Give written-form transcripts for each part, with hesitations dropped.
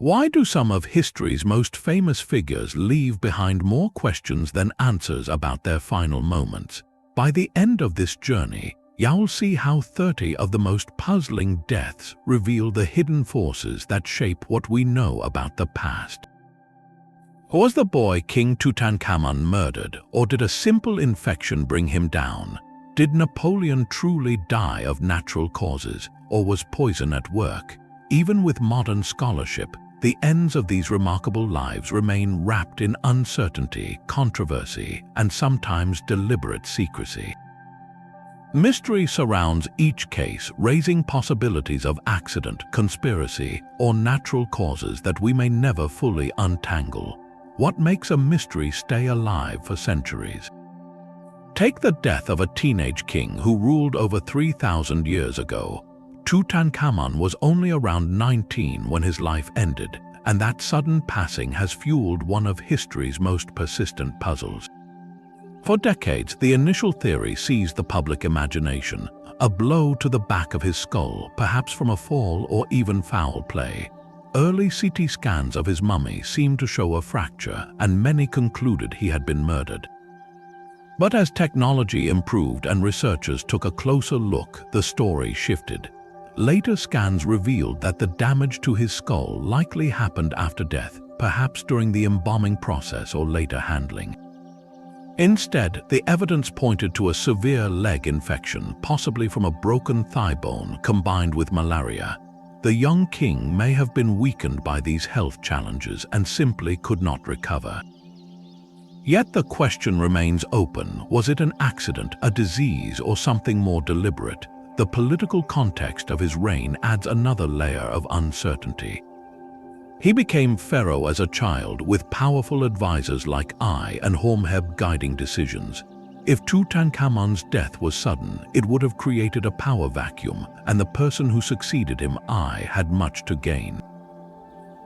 Why do some of history's most famous figures leave behind more questions than answers about their final moments? By the end of this journey, you'll see how 30 of the most puzzling deaths reveal the hidden forces that shape what we know about the past. Was the boy King Tutankhamun murdered, or did a simple infection bring him down? Did Napoleon truly die of natural causes, or was poison at work? Even with modern scholarship, the ends of these remarkable lives remain wrapped in uncertainty, controversy, and sometimes deliberate secrecy. Mystery surrounds each case, raising possibilities of accident, conspiracy, or natural causes that we may never fully untangle. What makes a mystery stay alive for centuries? Take the death of a teenage king who ruled over 3,000 years ago. Tutankhamun was only around 19 when his life ended, and that sudden passing has fueled one of history's most persistent puzzles. For decades, the initial theory seized the public imagination, a blow to the back of his skull, perhaps from a fall or even foul play. Early CT scans of his mummy seemed to show a fracture, and many concluded he had been murdered. But as technology improved and researchers took a closer look, the story shifted. Later scans revealed that the damage to his skull likely happened after death, perhaps during the embalming process or later handling. Instead, the evidence pointed to a severe leg infection, possibly from a broken thigh bone combined with malaria. The young king may have been weakened by these health challenges and simply could not recover. Yet the question remains open: was it an accident, a disease, or something more deliberate? The political context of his reign adds another layer of uncertainty. He became pharaoh as a child, with powerful advisors like Ai and Hormheb guiding decisions. If Tutankhamun's death was sudden, it would have created a power vacuum, and the person who succeeded him, Ai, had much to gain.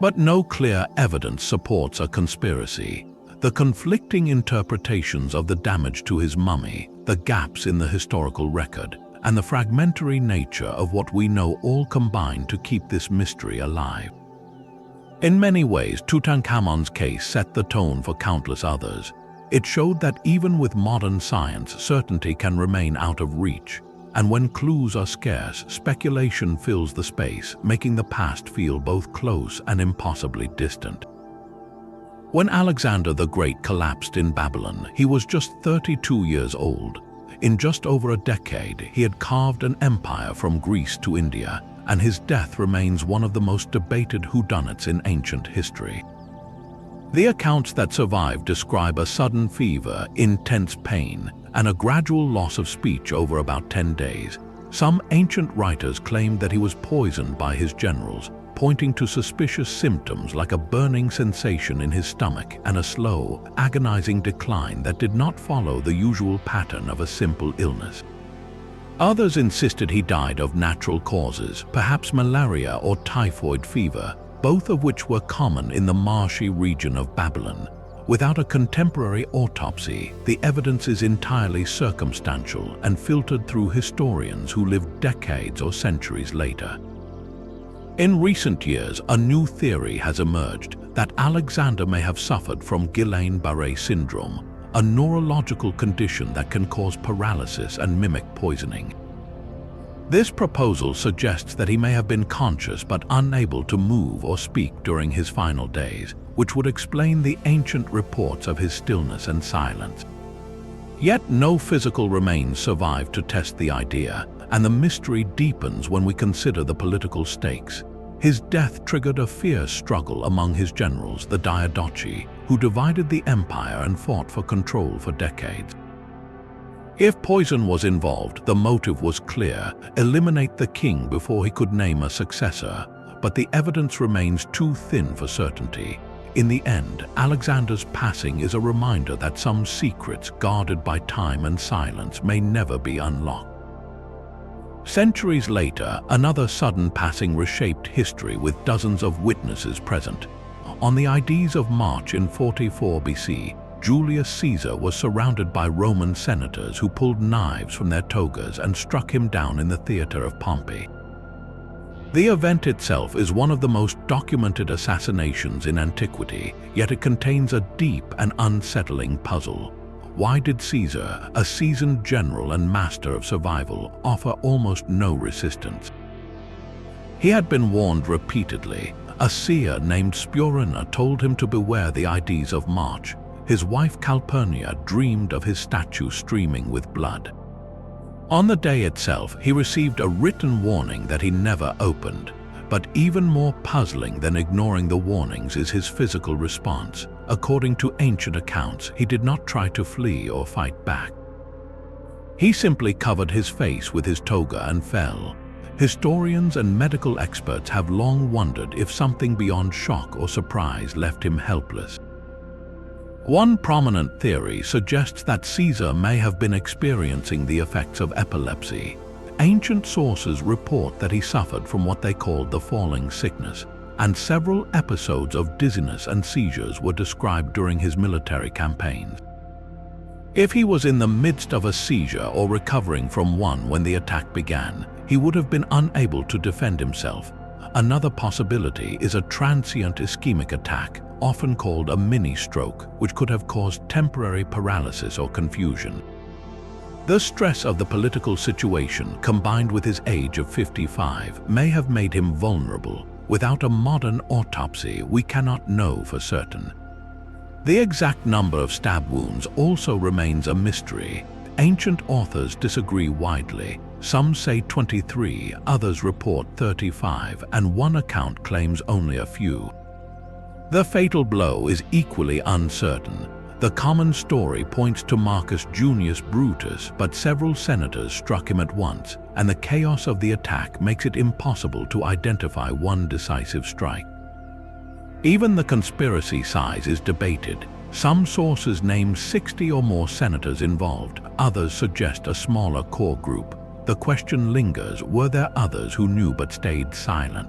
But no clear evidence supports a conspiracy. The conflicting interpretations of the damage to his mummy, the gaps in the historical record, and the fragmentary nature of what we know all combine to keep this mystery alive. In many ways, Tutankhamun's case set the tone for countless others. It showed that even with modern science, certainty can remain out of reach, and when clues are scarce, speculation fills the space, making the past feel both close and impossibly distant. When Alexander the Great collapsed in Babylon, he was just 32 years old. In just over a decade, he had carved an empire from Greece to India, and his death remains one of the most debated whodunits in ancient history. The accounts that survive describe a sudden fever, intense pain, and a gradual loss of speech over about 10 days. Some ancient writers claimed that he was poisoned by his generals, pointing to suspicious symptoms like a burning sensation in his stomach and a slow, agonizing decline that did not follow the usual pattern of a simple illness. Others insisted he died of natural causes, perhaps malaria or typhoid fever, both of which were common in the marshy region of Babylon. Without a contemporary autopsy, the evidence is entirely circumstantial and filtered through historians who lived decades or centuries later. In recent years, a new theory has emerged that Alexander may have suffered from Guillain-Barré syndrome, a neurological condition that can cause paralysis and mimic poisoning. This proposal suggests that he may have been conscious but unable to move or speak during his final days, which would explain the ancient reports of his stillness and silence. Yet no physical remains survive to test the idea, and the mystery deepens when we consider the political stakes. His death triggered a fierce struggle among his generals, the Diadochi, who divided the empire and fought for control for decades. If poison was involved, the motive was clear: eliminate the king before he could name a successor, but the evidence remains too thin for certainty. In the end, Alexander's passing is a reminder that some secrets guarded by time and silence may never be unlocked. Centuries later, another sudden passing reshaped history with dozens of witnesses present. On the Ides of March in 44 BC, Julius Caesar was surrounded by Roman senators who pulled knives from their togas and struck him down in the theater of Pompey. The event itself is one of the most documented assassinations in antiquity, yet it contains a deep and unsettling puzzle. Why did Caesar, a seasoned general and master of survival, offer almost no resistance? He had been warned repeatedly. A seer named Spurina told him to beware the Ides of March. His wife Calpurnia dreamed of his statue streaming with blood. On the day itself, he received a written warning that he never opened. But even more puzzling than ignoring the warnings is his physical response. According to ancient accounts, he did not try to flee or fight back. He simply covered his face with his toga and fell. Historians and medical experts have long wondered if something beyond shock or surprise left him helpless. One prominent theory suggests that Caesar may have been experiencing the effects of epilepsy. Ancient sources report that he suffered from what they called the falling sickness, and several episodes of dizziness and seizures were described during his military campaigns. If he was in the midst of a seizure or recovering from one when the attack began, he would have been unable to defend himself. Another possibility is a transient ischemic attack, often called a mini-stroke, which could have caused temporary paralysis or confusion. The stress of the political situation, combined with his age of 55, may have made him vulnerable. Without a modern autopsy, we cannot know for certain. The exact number of stab wounds also remains a mystery. Ancient authors disagree widely. Some say 23, others report 35, and one account claims only a few. The fatal blow is equally uncertain. The common story points to Marcus Junius Brutus, but several senators struck him at once, and the chaos of the attack makes it impossible to identify one decisive strike. Even the conspiracy size is debated. Some sources name 60 or more senators involved, others suggest a smaller core group. The question lingers, were there others who knew but stayed silent?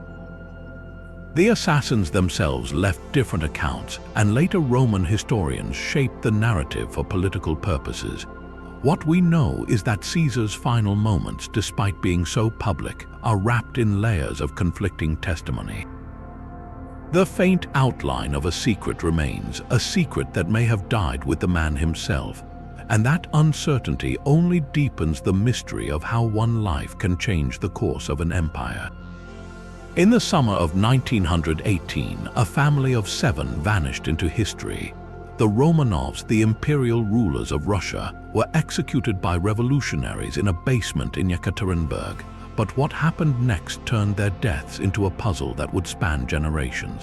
The assassins themselves left different accounts, and later Roman historians shaped the narrative for political purposes. What we know is that Caesar's final moments, despite being so public, are wrapped in layers of conflicting testimony. The faint outline of a secret remains, a secret that may have died with the man himself, and that uncertainty only deepens the mystery of how one life can change the course of an empire. In the summer of 1918, a family of 7 vanished into history. The Romanovs, the imperial rulers of Russia, were executed by revolutionaries in a basement in Yekaterinburg. But what happened next turned their deaths into a puzzle that would span generations.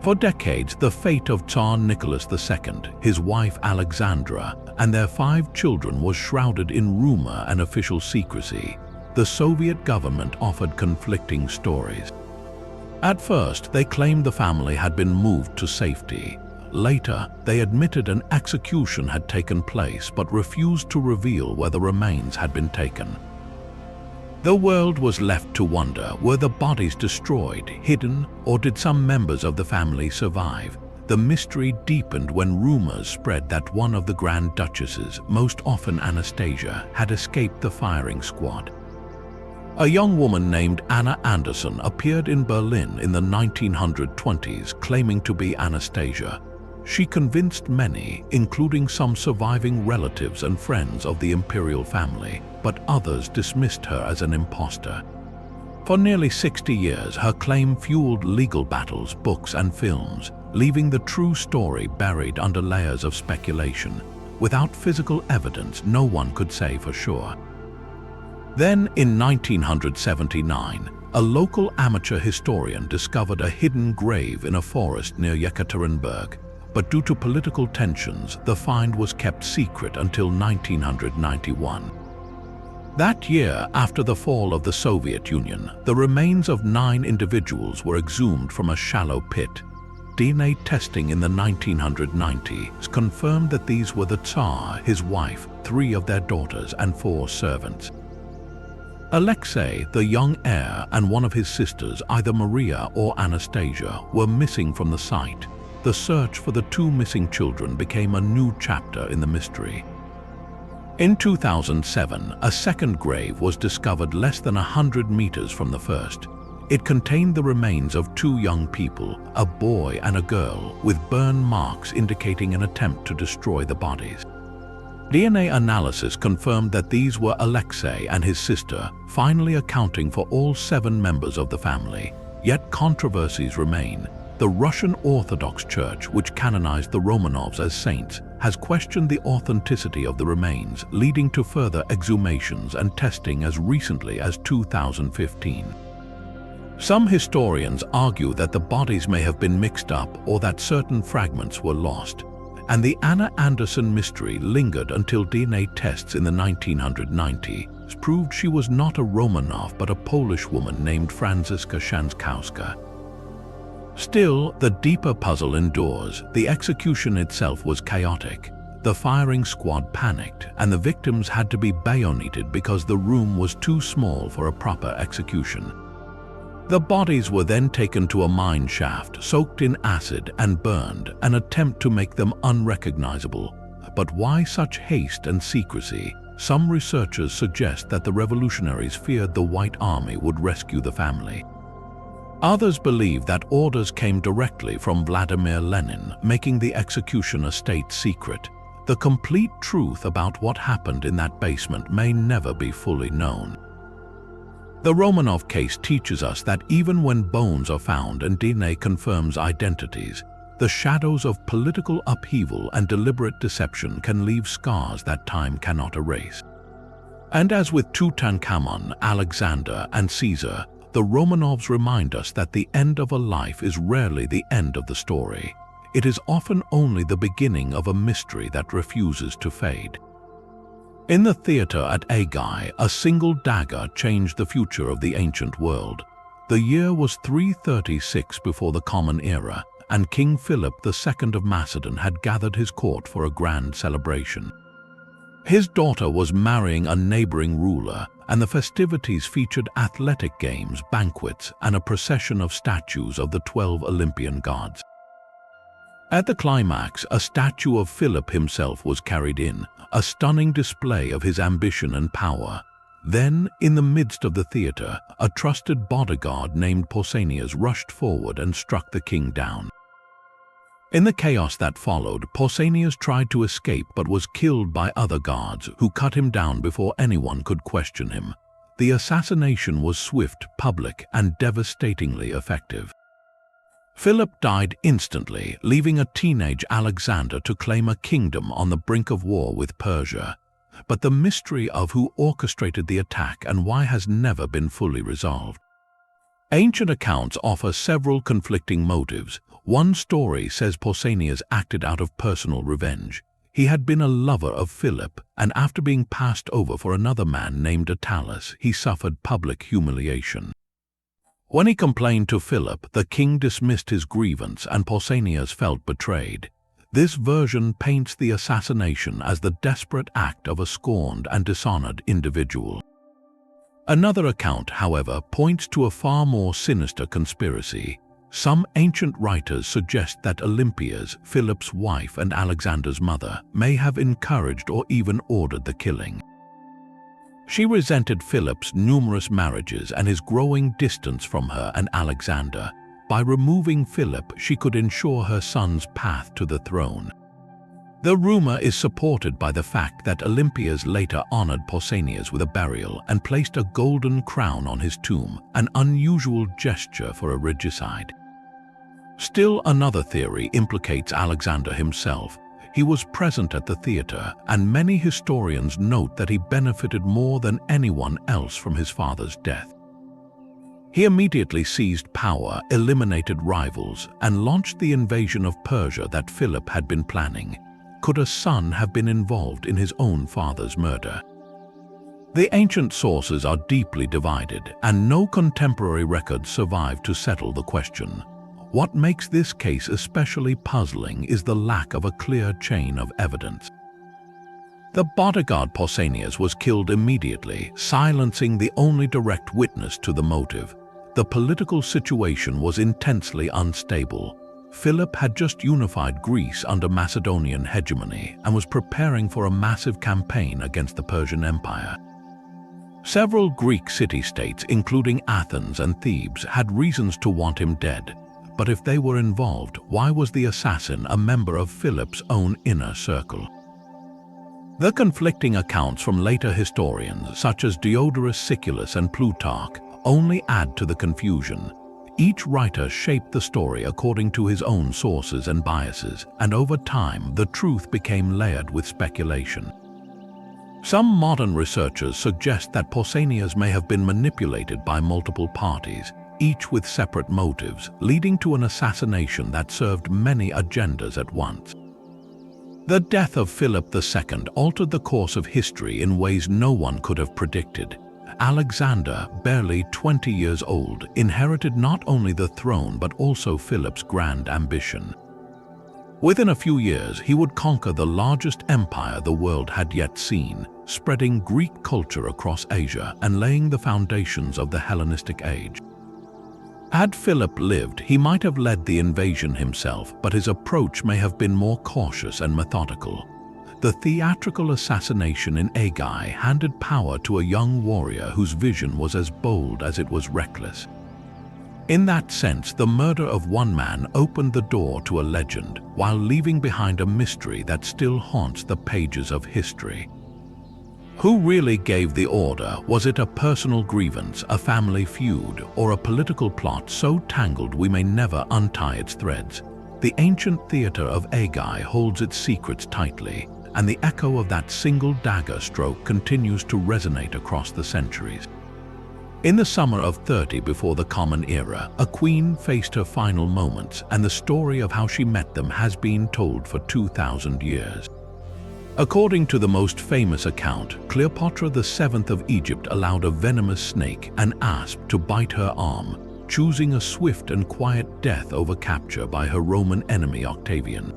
For decades, the fate of Tsar Nicholas II, his wife Alexandra, and their 5 children was shrouded in rumor and official secrecy. The Soviet government offered conflicting stories. At first, they claimed the family had been moved to safety. Later, they admitted an execution had taken place but refused to reveal where the remains had been taken. The world was left to wonder, were the bodies destroyed, hidden, or did some members of the family survive? The mystery deepened when rumors spread that one of the Grand Duchesses, most often Anastasia, had escaped the firing squad. A young woman named Anna Anderson appeared in Berlin in the 1920s claiming to be Anastasia. She convinced many, including some surviving relatives and friends of the imperial family, but others dismissed her as an imposter. For nearly 60 years, her claim fueled legal battles, books, and films, leaving the true story buried under layers of speculation. Without physical evidence, no one could say for sure. Then, in 1979, a local amateur historian discovered a hidden grave in a forest near Yekaterinburg, but due to political tensions, the find was kept secret until 1991. That year, after the fall of the Soviet Union, the remains of 9 individuals were exhumed from a shallow pit. DNA testing in the 1990s confirmed that these were the Tsar, his wife, 3 of their daughters, and 4 servants. Alexei, the young heir, and one of his sisters, either Maria or Anastasia, were missing from the site. The search for the 2 missing children became a new chapter in the mystery. In 2007, a second grave was discovered less than 100 meters from the first. It contained the remains of two young people, a boy and a girl, with burn marks indicating an attempt to destroy the bodies. DNA analysis confirmed that these were Alexei and his sister, finally accounting for all 7 members of the family. Yet controversies remain. The Russian Orthodox Church, which canonized the Romanovs as saints, has questioned the authenticity of the remains, leading to further exhumations and testing as recently as 2015. Some historians argue that the bodies may have been mixed up or that certain fragments were lost, and the Anna Anderson mystery lingered until DNA tests in the 1990s proved she was not a Romanov but a Polish woman named Franziska Szankowska. Still, the deeper puzzle endures. The execution itself was chaotic. The firing squad panicked, and the victims had to be bayoneted because the room was too small for a proper execution. The bodies were then taken to a mine shaft, soaked in acid and burned, an attempt to make them unrecognizable. But why such haste and secrecy? Some researchers suggest that the revolutionaries feared the White Army would rescue the family. Others believe that orders came directly from Vladimir Lenin, making the execution a state secret. The complete truth about what happened in that basement may never be fully known. The Romanov case teaches us that even when bones are found and DNA confirms identities, the shadows of political upheaval and deliberate deception can leave scars that time cannot erase. And as with Tutankhamun, Alexander, and Caesar, the Romanovs remind us that the end of a life is rarely the end of the story. It is often only the beginning of a mystery that refuses to fade. In the theater at Aigai, a single dagger changed the future of the ancient world. The year was 336 before the Common Era, and King Philip II of Macedon had gathered his court for a grand celebration. His daughter was marrying a neighboring ruler, and the festivities featured athletic games, banquets, and a procession of statues of the 12 Olympian gods. At the climax, a statue of Philip himself was carried in, a stunning display of his ambition and power. Then, in the midst of the theater, a trusted bodyguard named Pausanias rushed forward and struck the king down. In the chaos that followed, Pausanias tried to escape but was killed by other guards who cut him down before anyone could question him. The assassination was swift, public, and devastatingly effective. Philip died instantly, leaving a teenage Alexander to claim a kingdom on the brink of war with Persia. But the mystery of who orchestrated the attack and why has never been fully resolved. Ancient accounts offer several conflicting motives. One story says Pausanias acted out of personal revenge. He had been a lover of Philip, and after being passed over for another man named Attalus, he suffered public humiliation. When he complained to Philip, the king dismissed his grievance and Pausanias felt betrayed. This version paints the assassination as the desperate act of a scorned and dishonored individual. Another account, however, points to a far more sinister conspiracy. Some ancient writers suggest that Olympias, Philip's wife and Alexander's mother, may have encouraged or even ordered the killing. She resented Philip's numerous marriages and his growing distance from her and Alexander. By removing Philip, she could ensure her son's path to the throne. The rumor is supported by the fact that Olympias later honored Pausanias with a burial and placed a golden crown on his tomb, an unusual gesture for a regicide. Still another theory implicates Alexander himself. He was present at the theater, and many historians note that he benefited more than anyone else from his father's death. He immediately seized power, eliminated rivals, and launched the invasion of Persia that Philip had been planning. Could a son have been involved in his own father's murder? The ancient sources are deeply divided, and no contemporary records survive to settle the question. What makes this case especially puzzling is the lack of a clear chain of evidence. The bodyguard Pausanias was killed immediately, silencing the only direct witness to the motive. The political situation was intensely unstable. Philip had just unified Greece under Macedonian hegemony and was preparing for a massive campaign against the Persian Empire. Several Greek city-states, including Athens and Thebes, had reasons to want him dead. But if they were involved, why was the assassin a member of Philip's own inner circle? The conflicting accounts from later historians, such as Diodorus Siculus and Plutarch, only add to the confusion. Each writer shaped the story according to his own sources and biases, and over time, the truth became layered with speculation. Some modern researchers suggest that Pausanias may have been manipulated by multiple parties, each with separate motives, leading to an assassination that served many agendas at once. The death of Philip II altered the course of history in ways no one could have predicted. Alexander, barely 20 years old, inherited not only the throne but also Philip's grand ambition. Within a few years, he would conquer the largest empire the world had yet seen, spreading Greek culture across Asia and laying the foundations of the Hellenistic age. Had Philip lived, he might have led the invasion himself, but his approach may have been more cautious and methodical. The theatrical assassination in Aigai handed power to a young warrior whose vision was as bold as it was reckless. In that sense, the murder of one man opened the door to a legend, while leaving behind a mystery that still haunts the pages of history. Who really gave the order? Was it a personal grievance, a family feud, or a political plot so tangled we may never untie its threads? The ancient theater of Aigai holds its secrets tightly, and the echo of that single dagger stroke continues to resonate across the centuries. In the summer of 30 before the Common Era, a queen faced her final moments, and the story of how she met them has been told for 2,000 years. According to the most famous account, Cleopatra VII of Egypt allowed a venomous snake, an asp, to bite her arm, choosing a swift and quiet death over capture by her Roman enemy Octavian.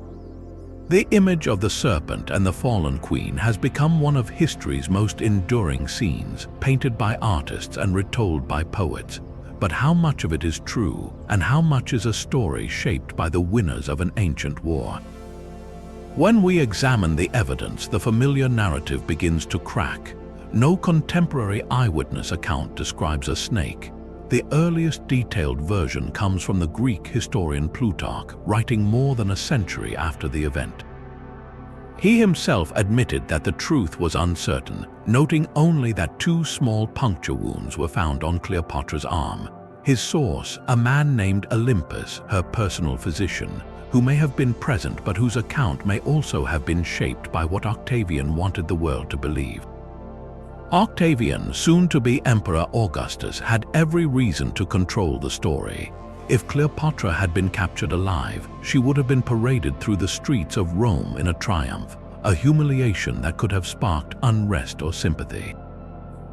The image of the serpent and the fallen queen has become one of history's most enduring scenes, painted by artists and retold by poets. But how much of it is true, and how much is a story shaped by the winners of an ancient war? When we examine the evidence, the familiar narrative begins to crack. No contemporary eyewitness account describes a snake. The earliest detailed version comes from the Greek historian Plutarch, writing more than a century after the event. He himself admitted that the truth was uncertain, noting only that 2 small puncture wounds were found on Cleopatra's arm. His source, a man named Olympus, her personal physician, who may have been present but whose account may also have been shaped by what Octavian wanted the world to believe. Octavian, soon to be Emperor Augustus, had every reason to control the story. If Cleopatra had been captured alive, she would have been paraded through the streets of Rome in a triumph, a humiliation that could have sparked unrest or sympathy.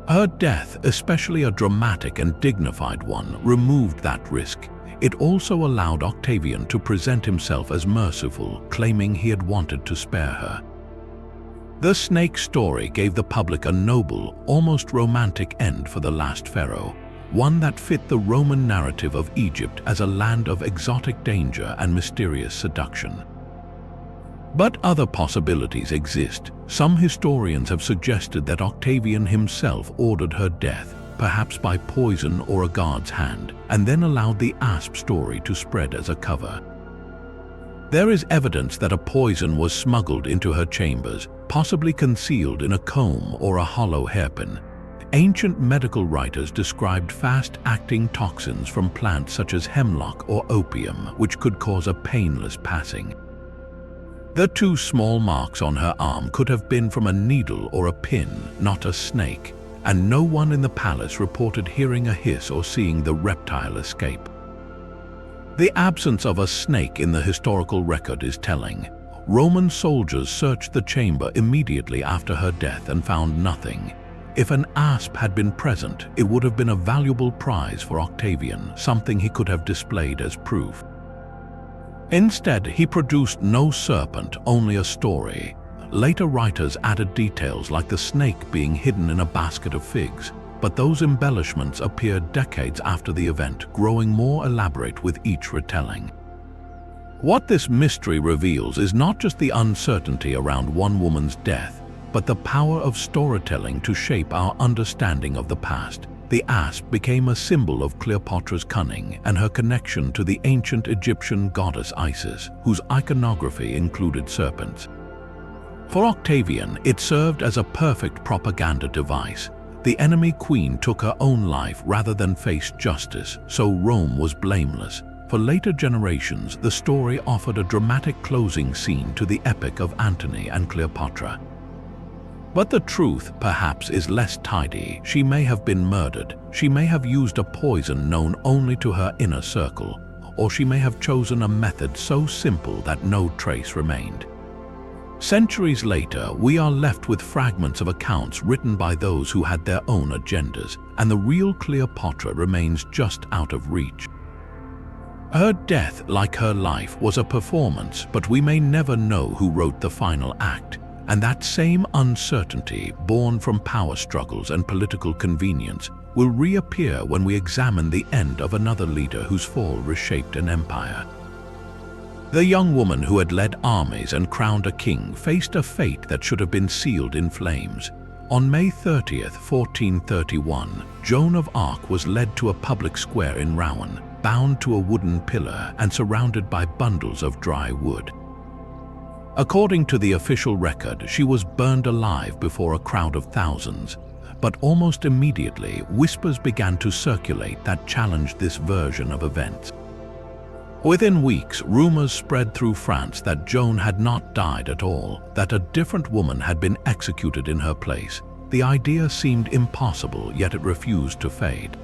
Her death, especially a dramatic and dignified one, removed that risk. It also allowed Octavian to present himself as merciful, claiming he had wanted to spare her. The snake story gave the public a noble, almost romantic end for the last pharaoh, one that fit the Roman narrative of Egypt as a land of exotic danger and mysterious seduction. But other possibilities exist. Some historians have suggested that Octavian himself ordered her death, perhaps by poison or a guard's hand, and then allowed the asp story to spread as a cover. There is evidence that a poison was smuggled into her chambers, possibly concealed in a comb or a hollow hairpin. Ancient medical writers described fast-acting toxins from plants such as hemlock or opium, which could cause a painless passing. The 2 small marks on her arm could have been from a needle or a pin, not a snake, and no one in the palace reported hearing a hiss or seeing the reptile escape. The absence of a snake in the historical record is telling. Roman soldiers searched the chamber immediately after her death and found nothing. If an asp had been present, it would have been a valuable prize for Octavian, something he could have displayed as proof. Instead, he produced no serpent, only a story. Later writers added details like the snake being hidden in a basket of figs, but those embellishments appeared decades after the event, growing more elaborate with each retelling. What this mystery reveals is not just the uncertainty around one woman's death, but the power of storytelling to shape our understanding of the past. The asp became a symbol of Cleopatra's cunning and her connection to the ancient Egyptian goddess Isis, whose iconography included serpents. For Octavian, it served as a perfect propaganda device. The enemy queen took her own life rather than face justice, so Rome was blameless. For later generations, the story offered a dramatic closing scene to the epic of Antony and Cleopatra. But the truth, perhaps, is less tidy. She may have been murdered, she may have used a poison known only to her inner circle, or she may have chosen a method so simple that no trace remained. Centuries later, we are left with fragments of accounts written by those who had their own agendas, and the real Cleopatra remains just out of reach. Her death, like her life, was a performance, but we may never know who wrote the final act. And that same uncertainty, born from power struggles and political convenience, will reappear when we examine the end of another leader whose fall reshaped an empire. The young woman who had led armies and crowned a king faced a fate that should have been sealed in flames. On May 30th, 1431, Joan of Arc was led to a public square in Rouen, bound to a wooden pillar and surrounded by bundles of dry wood. According to the official record, she was burned alive before a crowd of thousands, but almost immediately whispers began to circulate that challenged this version of events. Within weeks, rumors spread through France that Joan had not died at all, that a different woman had been executed in her place. The idea seemed impossible, yet it refused to fade.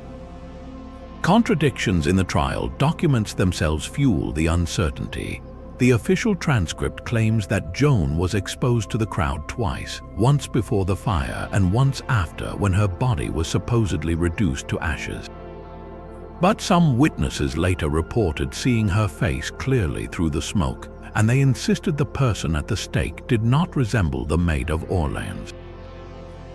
Contradictions in the trial documents themselves fuel the uncertainty. The official transcript claims that Joan was exposed to the crowd twice, once before the fire and once after, when her body was supposedly reduced to ashes. But some witnesses later reported seeing her face clearly through the smoke, and they insisted the person at the stake did not resemble the Maid of Orleans.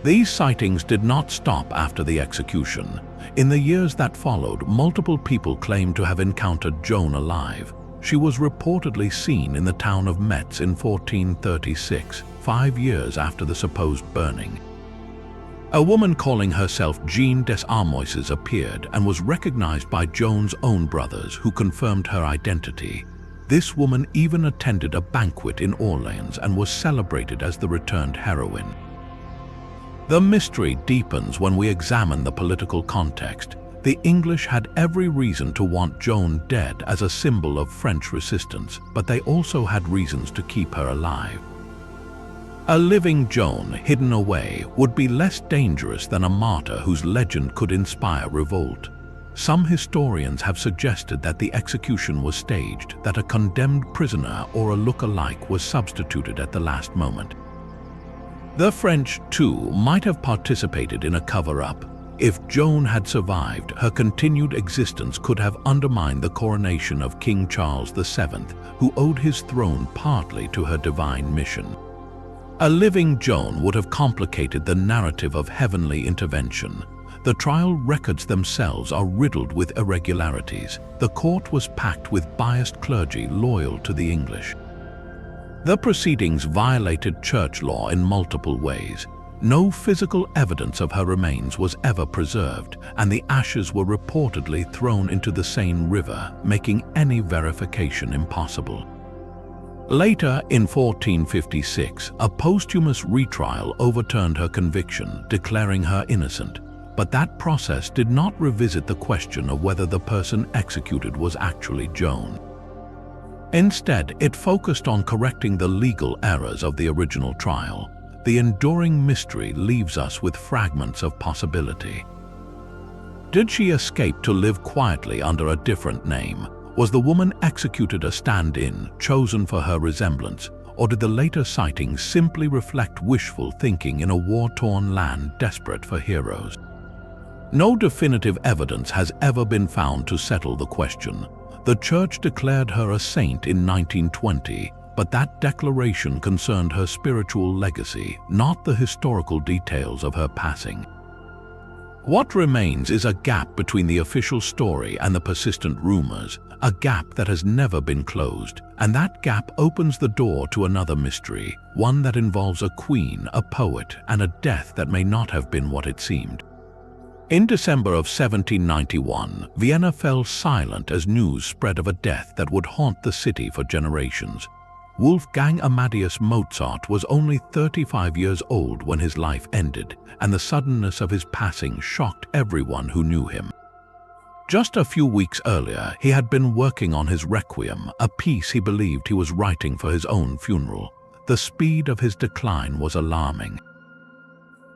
These sightings did not stop after the execution. In the years that followed, multiple people claimed to have encountered Joan alive. She was reportedly seen in the town of Metz in 1436, 5 years after the supposed burning. A woman calling herself Jeanne des Armoises appeared and was recognized by Joan's own brothers, who confirmed her identity. This woman even attended a banquet in Orleans and was celebrated as the returned heroine. The mystery deepens when we examine the political context. The English had every reason to want Joan dead as a symbol of French resistance, but they also had reasons to keep her alive. A living Joan hidden away would be less dangerous than a martyr whose legend could inspire revolt. Some historians have suggested that the execution was staged, that a condemned prisoner or a look-alike was substituted at the last moment. The French, too, might have participated in a cover-up. If Joan had survived, her continued existence could have undermined the coronation of King Charles VII, who owed his throne partly to her divine mission. A living Joan would have complicated the narrative of heavenly intervention. The trial records themselves are riddled with irregularities. The court was packed with biased clergy loyal to the English. The proceedings violated church law in multiple ways. No physical evidence of her remains was ever preserved, and the ashes were reportedly thrown into the Seine River, making any verification impossible. Later, in 1456, a posthumous retrial overturned her conviction, declaring her innocent. But that process did not revisit the question of whether the person executed was actually Joan. Instead, it focused on correcting the legal errors of the original trial. The enduring mystery leaves us with fragments of possibility. Did she escape to live quietly under a different name? Was the woman executed a stand-in, chosen for her resemblance, or did the later sightings simply reflect wishful thinking in a war-torn land desperate for heroes? No definitive evidence has ever been found to settle the question. The Church declared her a saint in 1920, but that declaration concerned her spiritual legacy, not the historical details of her passing. What remains is a gap between the official story and the persistent rumors, a gap that has never been closed, and that gap opens the door to another mystery, one that involves a queen, a poet, and a death that may not have been what it seemed. In December of 1791, Vienna fell silent as news spread of a death that would haunt the city for generations. Wolfgang Amadeus Mozart was only 35 years old when his life ended, and the suddenness of his passing shocked everyone who knew him. Just a few weeks earlier, he had been working on his Requiem, a piece he believed he was writing for his own funeral. The speed of his decline was alarming.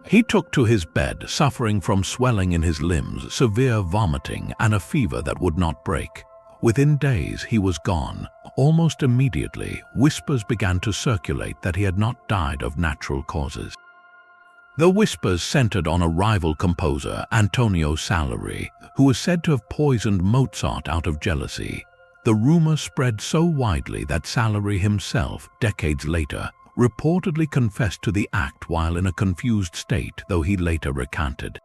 He took to his bed, suffering from swelling in his limbs, severe vomiting, and a fever that would not break. Within days, he was gone. Almost immediately, whispers began to circulate that he had not died of natural causes. The whispers centered on a rival composer, Antonio Salieri, who was said to have poisoned Mozart out of jealousy. The rumor spread so widely that Salieri himself, decades later, reportedly confessed to the act while in a confused state, though he later recanted.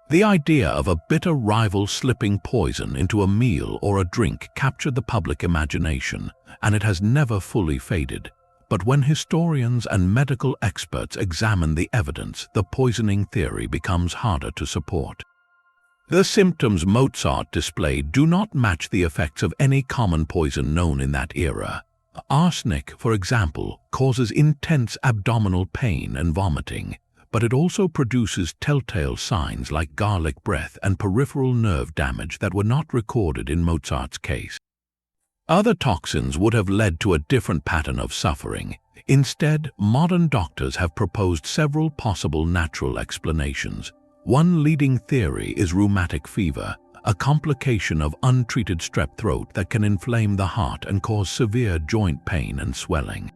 The idea of a bitter rival slipping poison into a meal or a drink captured the public imagination, and it has never fully faded. But when historians and medical experts examine the evidence, the poisoning theory becomes harder to support. The symptoms Mozart displayed do not match the effects of any common poison known in that era. Arsenic, for example, causes intense abdominal pain and vomiting, but it also produces telltale signs like garlic breath and peripheral nerve damage that were not recorded in Mozart's case. Other toxins would have led to a different pattern of suffering. Instead, modern doctors have proposed several possible natural explanations. One leading theory is rheumatic fever, a complication of untreated strep throat that can inflame the heart and cause severe joint pain and swelling.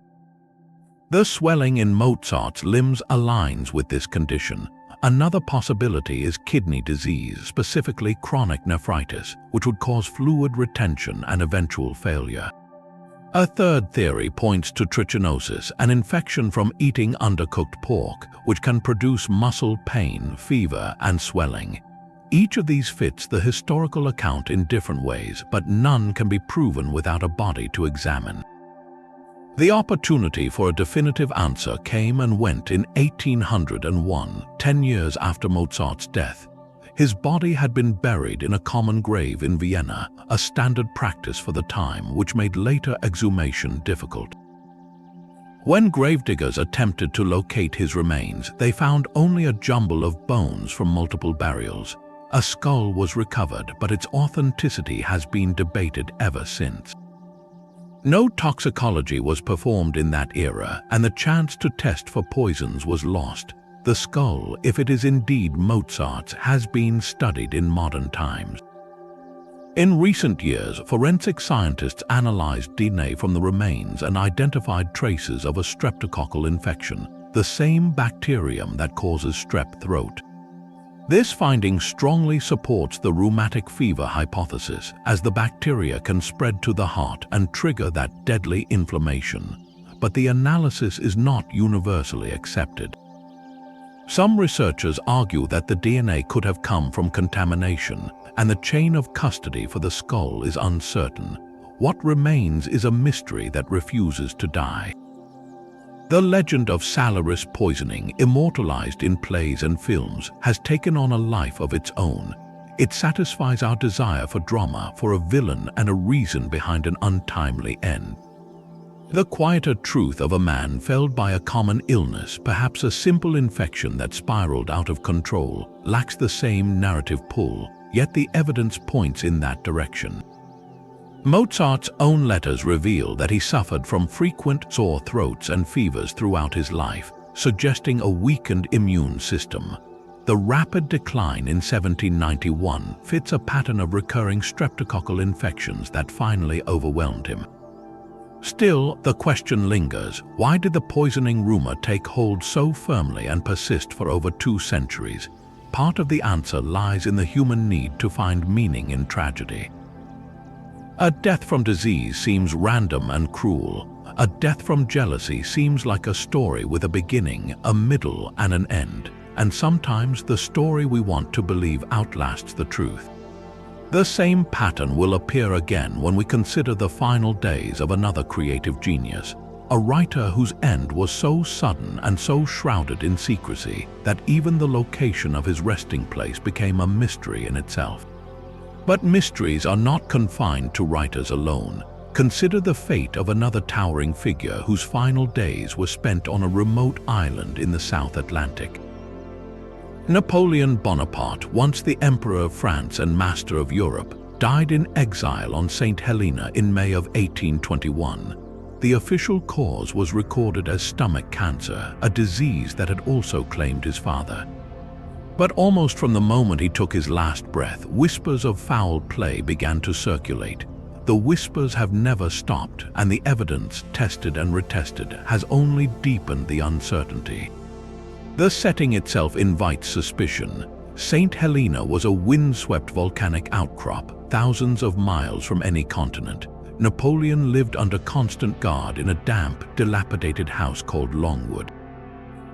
The swelling in Mozart's limbs aligns with this condition. Another possibility is kidney disease, specifically chronic nephritis, which would cause fluid retention and eventual failure. A third theory points to trichinosis, an infection from eating undercooked pork, which can produce muscle pain, fever, and swelling. Each of these fits the historical account in different ways, but none can be proven without a body to examine. The opportunity for a definitive answer came and went in 1801, 10 years after Mozart's death. His body had been buried in a common grave in Vienna, a standard practice for the time, which made later exhumation difficult. When gravediggers attempted to locate his remains, they found only a jumble of bones from multiple burials. A skull was recovered, but its authenticity has been debated ever since. No toxicology was performed in that era, and the chance to test for poisons was lost. The skull, if it is indeed Mozart's, has been studied in modern times. In recent years, forensic scientists analyzed DNA from the remains and identified traces of a streptococcal infection, the same bacterium that causes strep throat. This finding strongly supports the rheumatic fever hypothesis, as the bacteria can spread to the heart and trigger that deadly inflammation. But the analysis is not universally accepted. Some researchers argue that the DNA could have come from contamination, and the chain of custody for the skull is uncertain. What remains is a mystery that refuses to die. The legend of Salier's poisoning, immortalized in plays and films, has taken on a life of its own. It satisfies our desire for drama, for a villain and a reason behind an untimely end. The quieter truth of a man felled by a common illness, perhaps a simple infection that spiraled out of control, lacks the same narrative pull, yet the evidence points in that direction. Mozart's own letters reveal that he suffered from frequent sore throats and fevers throughout his life, suggesting a weakened immune system. The rapid decline in 1791 fits a pattern of recurring streptococcal infections that finally overwhelmed him. Still, the question lingers: why did the poisoning rumor take hold so firmly and persist for over 2 centuries? Part of the answer lies in the human need to find meaning in tragedy. A death from disease seems random and cruel. A death from jealousy seems like a story with a beginning, a middle, and an end. and sometimes the story we want to believe outlasts the truth. The same pattern will appear again when we consider the final days of another creative genius, a writer whose end was so sudden and so shrouded in secrecy that even the location of his resting place became a mystery in itself. But mysteries are not confined to writers alone. Consider the fate of another towering figure whose final days were spent on a remote island in the South Atlantic. Napoleon Bonaparte, once the Emperor of France and master of Europe, died in exile on St. Helena in May of 1821. The official cause was recorded as stomach cancer, a disease that had also claimed his father. But almost from the moment he took his last breath, whispers of foul play began to circulate. The whispers have never stopped, and the evidence, tested and retested, has only deepened the uncertainty. The setting itself invites suspicion. St. Helena was a windswept volcanic outcrop, thousands of miles from any continent. Napoleon lived under constant guard in a damp, dilapidated house called Longwood.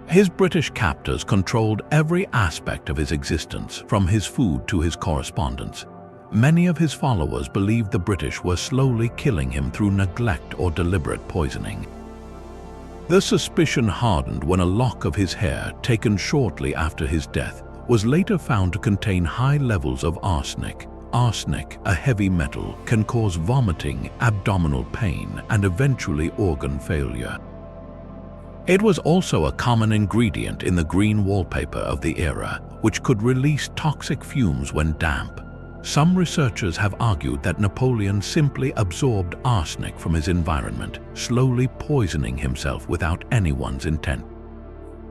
His British captors controlled every aspect of his existence, from his food to his correspondence. Many of his followers believed the British were slowly killing him through neglect or deliberate poisoning. The suspicion hardened when a lock of his hair, taken shortly after his death, was later found to contain high levels of arsenic. Arsenic, a heavy metal, can cause vomiting, abdominal pain, and eventually organ failure. It was also a common ingredient in the green wallpaper of the era, which could release toxic fumes when damp. Some researchers have argued that Napoleon simply absorbed arsenic from his environment, slowly poisoning himself without anyone's intent.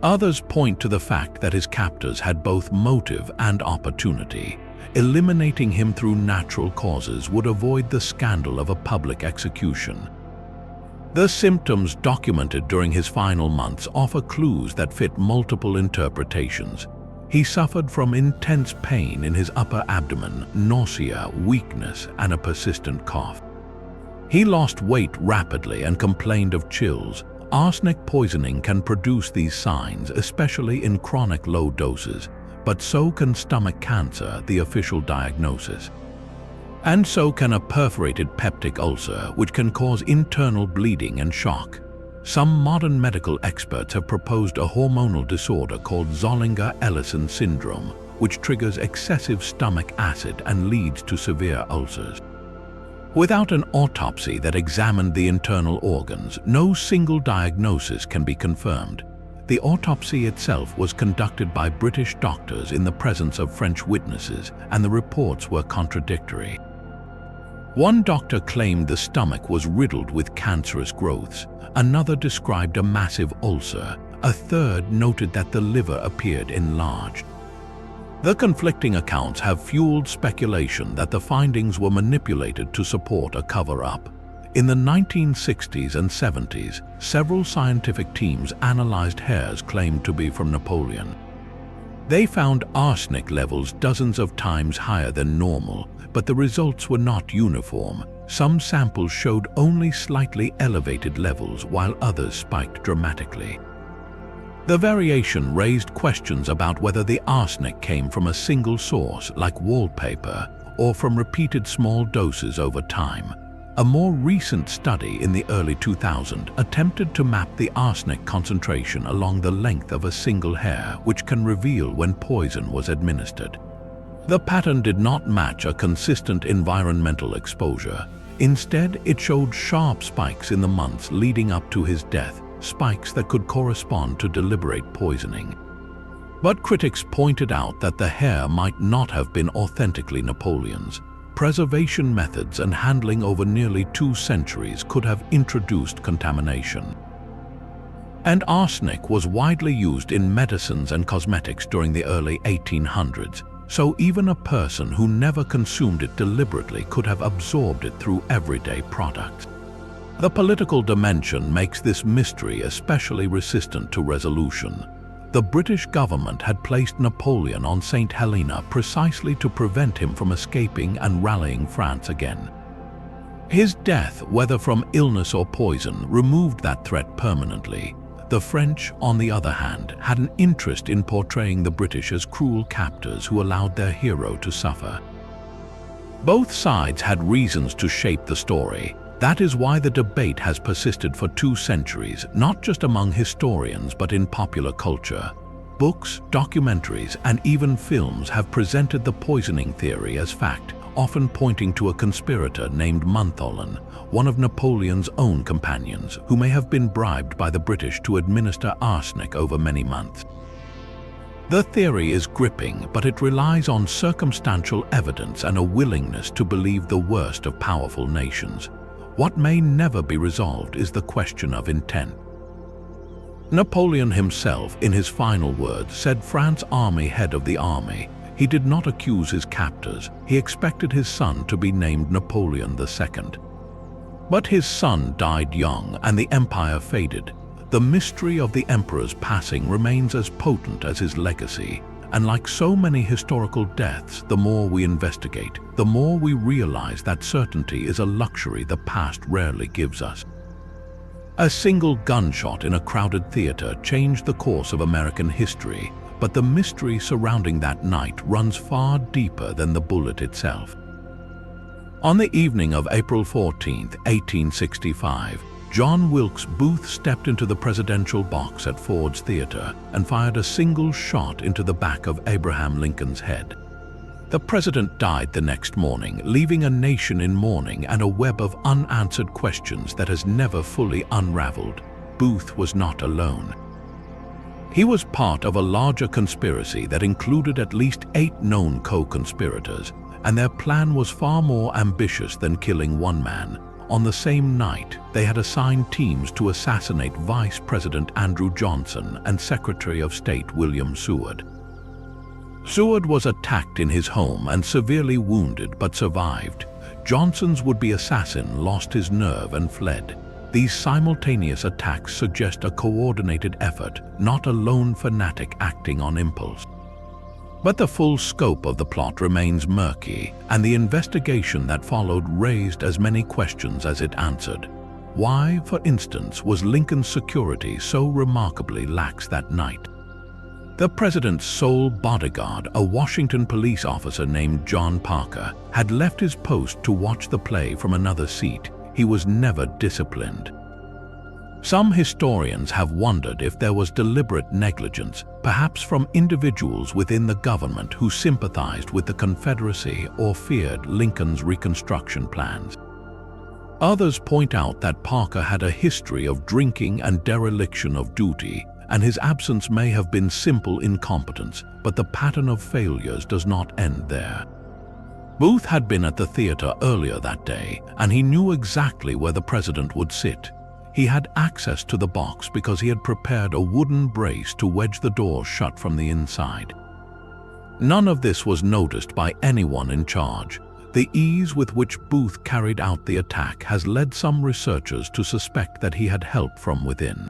Others point to the fact that his captors had both motive and opportunity. Eliminating him through natural causes would avoid the scandal of a public execution. The symptoms documented during his final months offer clues that fit multiple interpretations. He suffered from intense pain in his upper abdomen, nausea, weakness, and a persistent cough. He lost weight rapidly and complained of chills. Arsenic poisoning can produce these signs, especially in chronic low doses, but so can stomach cancer, the official diagnosis. And so can a perforated peptic ulcer, which can cause internal bleeding and shock. Some modern medical experts have proposed a hormonal disorder called Zollinger-Ellison syndrome, which triggers excessive stomach acid and leads to severe ulcers. Without an autopsy that examined the internal organs, no single diagnosis can be confirmed. The autopsy itself was conducted by British doctors in the presence of French witnesses, and the reports were contradictory. One doctor claimed the stomach was riddled with cancerous growths. Another described a massive ulcer. A third noted that the liver appeared enlarged. The conflicting accounts have fueled speculation that the findings were manipulated to support a cover-up. In the 1960s and 70s, several scientific teams analyzed hairs claimed to be from Napoleon. They found arsenic levels dozens of times higher than normal, but the results were not uniform. Some samples showed only slightly elevated levels, while others spiked dramatically. The variation raised questions about whether the arsenic came from a single source, like wallpaper, or from repeated small doses over time. A more recent study in the early 2000s attempted to map the arsenic concentration along the length of a single hair, which can reveal when poison was administered. The pattern did not match a consistent environmental exposure. Instead, it showed sharp spikes in the months leading up to his death, spikes that could correspond to deliberate poisoning. But critics pointed out that the hair might not have been authentically Napoleon's. Preservation methods and handling over nearly 2 centuries could have introduced contamination. And arsenic was widely used in medicines and cosmetics during the early 1800s, so even a person who never consumed it deliberately could have absorbed it through everyday products. The political dimension makes this mystery especially resistant to resolution. The British government had placed Napoleon on St. Helena precisely to prevent him from escaping and rallying France again. His death, whether from illness or poison, removed that threat permanently. The French, on the other hand, had an interest in portraying the British as cruel captors who allowed their hero to suffer. Both sides had reasons to shape the story. That is why the debate has persisted for 2 centuries, not just among historians but in popular culture. Books, documentaries, and even films have presented the poisoning theory as fact, often pointing to a conspirator named Napoleon, one of Napoleon's own companions, who may have been bribed by the British to administer arsenic over many months. The theory is gripping, but it relies on circumstantial evidence and a willingness to believe the worst of powerful nations. What may never be resolved is the question of intent. Napoleon himself, in his final words, said France's army head of the army. He did not accuse his captors. He expected his son to be named Napoleon II. But his son died young and the empire faded. The mystery of the emperor's passing remains as potent as his legacy. And like so many historical deaths, the more we investigate, the more we realize that certainty is a luxury the past rarely gives us. A single gunshot in a crowded theater changed the course of American history, but the mystery surrounding that night runs far deeper than the bullet itself. On the evening of April 14, 1865, John Wilkes Booth stepped into the presidential box at Ford's Theater and fired a single shot into the back of Abraham Lincoln's head. The president died the next morning, leaving a nation in mourning and a web of unanswered questions that has never fully unraveled. Booth was not alone. He was part of a larger conspiracy that included at least 8 known co-conspirators, and their plan was far more ambitious than killing one man. On the same night, they had assigned teams to assassinate Vice President Andrew Johnson and Secretary of State William Seward. Seward was attacked in his home and severely wounded but survived. Johnson's would-be assassin lost his nerve and fled. These simultaneous attacks suggest a coordinated effort, not a lone fanatic acting on impulse. But the full scope of the plot remains murky, and the investigation that followed raised as many questions as it answered. Why, for instance, was Lincoln's security so remarkably lax that night? The president's sole bodyguard, a Washington police officer named John Parker, had left his post to watch the play from another seat. He was never disciplined. Some historians have wondered if there was deliberate negligence, perhaps from individuals within the government who sympathized with the Confederacy or feared Lincoln's Reconstruction plans. Others point out that Parker had a history of drinking and dereliction of duty, and his absence may have been simple incompetence, but the pattern of failures does not end there. Booth had been at the theater earlier that day, and he knew exactly where the president would sit. He had access to the box because he had prepared a wooden brace to wedge the door shut from the inside. None of this was noticed by anyone in charge. The ease with which Booth carried out the attack has led some researchers to suspect that he had help from within.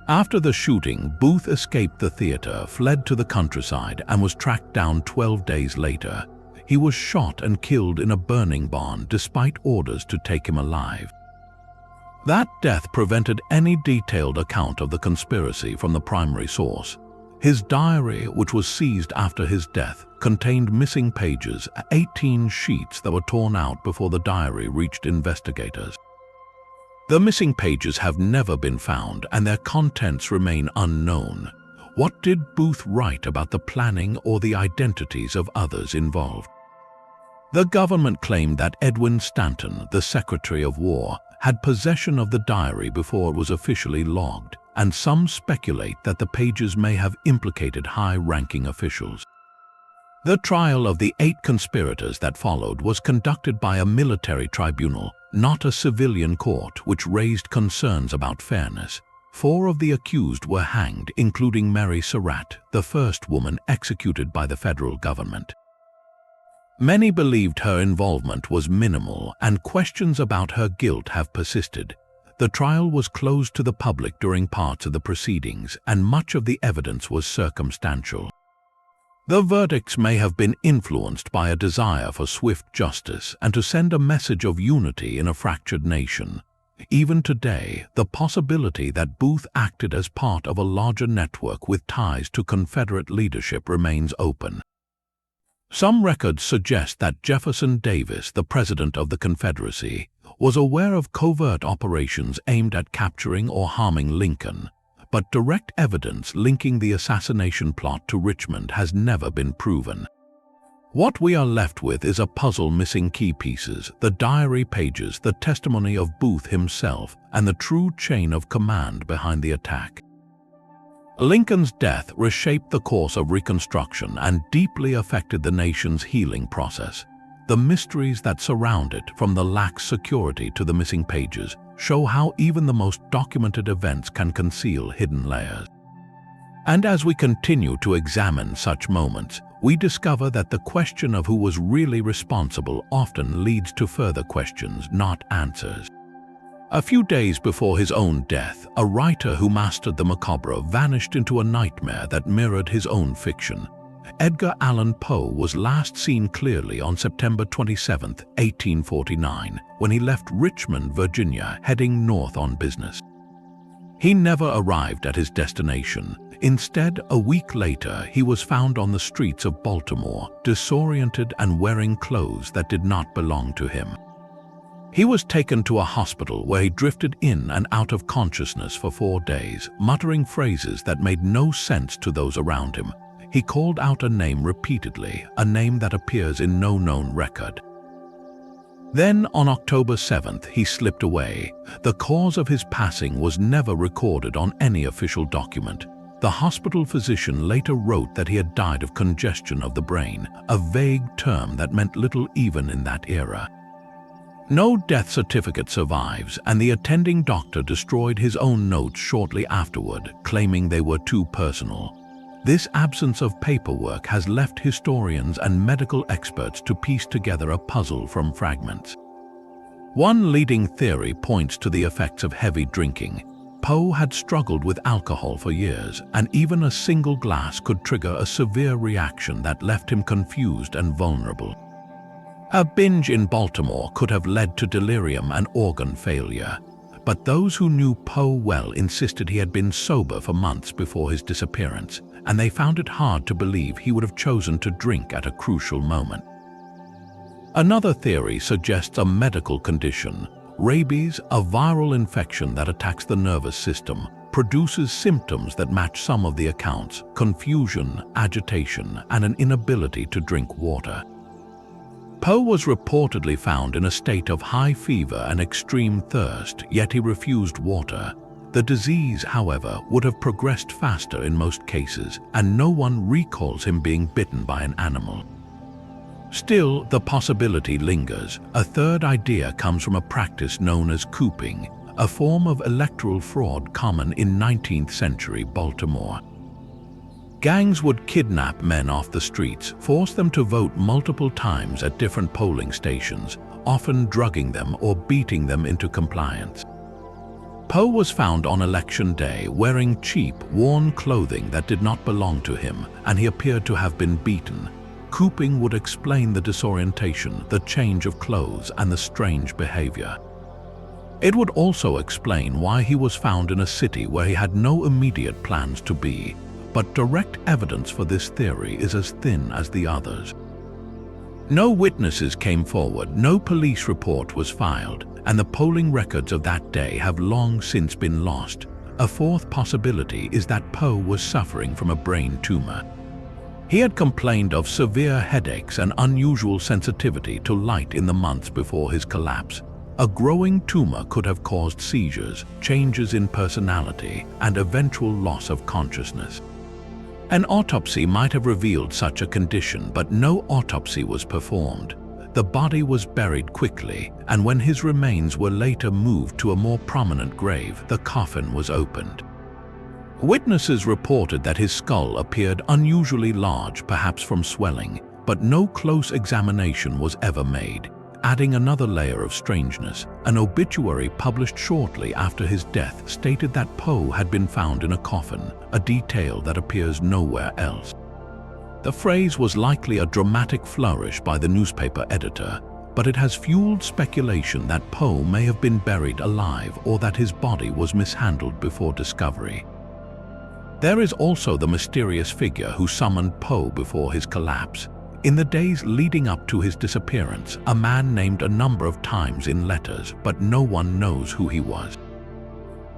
After the shooting, Booth escaped the theater, fled to the countryside, and was tracked down 12 days later. He was shot and killed in a burning barn despite orders to take him alive. That death prevented any detailed account of the conspiracy from the primary source. His diary, which was seized after his death, contained missing pages, 18 sheets that were torn out before the diary reached investigators. The missing pages have never been found, and their contents remain unknown. What did Booth write about the planning or the identities of others involved? The government claimed that Edwin Stanton, the Secretary of War, had possession of the diary before it was officially logged, and some speculate that the pages may have implicated high-ranking officials. The trial of the 8 conspirators that followed was conducted by a military tribunal, not a civilian court, which raised concerns about fairness. 4 of the accused were hanged, including Mary Surratt, the first woman executed by the federal government. Many believed her involvement was minimal, and questions about her guilt have persisted. The trial was closed to the public during parts of the proceedings, and much of the evidence was circumstantial. The verdicts may have been influenced by a desire for swift justice and to send a message of unity in a fractured nation. Even today, the possibility that Booth acted as part of a larger network with ties to Confederate leadership remains open. Some records suggest that Jefferson Davis, the President of the Confederacy, was aware of covert operations aimed at capturing or harming Lincoln, but direct evidence linking the assassination plot to Richmond has never been proven. What we are left with is a puzzle missing key pieces: the diary pages, the testimony of Booth himself, and the true chain of command behind the attack. Lincoln's death reshaped the course of Reconstruction and deeply affected the nation's healing process. The mysteries that surround it, from the lax security to the missing pages, show how even the most documented events can conceal hidden layers. And as we continue to examine such moments, we discover that the question of who was really responsible often leads to further questions, not answers. A few days before his own death, a writer who mastered the macabre vanished into a nightmare that mirrored his own fiction. Edgar Allan Poe was last seen clearly on September 27, 1849, when he left Richmond, Virginia, heading north on business. He never arrived at his destination. Instead, a week later, he was found on the streets of Baltimore, disoriented and wearing clothes that did not belong to him. He was taken to a hospital where he drifted in and out of consciousness for 4 days, muttering phrases that made no sense to those around him. He called out a name repeatedly, a name that appears in no known record. Then, on October 7th, he slipped away. The cause of his passing was never recorded on any official document. The hospital physician later wrote that he had died of congestion of the brain, a vague term that meant little even in that era. No death certificate survives, and the attending doctor destroyed his own notes shortly afterward, claiming they were too personal. This absence of paperwork has left historians and medical experts to piece together a puzzle from fragments. One leading theory points to the effects of heavy drinking. Poe had struggled with alcohol for years, and even a single glass could trigger a severe reaction that left him confused and vulnerable. A binge in Baltimore could have led to delirium and organ failure, but those who knew Poe well insisted he had been sober for months before his disappearance, and they found it hard to believe he would have chosen to drink at a crucial moment. Another theory suggests a medical condition. Rabies, a viral infection that attacks the nervous system, produces symptoms that match some of the accounts: confusion, agitation, and an inability to drink water. Poe was reportedly found in a state of high fever and extreme thirst, yet he refused water. The disease, however, would have progressed faster in most cases, and no one recalls him being bitten by an animal. Still, the possibility lingers. A third idea comes from a practice known as cooping, a form of electoral fraud common in 19th century Baltimore. Gangs would kidnap men off the streets, force them to vote multiple times at different polling stations, often drugging them or beating them into compliance. Poe was found on election day wearing cheap, worn clothing that did not belong to him, and he appeared to have been beaten. Cooping would explain the disorientation, the change of clothes, and the strange behavior. It would also explain why he was found in a city where he had no immediate plans to be, but direct evidence for this theory is as thin as the others. No witnesses came forward, no police report was filed, and the polling records of that day have long since been lost. A fourth possibility is that Poe was suffering from a brain tumor. He had complained of severe headaches and unusual sensitivity to light in the months before his collapse. A growing tumor could have caused seizures, changes in personality, and eventual loss of consciousness. An autopsy might have revealed such a condition, but no autopsy was performed. The body was buried quickly, and when his remains were later moved to a more prominent grave, the coffin was opened. Witnesses reported that his skull appeared unusually large, perhaps from swelling, but no close examination was ever made, adding another layer of strangeness. An obituary published shortly after his death stated that Poe had been found in a coffin, a detail that appears nowhere else. The phrase was likely a dramatic flourish by the newspaper editor. but it has fueled speculation that Poe may have been buried alive or that his body was mishandled before discovery. There is also the mysterious figure who summoned Poe before his collapse. In the days leading up to his disappearance, a man named a number of times in letters, but no one knows who he was.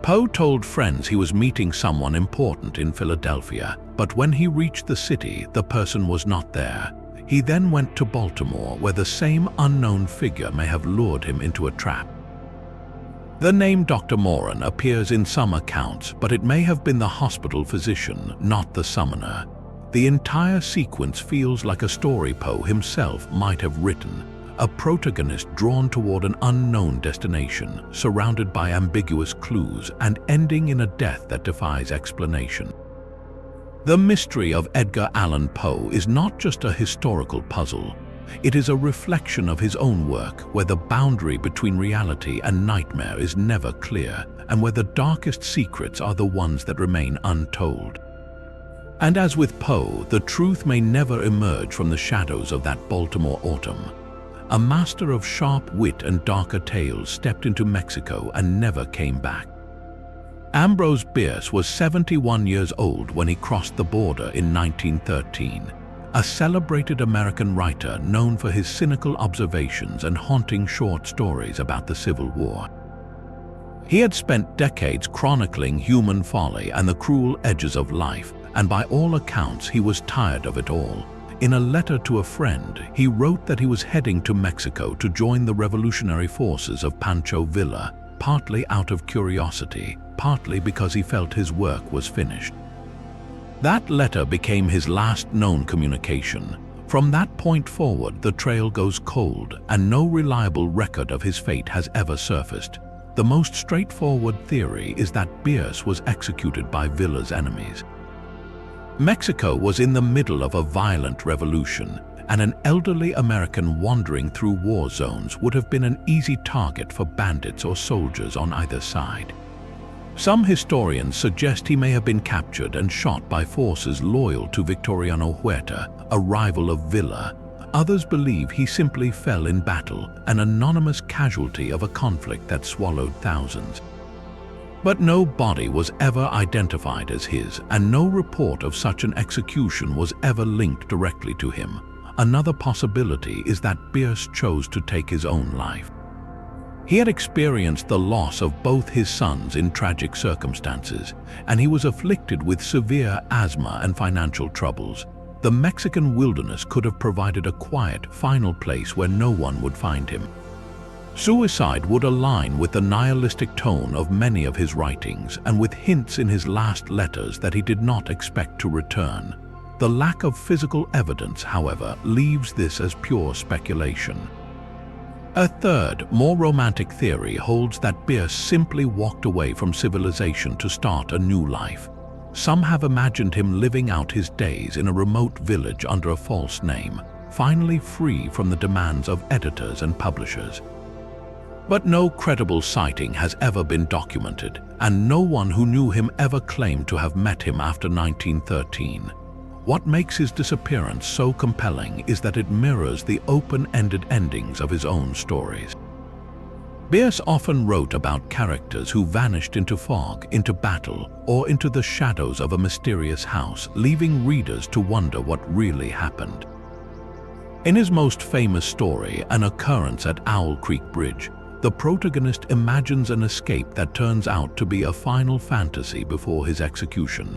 Poe told friends he was meeting someone important in Philadelphia, but when he reached the city, the person was not there. He then went to Baltimore, where the same unknown figure may have lured him into a trap. The name Dr. Moran appears in some accounts, but it may have been the hospital physician, not the summoner. The entire sequence feels like a story Poe himself might have written, a protagonist drawn toward an unknown destination, surrounded by ambiguous clues, and ending in a death that defies explanation. The mystery of Edgar Allan Poe is not just a historical puzzle. It is a reflection of his own work, where the boundary between reality and nightmare is never clear, and where the darkest secrets are the ones that remain untold. And as with Poe, the truth may never emerge from the shadows of that Baltimore autumn. A master of sharp wit and darker tales stepped into Mexico and never came back. Ambrose Bierce was 71 years old when he crossed the border in 1913, a celebrated American writer known for his cynical observations and haunting short stories about the Civil War. He had spent decades chronicling human folly and the cruel edges of life, and by all accounts he was tired of it all. In a letter to a friend, he wrote that he was heading to Mexico to join the revolutionary forces of Pancho Villa, partly out of curiosity, partly because he felt his work was finished. That letter became his last known communication. From that point forward, the trail goes cold, and no reliable record of his fate has ever surfaced. The most straightforward theory is that Bierce was executed by Villa's enemies. Mexico was in the middle of a violent revolution, and an elderly American wandering through war zones would have been an easy target for bandits or soldiers on either side. Some historians suggest he may have been captured and shot by forces loyal to Victoriano Huerta, a rival of Villa. Others believe he simply fell in battle, an anonymous casualty of a conflict that swallowed thousands. But no body was ever identified as his, and no report of such an execution was ever linked directly to him. Another possibility is that Bierce chose to take his own life. He had experienced the loss of both his sons in tragic circumstances, and he was afflicted with severe asthma and financial troubles. The Mexican wilderness could have provided a quiet, final place where no one would find him. Suicide would align with the nihilistic tone of many of his writings, and with hints in his last letters that he did not expect to return. The lack of physical evidence, however, leaves this as pure speculation. A third, more romantic theory holds that Bierce simply walked away from civilization to start a new life. Some have imagined him living out his days in a remote village under a false name, finally free from the demands of editors and publishers. But no credible sighting has ever been documented, and no one who knew him ever claimed to have met him after 1913. What makes his disappearance so compelling is that it mirrors the open-ended endings of his own stories. Bierce often wrote about characters who vanished into fog, into battle, or into the shadows of a mysterious house, leaving readers to wonder what really happened. In his most famous story, An Occurrence at Owl Creek Bridge, the protagonist imagines an escape that turns out to be a final fantasy before his execution.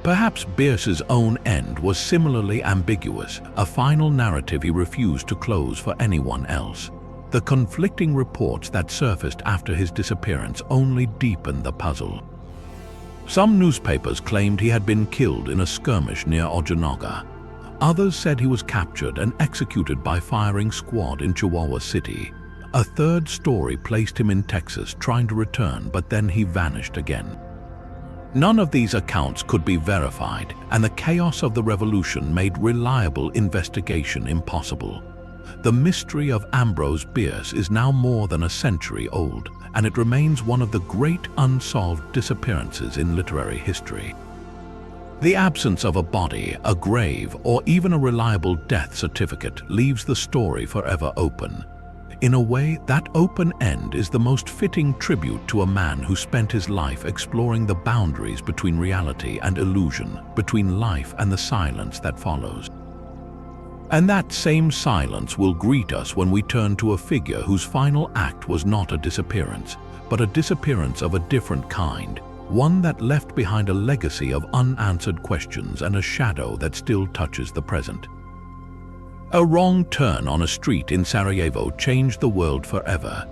Perhaps Bierce's own end was similarly ambiguous, a final narrative he refused to close for anyone else. The conflicting reports that surfaced after his disappearance only deepened the puzzle. Some newspapers claimed he had been killed in a skirmish near Ojinaga. Others said he was captured and executed by firing squad in Chihuahua City. A third story placed him in Texas trying to return, but then he vanished again. None of these accounts could be verified, and the chaos of the revolution made reliable investigation impossible. The mystery of Ambrose Bierce is now more than a century old, and it remains one of the great unsolved disappearances in literary history. The absence of a body, a grave, or even a reliable death certificate leaves the story forever open. In a way, that open end is the most fitting tribute to a man who spent his life exploring the boundaries between reality and illusion, between life and the silence that follows. And that same silence will greet us when we turn to a figure whose final act was not a disappearance, but a disappearance of a different kind, one that left behind a legacy of unanswered questions and a shadow that still touches the present. A wrong turn on a street in Sarajevo changed the world forever.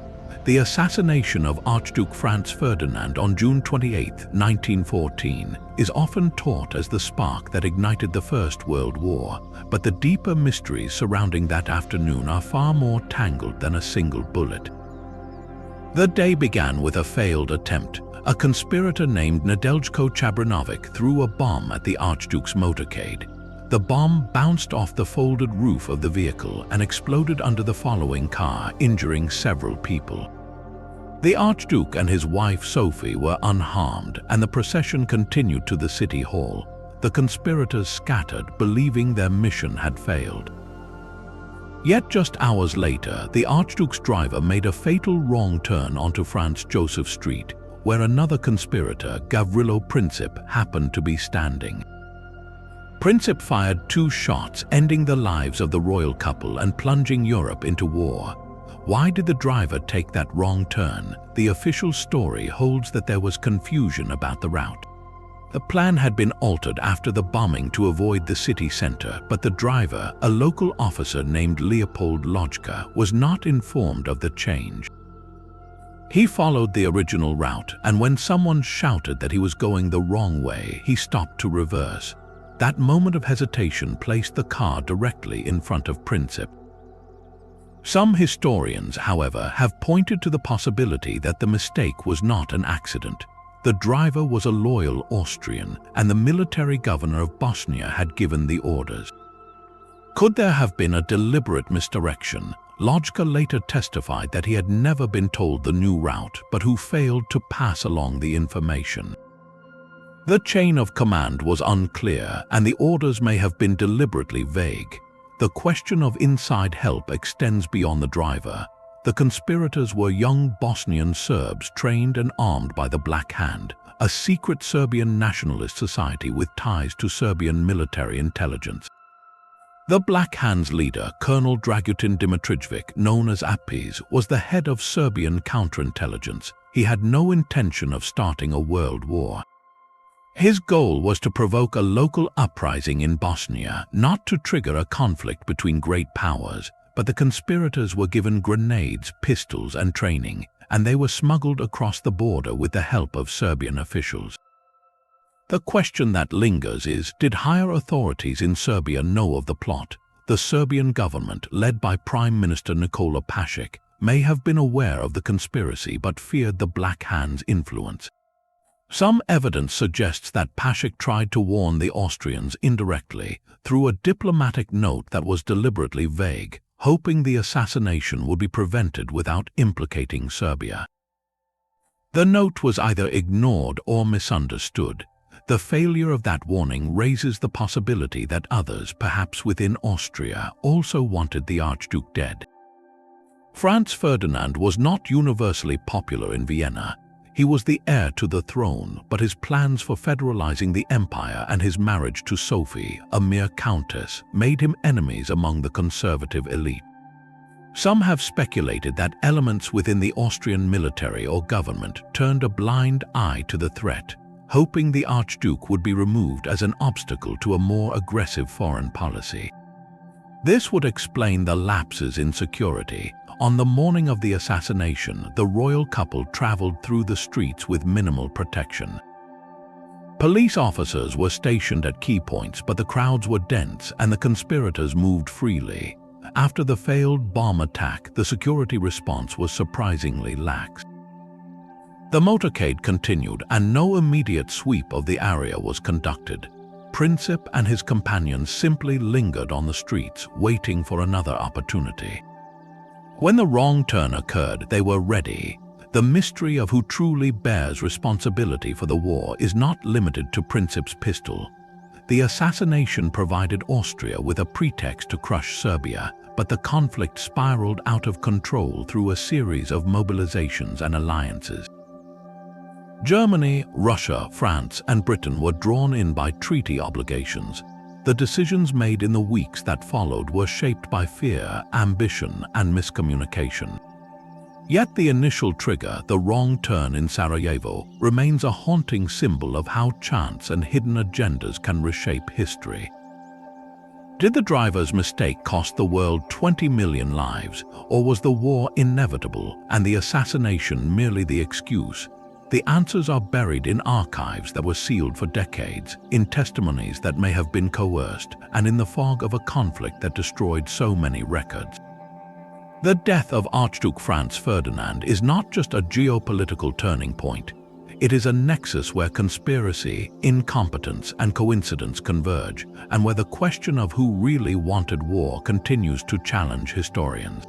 The assassination of Archduke Franz Ferdinand on June 28, 1914, is often taught as the spark that ignited the First World War, but the deeper mysteries surrounding that afternoon are far more tangled than a single bullet. The day began with a failed attempt. A conspirator named Nedeljko Chabranovic threw a bomb at the Archduke's motorcade. The bomb bounced off the folded roof of the vehicle and exploded under the following car, injuring several people. The Archduke and his wife Sophie were unharmed, and the procession continued to the city hall. The conspirators scattered, believing their mission had failed. Yet just hours later, the Archduke's driver made a fatal wrong turn onto Franz Joseph Street, where another conspirator, Gavrilo Princip, happened to be standing. Princip fired 2 shots, ending the lives of the royal couple and plunging Europe into war. Why did the driver take that wrong turn? The official story holds that there was confusion about the route. The plan had been altered after the bombing to avoid the city center, but the driver, a local officer named Leopold Lojka, was not informed of the change. He followed the original route, and when someone shouted that he was going the wrong way, he stopped to reverse. That moment of hesitation placed the car directly in front of Princip. Some historians, however, have pointed to the possibility that the mistake was not an accident. The driver was a loyal Austrian, and the military governor of Bosnia had given the orders. Could there have been a deliberate misdirection? Lojka later testified that he had never been told the new route, but who failed to pass along the information. The chain of command was unclear, and the orders may have been deliberately vague. The question of inside help extends beyond the driver. The conspirators were young Bosnian Serbs trained and armed by the Black Hand, a secret Serbian nationalist society with ties to Serbian military intelligence. The Black Hand's leader, Colonel Dragutin Dimitrijevic, known as Apis, was the head of Serbian counterintelligence. He had no intention of starting a world war. His goal was to provoke a local uprising in Bosnia, not to trigger a conflict between great powers, but the conspirators were given grenades, pistols, and training, and they were smuggled across the border with the help of Serbian officials. The question that lingers is, did higher authorities in Serbia know of the plot? The Serbian government, led by Prime Minister Nikola Pasic, may have been aware of the conspiracy but feared the Black Hand's influence. Some evidence suggests that Pasic tried to warn the Austrians indirectly through a diplomatic note that was deliberately vague, hoping the assassination would be prevented without implicating Serbia. The note was either ignored or misunderstood. The failure of that warning raises the possibility that others, perhaps within Austria, also wanted the Archduke dead. Franz Ferdinand was not universally popular in Vienna. He was the heir to the throne, but his plans for federalizing the empire and his marriage to Sophie, a mere countess, made him enemies among the conservative elite. Some have speculated that elements within the Austrian military or government turned a blind eye to the threat, hoping the Archduke would be removed as an obstacle to a more aggressive foreign policy. This would explain the lapses in security. On the morning of the assassination, the royal couple traveled through the streets with minimal protection. Police officers were stationed at key points, but the crowds were dense and the conspirators moved freely. After the failed bomb attack, the security response was surprisingly lax. The motorcade continued, and no immediate sweep of the area was conducted. Princip and his companions simply lingered on the streets, waiting for another opportunity. When the wrong turn occurred, they were ready. The mystery of who truly bears responsibility for the war is not limited to Princip's pistol. The assassination provided Austria with a pretext to crush Serbia, but the conflict spiraled out of control through a series of mobilizations and alliances. Germany, Russia, France, and Britain were drawn in by treaty obligations. The decisions made in the weeks that followed were shaped by fear, ambition, and miscommunication. Yet the initial trigger, the wrong turn in Sarajevo, remains a haunting symbol of how chance and hidden agendas can reshape history. Did the driver's mistake cost the world 20 million lives, or was the war inevitable and the assassination merely the excuse? The answers are buried in archives that were sealed for decades, in testimonies that may have been coerced, and in the fog of a conflict that destroyed so many records. The death of Archduke Franz Ferdinand is not just a geopolitical turning point. It is a nexus where conspiracy, incompetence, and coincidence converge, and where the question of who really wanted war continues to challenge historians.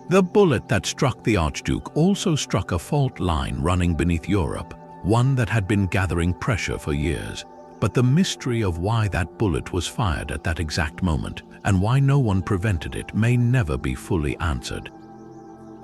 The bullet that struck the Archduke also struck a fault line running beneath Europe, one that had been gathering pressure for years. But the mystery of why that bullet was fired at that exact moment, and why no one prevented it, may never be fully answered.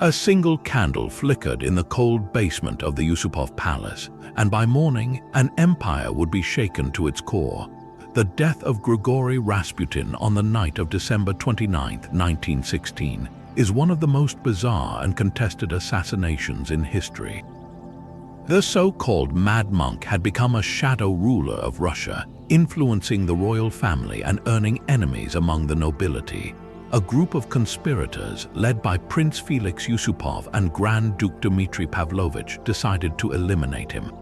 A single candle flickered in the cold basement of the Yusupov Palace, and by morning, an empire would be shaken to its core. The death of Grigory Rasputin on the night of December 29, 1916, is one of the most bizarre and contested assassinations in history. The so-called Mad Monk had become a shadow ruler of Russia, influencing the royal family and earning enemies among the nobility. A group of conspirators, led by Prince Felix Yusupov and Grand Duke Dmitry Pavlovich, decided to eliminate him.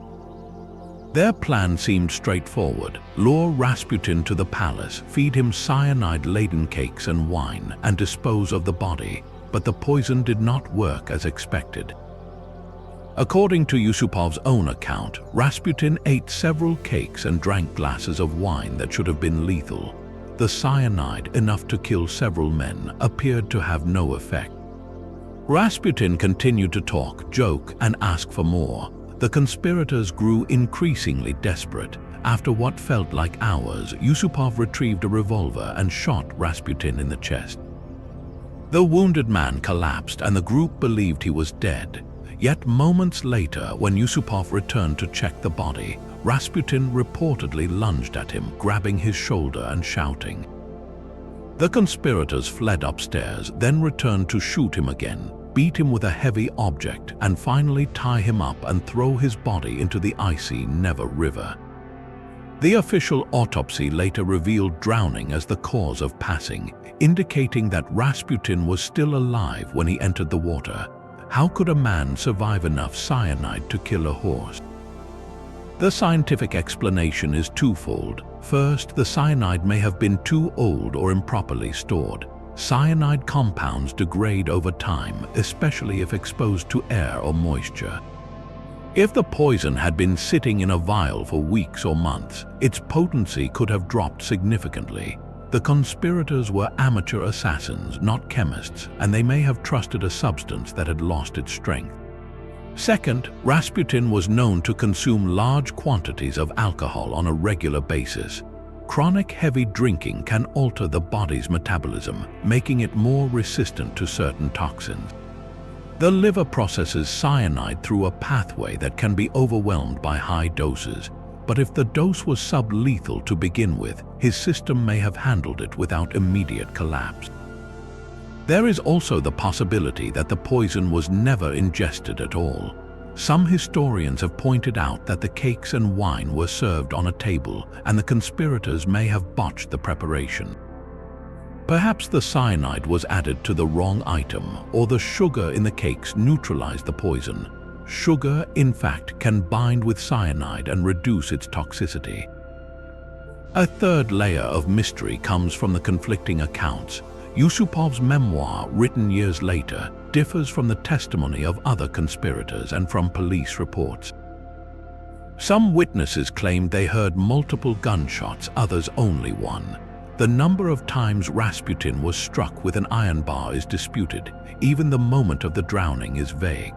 Their plan seemed straightforward: lure Rasputin to the palace, feed him cyanide-laden cakes and wine, and dispose of the body. But the poison did not work as expected. According to Yusupov's own account, Rasputin ate several cakes and drank glasses of wine that should have been lethal. The cyanide, enough to kill several men, appeared to have no effect. Rasputin continued to talk, joke, and ask for more. The conspirators grew increasingly desperate. After what felt like hours, Yusupov retrieved a revolver and shot Rasputin in the chest. The wounded man collapsed, and the group believed he was dead. Yet moments later, when Yusupov returned to check the body, Rasputin reportedly lunged at him, grabbing his shoulder and shouting. The conspirators fled upstairs, then returned to shoot him again, beat him with a heavy object, and finally tie him up and throw his body into the icy Neva River. The official autopsy later revealed drowning as the cause of passing, indicating that Rasputin was still alive when he entered the water. How could a man survive enough cyanide to kill a horse? The scientific explanation is twofold. First, the cyanide may have been too old or improperly stored. Cyanide compounds degrade over time, especially if exposed to air or moisture. If the poison had been sitting in a vial for weeks or months, its potency could have dropped significantly. The conspirators were amateur assassins, not chemists, and they may have trusted a substance that had lost its strength. Second, Rasputin was known to consume large quantities of alcohol on a regular basis. Chronic heavy drinking can alter the body's metabolism, making it more resistant to certain toxins. The liver processes cyanide through a pathway that can be overwhelmed by high doses. But if the dose was sublethal to begin with, his system may have handled it without immediate collapse. There is also the possibility that the poison was never ingested at all. Some historians have pointed out that the cakes and wine were served on a table, and the conspirators may have botched the preparation. Perhaps the cyanide was added to the wrong item, or the sugar in the cakes neutralized the poison. Sugar, in fact, can bind with cyanide and reduce its toxicity. A third layer of mystery comes from the conflicting accounts. Yusupov's memoir, written years later, differs from the testimony of other conspirators and from police reports. Some witnesses claimed they heard multiple gunshots, others only one. The number of times Rasputin was struck with an iron bar is disputed. Even the moment of the drowning is vague.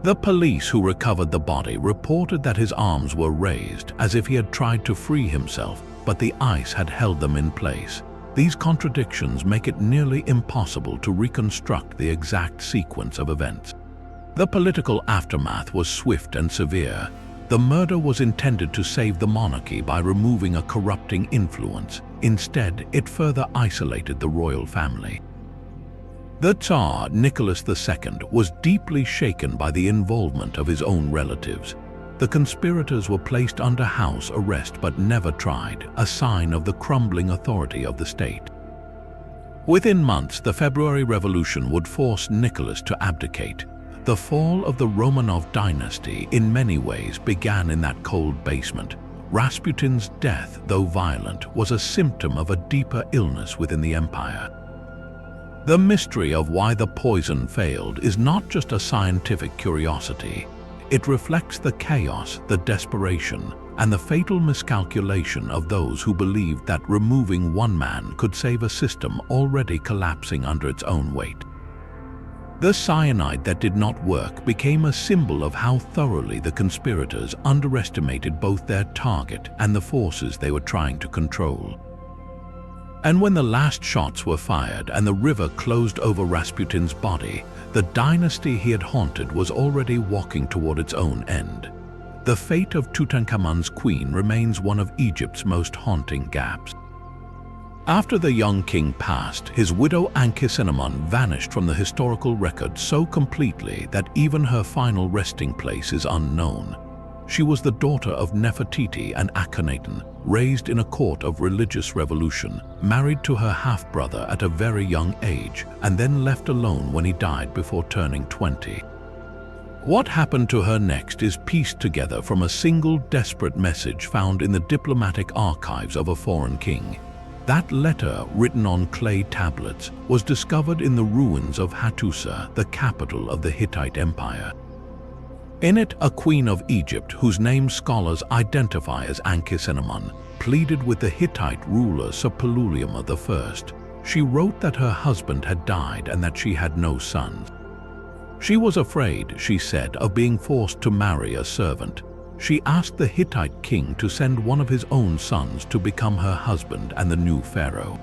The police who recovered the body reported that his arms were raised as if he had tried to free himself, but the ice had held them in place. These contradictions make it nearly impossible to reconstruct the exact sequence of events. The political aftermath was swift and severe. The murder was intended to save the monarchy by removing a corrupting influence. Instead, it further isolated the royal family. The Tsar, Nicholas II, was deeply shaken by the involvement of his own relatives. The conspirators were placed under house arrest but never tried, a sign of the crumbling authority of the state. Within months, the February Revolution would force Nicholas to abdicate. The fall of the Romanov dynasty in many ways began in that cold basement. Rasputin's death, though violent, was a symptom of a deeper illness within the empire. The mystery of why the poison failed is not just a scientific curiosity. It reflects the chaos, the desperation, and the fatal miscalculation of those who believed that removing one man could save a system already collapsing under its own weight. The cyanide that did not work became a symbol of how thoroughly the conspirators underestimated both their target and the forces they were trying to control. And when the last shots were fired and the river closed over Rasputin's body, the dynasty he had haunted was already walking toward its own end. The fate of Tutankhamun's queen remains one of Egypt's most haunting gaps. After the young king passed, his widow Ankhesenamun vanished from the historical record so completely that even her final resting place is unknown. She was the daughter of Nefertiti and Akhenaten, raised in a court of religious revolution, married to her half-brother at a very young age, and then left alone when he died before turning 20. What happened to her next is pieced together from a single desperate message found in the diplomatic archives of a foreign king. That letter, written on clay tablets, was discovered in the ruins of Hattusa, the capital of the Hittite Empire. In it, a queen of Egypt, whose name scholars identify as Ankhesenamun, pleaded with the Hittite ruler Suppiluliuma I. She wrote that her husband had died and that she had no sons. She was afraid, she said, of being forced to marry a servant. She asked the Hittite king to send one of his own sons to become her husband and the new pharaoh.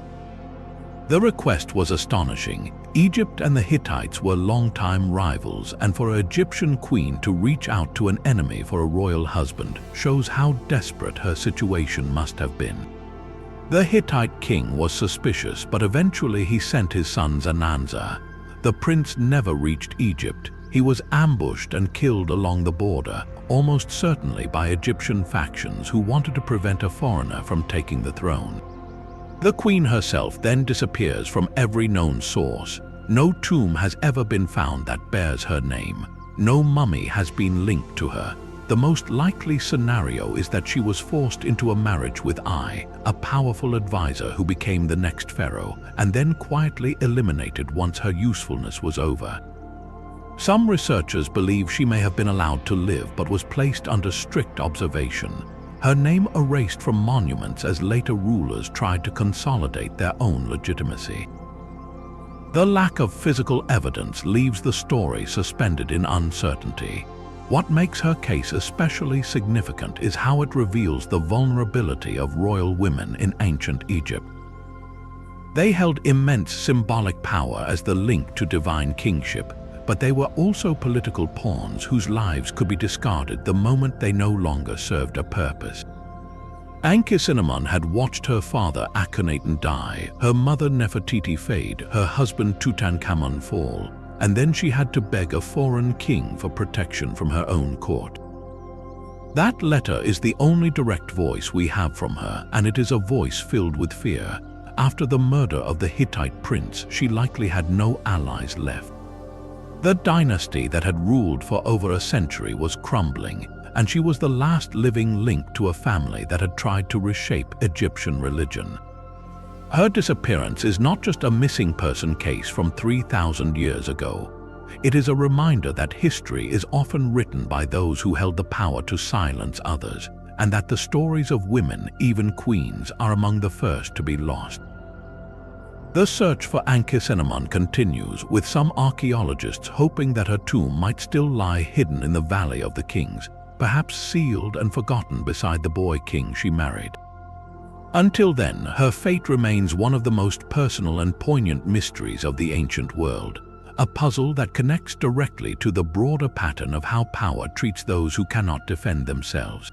The request was astonishing. Egypt and the Hittites were longtime rivals, and for an Egyptian queen to reach out to an enemy for a royal husband shows how desperate her situation must have been. The Hittite king was suspicious, but eventually he sent his son Zananza. The prince never reached Egypt. He was ambushed and killed along the border, almost certainly by Egyptian factions who wanted to prevent a foreigner from taking the throne. The queen herself then disappears from every known source. No tomb has ever been found that bears her name. No mummy has been linked to her. The most likely scenario is that she was forced into a marriage with Ai, a powerful advisor who became the next pharaoh, and then quietly eliminated once her usefulness was over. Some researchers believe she may have been allowed to live but was placed under strict observation. Her name erased from monuments as later rulers tried to consolidate their own legitimacy. The lack of physical evidence leaves the story suspended in uncertainty. What makes her case especially significant is how it reveals the vulnerability of royal women in ancient Egypt. They held immense symbolic power as the link to divine kingship, but they were also political pawns whose lives could be discarded the moment they no longer served a purpose. Ankhesenamun had watched her father Akhenaten die, her mother Nefertiti fade, her husband Tutankhamun fall, and then she had to beg a foreign king for protection from her own court. That letter is the only direct voice we have from her, and it is a voice filled with fear. After the murder of the Hittite prince, she likely had no allies left. The dynasty that had ruled for over a century was crumbling, and she was the last living link to a family that had tried to reshape Egyptian religion. Her disappearance is not just a missing person case from 3,000 years ago. It is a reminder that history is often written by those who held the power to silence others, and that the stories of women, even queens, are among the first to be lost. The search for Ankhesenamun continues, with some archaeologists hoping that her tomb might still lie hidden in the Valley of the Kings, perhaps sealed and forgotten beside the boy king she married. Until then, her fate remains one of the most personal and poignant mysteries of the ancient world, a puzzle that connects directly to the broader pattern of how power treats those who cannot defend themselves.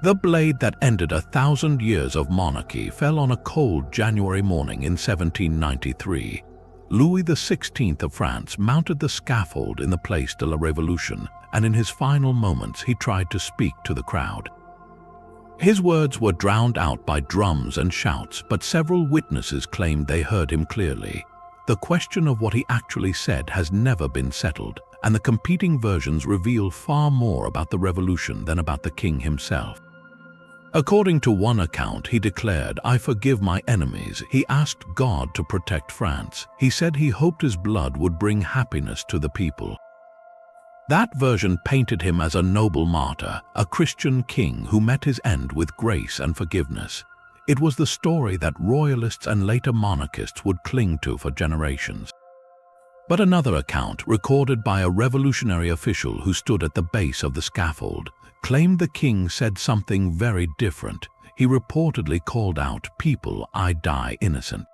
The blade that ended 1,000 years of monarchy fell on a cold January morning in 1793. Louis XVI of France mounted the scaffold in the Place de la Révolution, and in his final moments he tried to speak to the crowd. His words were drowned out by drums and shouts, but several witnesses claimed they heard him clearly. The question of what he actually said has never been settled, and the competing versions reveal far more about the revolution than about the king himself. According to one account, he declared, "I forgive my enemies." He asked God to protect France. He said he hoped his blood would bring happiness to the people. That version painted him as a noble martyr, a Christian king who met his end with grace and forgiveness. It was the story that royalists and later monarchists would cling to for generations. But another account, recorded by a revolutionary official who stood at the base of the scaffold, claimed the king said something very different. He reportedly called out, "People, I die innocent.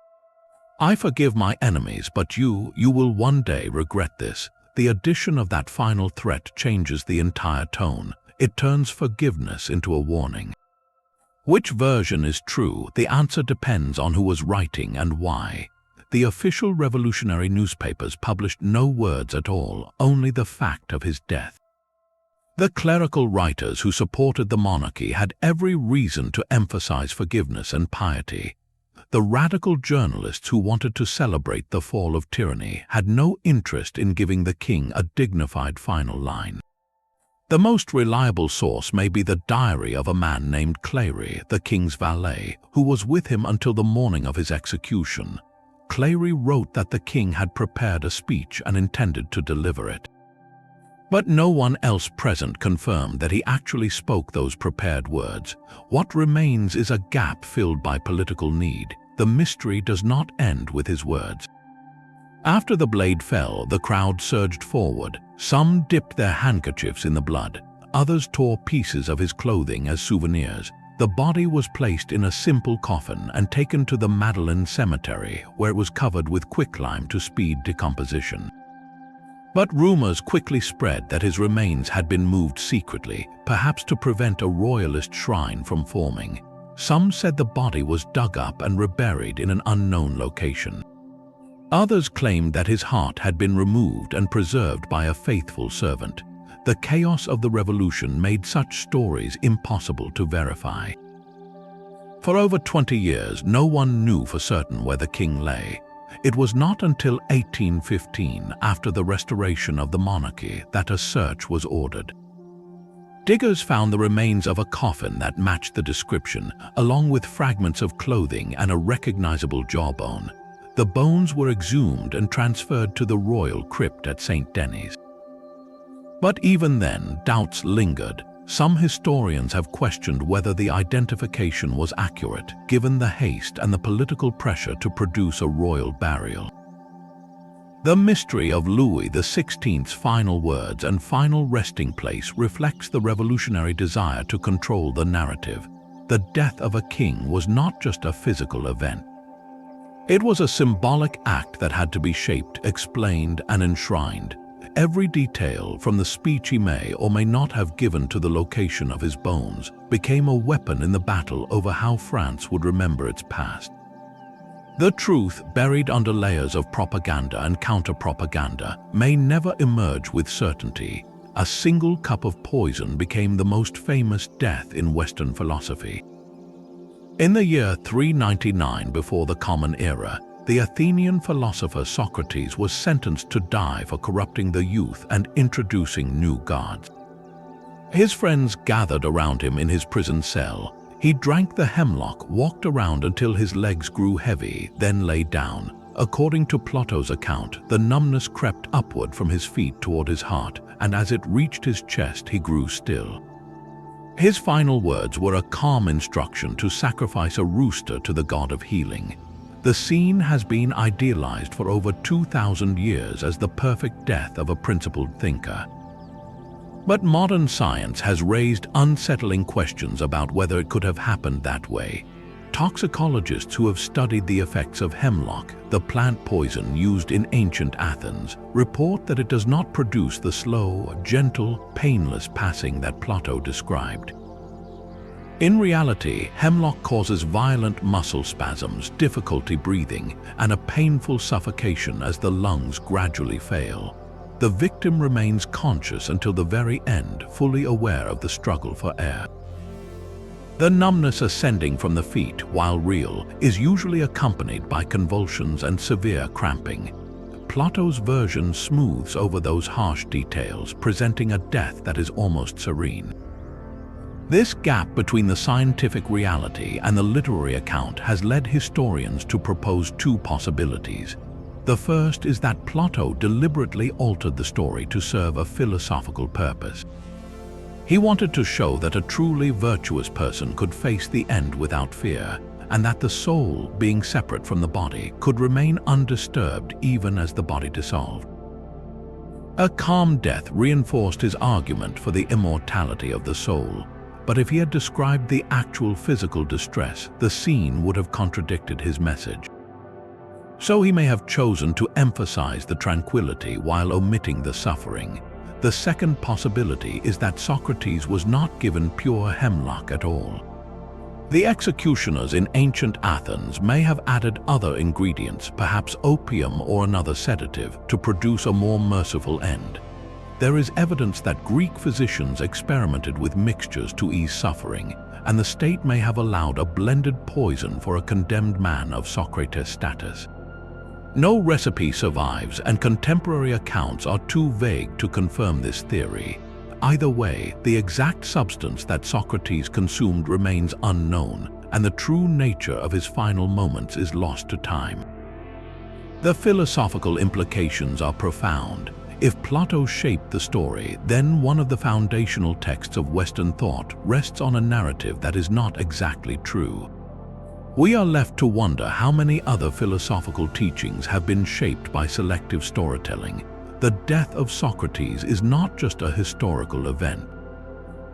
I forgive my enemies, but you will one day regret this." The addition of that final threat changes the entire tone. It turns forgiveness into a warning. Which version is true? The answer depends on who was writing and why. The official revolutionary newspapers published no words at all, only the fact of his death. The clerical writers who supported the monarchy had every reason to emphasize forgiveness and piety. The radical journalists who wanted to celebrate the fall of tyranny had no interest in giving the king a dignified final line. The most reliable source may be the diary of a man named Clary, the king's valet, who was with him until the morning of his execution. Clary wrote that the king had prepared a speech and intended to deliver it. But no one else present confirmed that he actually spoke those prepared words. What remains is a gap filled by political need. The mystery does not end with his words. After the blade fell, the crowd surged forward. Some dipped their handkerchiefs in the blood. Others tore pieces of his clothing as souvenirs. The body was placed in a simple coffin and taken to the Madeleine Cemetery, where it was covered with quicklime to speed decomposition. But rumors quickly spread that his remains had been moved secretly, perhaps to prevent a royalist shrine from forming. Some said the body was dug up and reburied in an unknown location. Others claimed that his heart had been removed and preserved by a faithful servant. The chaos of the revolution made such stories impossible to verify. For over 20 years, no one knew for certain where the king lay. It was not until 1815, after the restoration of the monarchy, that a search was ordered. Diggers found the remains of a coffin that matched the description, along with fragments of clothing and a recognizable jawbone. The bones were exhumed and transferred to the royal crypt at St. Denis. But even then, doubts lingered. Some historians have questioned whether the identification was accurate, given the haste and the political pressure to produce a royal burial. The mystery of Louis XVI's final words and final resting place reflects the revolutionary desire to control the narrative. The death of a king was not just a physical event. It was a symbolic act that had to be shaped, explained, and enshrined. Every detail, from the speech he may or may not have given to the location of his bones, became a weapon in the battle over how France would remember its past. The truth, buried under layers of propaganda and counter-propaganda, may never emerge with certainty. A single cup of poison became the most famous death in Western philosophy. In the year 399 before the Common Era, the Athenian philosopher Socrates was sentenced to die for corrupting the youth and introducing new gods. His friends gathered around him in his prison cell. He drank the hemlock, walked around until his legs grew heavy, then lay down. According to Plato's account, the numbness crept upward from his feet toward his heart, and as it reached his chest, he grew still. His final words were a calm instruction to sacrifice a rooster to the god of healing. The scene has been idealized for over 2,000 years as the perfect death of a principled thinker. But modern science has raised unsettling questions about whether it could have happened that way. Toxicologists who have studied the effects of hemlock, the plant poison used in ancient Athens, report that it does not produce the slow, gentle, painless passing that Plato described. In reality, hemlock causes violent muscle spasms, difficulty breathing, and a painful suffocation as the lungs gradually fail. The victim remains conscious until the very end, fully aware of the struggle for air. The numbness ascending from the feet, while real, is usually accompanied by convulsions and severe cramping. Plato's version smooths over those harsh details, presenting a death that is almost serene. This gap between the scientific reality and the literary account has led historians to propose two possibilities. The first is that Plato deliberately altered the story to serve a philosophical purpose. He wanted to show that a truly virtuous person could face the end without fear, and that the soul, being separate from the body, could remain undisturbed even as the body dissolved. A calm death reinforced his argument for the immortality of the soul, but if he had described the actual physical distress, the scene would have contradicted his message. So he may have chosen to emphasize the tranquility while omitting the suffering. The second possibility is that Socrates was not given pure hemlock at all. The executioners in ancient Athens may have added other ingredients, perhaps opium or another sedative, to produce a more merciful end. There is evidence that Greek physicians experimented with mixtures to ease suffering, and the state may have allowed a blended poison for a condemned man of Socrates' status. No recipe survives, and contemporary accounts are too vague to confirm this theory. Either way, the exact substance that Socrates consumed remains unknown, and the true nature of his final moments is lost to time. The philosophical implications are profound. If Plato shaped the story, then one of the foundational texts of Western thought rests on a narrative that is not exactly true. We are left to wonder how many other philosophical teachings have been shaped by selective storytelling. The death of Socrates is not just a historical event.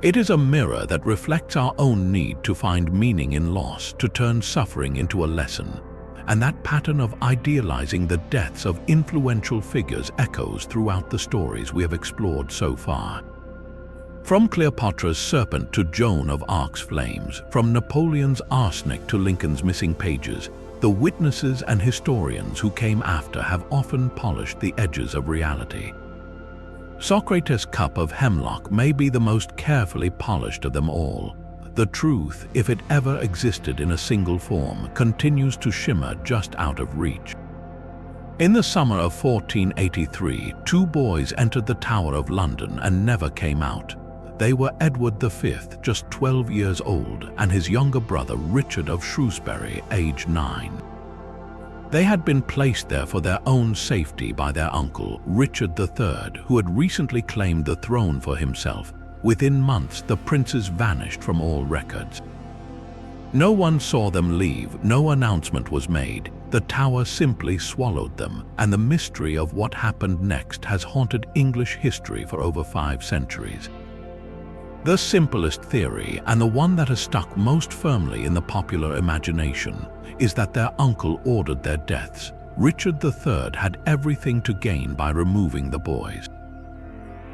It is a mirror that reflects our own need to find meaning in loss, to turn suffering into a lesson. And that pattern of idealizing the deaths of influential figures echoes throughout the stories we have explored so far. From Cleopatra's serpent to Joan of Arc's flames, from Napoleon's arsenic to Lincoln's missing pages, the witnesses and historians who came after have often polished the edges of reality. Socrates' cup of hemlock may be the most carefully polished of them all. The truth, if it ever existed in a single form, continues to shimmer just out of reach. In the summer of 1483, two boys entered the Tower of London and never came out. They were Edward V, just 12 years old, and his younger brother Richard of Shrewsbury, aged 9. They had been placed there for their own safety by their uncle, Richard III, who had recently claimed the throne for himself. Within months, the princes vanished from all records. No one saw them leave, no announcement was made. The tower simply swallowed them, and the mystery of what happened next has haunted English history for over 5 centuries. The simplest theory, and the one that has stuck most firmly in the popular imagination, is that their uncle ordered their deaths. Richard III had everything to gain by removing the boys.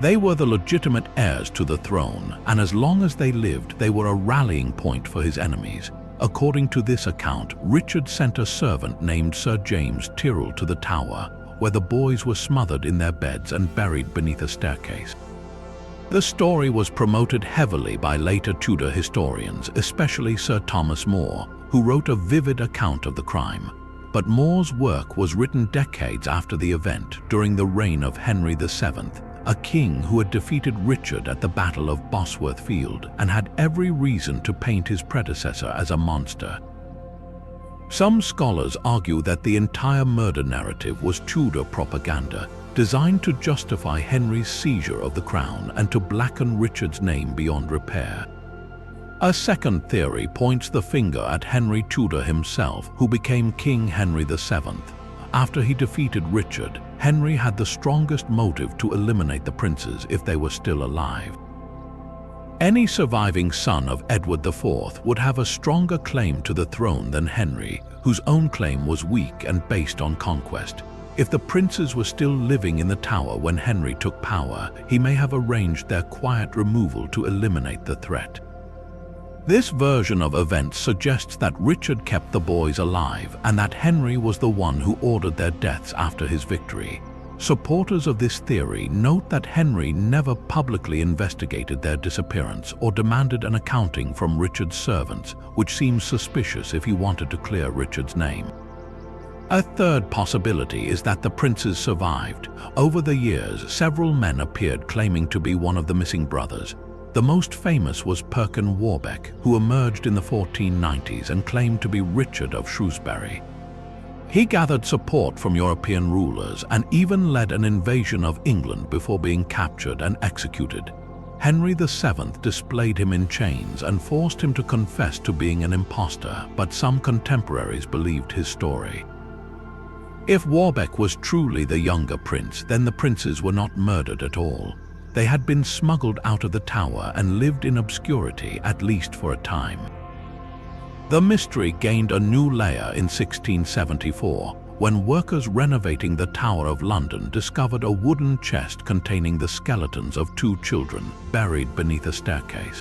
They were the legitimate heirs to the throne, and as long as they lived, they were a rallying point for his enemies. According to this account, Richard sent a servant named Sir James Tyrrell to the tower, where the boys were smothered in their beds and buried beneath a staircase. The story was promoted heavily by later Tudor historians, especially Sir Thomas More, who wrote a vivid account of the crime. But More's work was written decades after the event, during the reign of Henry VII, a king who had defeated Richard at the Battle of Bosworth Field and had every reason to paint his predecessor as a monster. Some scholars argue that the entire murder narrative was Tudor propaganda, designed to justify Henry's seizure of the crown and to blacken Richard's name beyond repair. A second theory points the finger at Henry Tudor himself, who became King Henry VII. After he defeated Richard, Henry had the strongest motive to eliminate the princes if they were still alive. Any surviving son of Edward IV would have a stronger claim to the throne than Henry, whose own claim was weak and based on conquest. If the princes were still living in the Tower when Henry took power, he may have arranged their quiet removal to eliminate the threat. This version of events suggests that Richard kept the boys alive and that Henry was the one who ordered their deaths after his victory. Supporters of this theory note that Henry never publicly investigated their disappearance or demanded an accounting from Richard's servants, which seems suspicious if he wanted to clear Richard's name. A third possibility is that the princes survived. Over the years, several men appeared claiming to be one of the missing brothers. The most famous was Perkin Warbeck, who emerged in the 1490s and claimed to be Richard of Shrewsbury. He gathered support from European rulers and even led an invasion of England before being captured and executed. Henry VII displayed him in chains and forced him to confess to being an impostor, but some contemporaries believed his story. If Warbeck was truly the younger prince, then the princes were not murdered at all. They had been smuggled out of the Tower and lived in obscurity, at least for a time. The mystery gained a new layer in 1674, when workers renovating the Tower of London discovered a wooden chest containing the skeletons of 2 children buried beneath a staircase.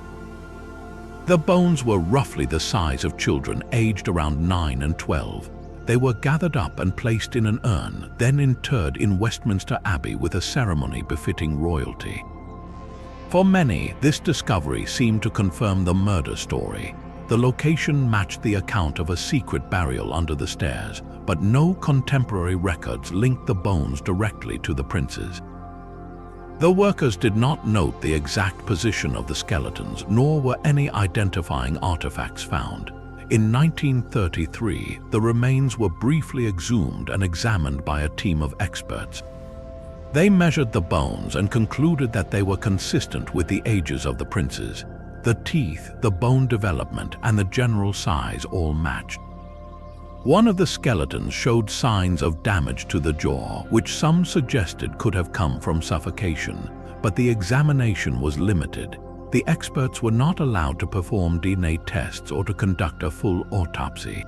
The bones were roughly the size of children aged around 9 and 12. They were gathered up and placed in an urn, then interred in Westminster Abbey with a ceremony befitting royalty. For many, this discovery seemed to confirm the murder story. The location matched the account of a secret burial under the stairs, but no contemporary records linked the bones directly to the princes. The workers did not note the exact position of the skeletons, nor were any identifying artifacts found. In 1933, the remains were briefly exhumed and examined by a team of experts. They measured the bones and concluded that they were consistent with the ages of the princes. The teeth, the bone development, and the general size all matched. One of the skeletons showed signs of damage to the jaw, which some suggested could have come from suffocation, but the examination was limited. The experts were not allowed to perform DNA tests or to conduct a full autopsy.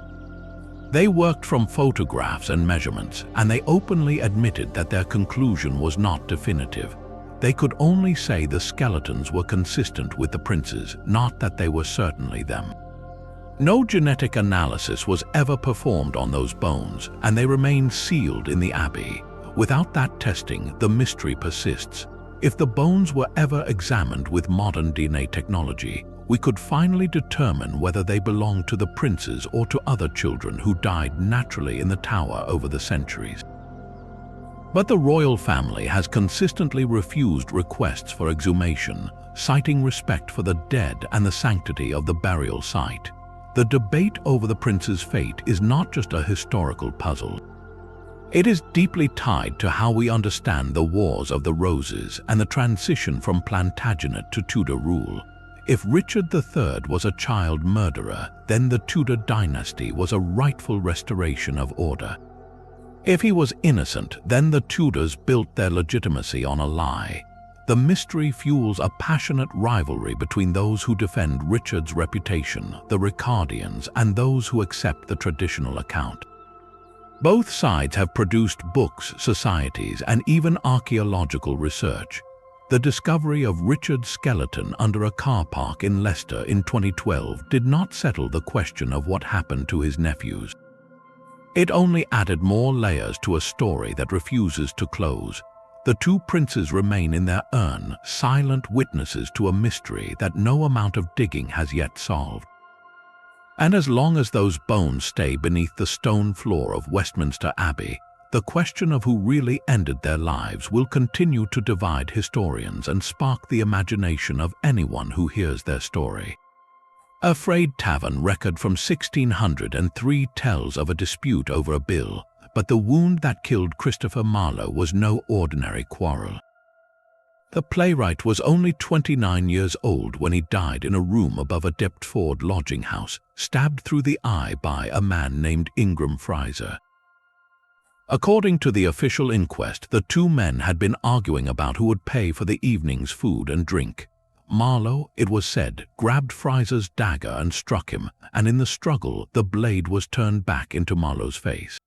They worked from photographs and measurements, and they openly admitted that their conclusion was not definitive. They could only say the skeletons were consistent with the princes, not that they were certainly them. No genetic analysis was ever performed on those bones, and they remained sealed in the abbey. Without that testing, the mystery persists. If the bones were ever examined with modern DNA technology, we could finally determine whether they belonged to the princes or to other children who died naturally in the Tower over the centuries. But the royal family has consistently refused requests for exhumation, citing respect for the dead and the sanctity of the burial site. The debate over the prince's fate is not just a historical puzzle. It is deeply tied to how we understand the Wars of the Roses and the transition from Plantagenet to Tudor rule. If Richard III was a child murderer, then the Tudor dynasty was a rightful restoration of order. If he was innocent, then the Tudors built their legitimacy on a lie. The mystery fuels a passionate rivalry between those who defend Richard's reputation, the Ricardians, and those who accept the traditional account. Both sides have produced books, societies, and even archaeological research. The discovery of Richard's skeleton under a car park in Leicester in 2012 did not settle the question of what happened to his nephews. It only added more layers to a story that refuses to close. The 2 princes remain in their urn, silent witnesses to a mystery that no amount of digging has yet solved. And as long as those bones stay beneath the stone floor of Westminster Abbey, the question of who really ended their lives will continue to divide historians and spark the imagination of anyone who hears their story. A frayed tavern record from 1603 tells of a dispute over a bill, but the wound that killed Christopher Marlowe was no ordinary quarrel. The playwright was only 29 years old when he died in a room above a Deptford lodging house, stabbed through the eye by a man named Ingram Fraser. According to the official inquest, the two men had been arguing about who would pay for the evening's food and drink. Marlowe, it was said, grabbed Fraser's dagger and struck him, and in the struggle, the blade was turned back into Marlowe's face.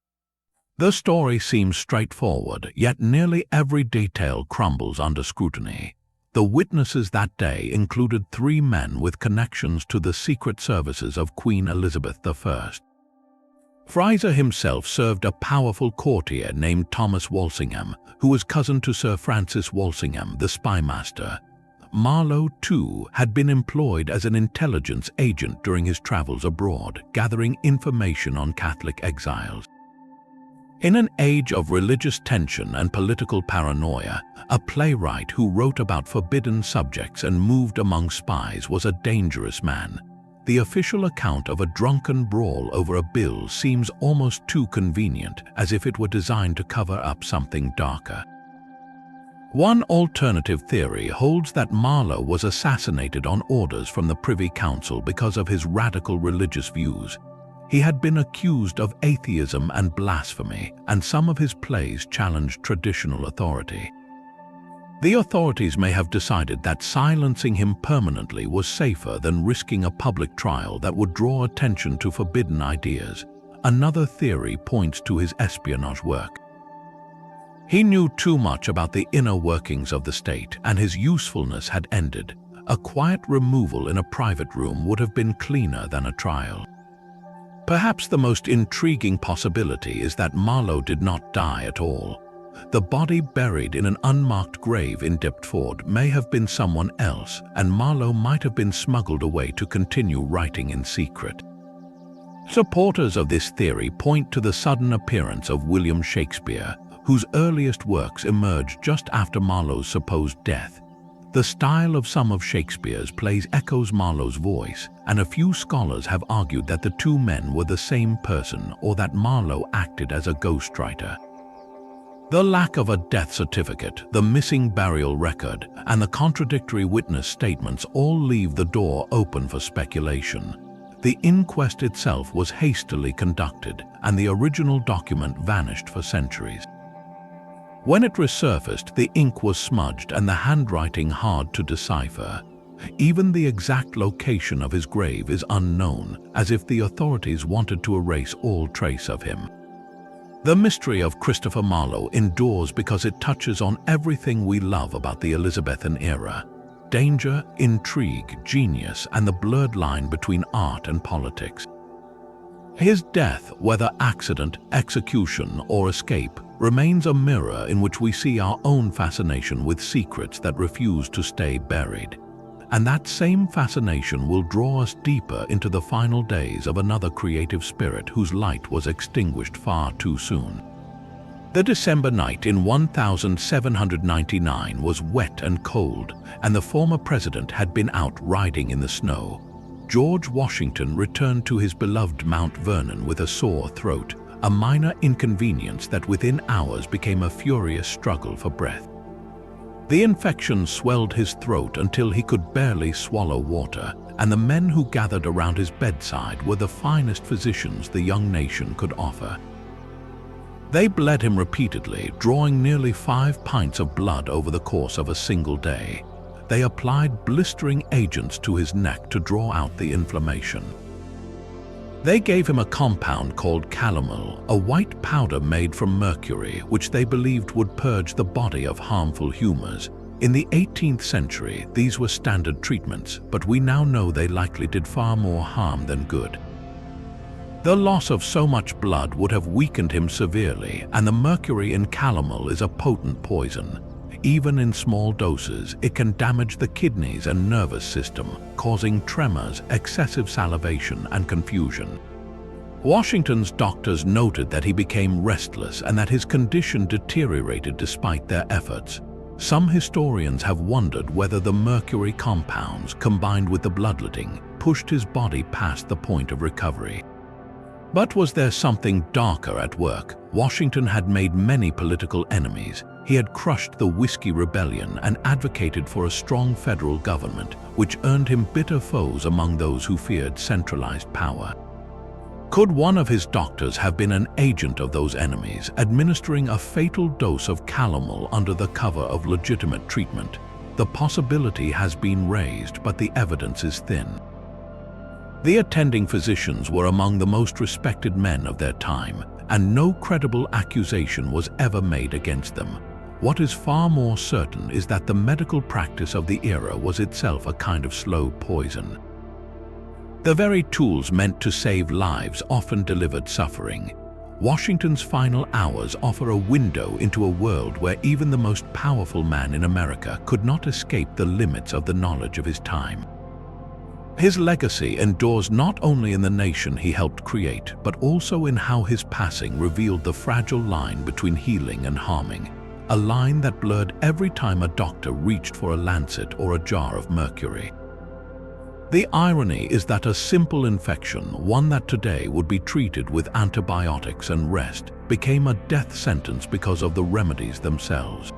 The story seems straightforward, yet nearly every detail crumbles under scrutiny. The witnesses that day included 3 men with connections to the secret services of Queen Elizabeth I. Fraser himself served a powerful courtier named Thomas Walsingham, who was cousin to Sir Francis Walsingham, the spymaster. Marlowe, too, had been employed as an intelligence agent during his travels abroad, gathering information on Catholic exiles. In an age of religious tension and political paranoia, a playwright who wrote about forbidden subjects and moved among spies was a dangerous man. The official account of a drunken brawl over a bill seems almost too convenient, as if it were designed to cover up something darker. One alternative theory holds that Marlowe was assassinated on orders from the Privy Council because of his radical religious views. He had been accused of atheism and blasphemy, and some of his plays challenged traditional authority. The authorities may have decided that silencing him permanently was safer than risking a public trial that would draw attention to forbidden ideas. Another theory points to his espionage work. He knew too much about the inner workings of the state, and his usefulness had ended. A quiet removal in a private room would have been cleaner than a trial. Perhaps the most intriguing possibility is that Marlowe did not die at all. The body buried in an unmarked grave in Deptford may have been someone else, and Marlowe might have been smuggled away to continue writing in secret. Supporters of this theory point to the sudden appearance of William Shakespeare, whose earliest works emerged just after Marlowe's supposed death. The style of some of Shakespeare's plays echoes Marlowe's voice, and a few scholars have argued that the two men were the same person or that Marlowe acted as a ghostwriter. The lack of a death certificate, the missing burial record, and the contradictory witness statements all leave the door open for speculation. The inquest itself was hastily conducted, and the original document vanished for centuries. When it resurfaced, the ink was smudged and the handwriting hard to decipher. Even the exact location of his grave is unknown, as if the authorities wanted to erase all trace of him. The mystery of Christopher Marlowe endures because it touches on everything we love about the Elizabethan era: danger, intrigue, genius, and the blurred line between art and politics. His death, whether accident, execution, or escape, remains a mirror in which we see our own fascination with secrets that refuse to stay buried. And that same fascination will draw us deeper into the final days of another creative spirit whose light was extinguished far too soon. The December night in 1799 was wet and cold, and the former president had been out riding in the snow. George Washington returned to his beloved Mount Vernon with a sore throat, a minor inconvenience that within hours became a furious struggle for breath. The infection swelled his throat until he could barely swallow water, and the men who gathered around his bedside were the finest physicians the young nation could offer. They bled him repeatedly, drawing nearly 5 pints of blood over the course of a single day. They applied blistering agents to his neck to draw out the inflammation. They gave him a compound called calomel, a white powder made from mercury, which they believed would purge the body of harmful humors. In the 18th century, these were standard treatments, but we now know they likely did far more harm than good. The loss of so much blood would have weakened him severely, and the mercury in calomel is a potent poison. Even in small doses, it can damage the kidneys and nervous system, causing tremors, excessive salivation, and confusion. Washington's doctors noted that he became restless and that his condition deteriorated despite their efforts. Some historians have wondered whether the mercury compounds, combined with the bloodletting, pushed his body past the point of recovery. But was there something darker at work? Washington had made many political enemies. He had crushed the Whiskey Rebellion and advocated for a strong federal government, which earned him bitter foes among those who feared centralized power. Could one of his doctors have been an agent of those enemies, administering a fatal dose of calomel under the cover of legitimate treatment? The possibility has been raised, but the evidence is thin. The attending physicians were among the most respected men of their time, and no credible accusation was ever made against them. What is far more certain is that the medical practice of the era was itself a kind of slow poison. The very tools meant to save lives often delivered suffering. Washington's final hours offer a window into a world where even the most powerful man in America could not escape the limits of the knowledge of his time. His legacy endures not only in the nation he helped create, but also in how his passing revealed the fragile line between healing and harming, a line that blurred every time a doctor reached for a lancet or a jar of mercury. The irony is that a simple infection, one that today would be treated with antibiotics and rest, became a death sentence because of the remedies themselves.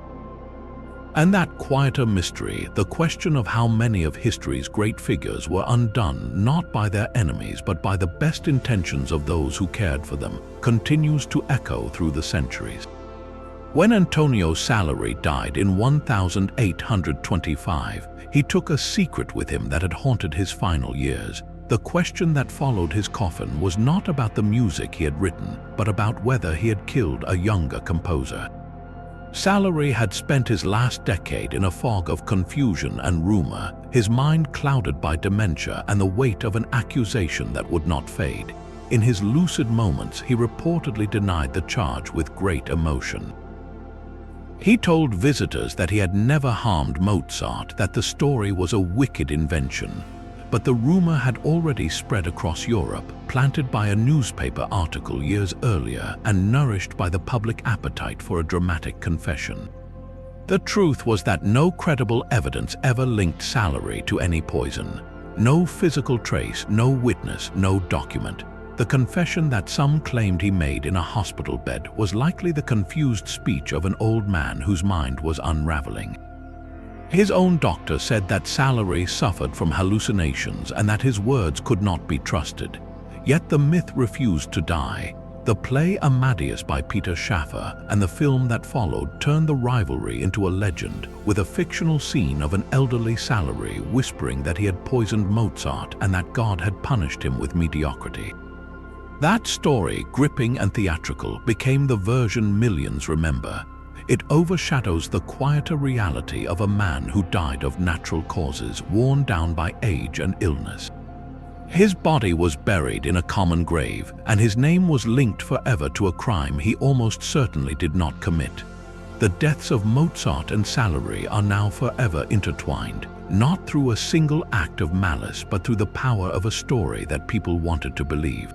And that quieter mystery, the question of how many of history's great figures were undone not by their enemies but by the best intentions of those who cared for them, continues to echo through the centuries. When Antonio Salieri died in 1825, he took a secret with him that had haunted his final years. The question that followed his coffin was not about the music he had written, but about whether he had killed a younger composer. Salieri had spent his last decade in a fog of confusion and rumor, his mind clouded by dementia and the weight of an accusation that would not fade. In his lucid moments, he reportedly denied the charge with great emotion. He told visitors that he had never harmed Mozart, that the story was a wicked invention. But the rumor had already spread across Europe, planted by a newspaper article years earlier and nourished by the public appetite for a dramatic confession. The truth was that no credible evidence ever linked Salieri to any poison. No physical trace, no witness, no document. The confession that some claimed he made in a hospital bed was likely the confused speech of an old man whose mind was unraveling. His own doctor said that Salieri suffered from hallucinations and that his words could not be trusted. Yet the myth refused to die. The play Amadeus by Peter Schaffer and the film that followed turned the rivalry into a legend, with a fictional scene of an elderly Salieri whispering that he had poisoned Mozart and that God had punished him with mediocrity. That story, gripping and theatrical, became the version millions remember. It overshadows the quieter reality of a man who died of natural causes, worn down by age and illness. His body was buried in a common grave, and his name was linked forever to a crime he almost certainly did not commit. The deaths of Mozart and Salieri are now forever intertwined, not through a single act of malice, but through the power of a story that people wanted to believe.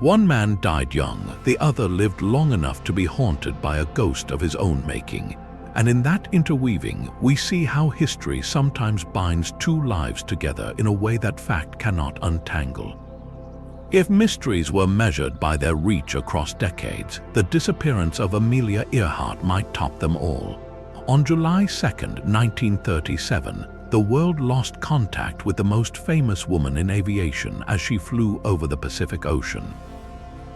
One man died young, the other lived long enough to be haunted by a ghost of his own making. And in that interweaving, we see how history sometimes binds two lives together in a way that fact cannot untangle. If mysteries were measured by their reach across decades, the disappearance of Amelia Earhart might top them all. On July 2, 1937, the world lost contact with the most famous woman in aviation as she flew over the Pacific Ocean.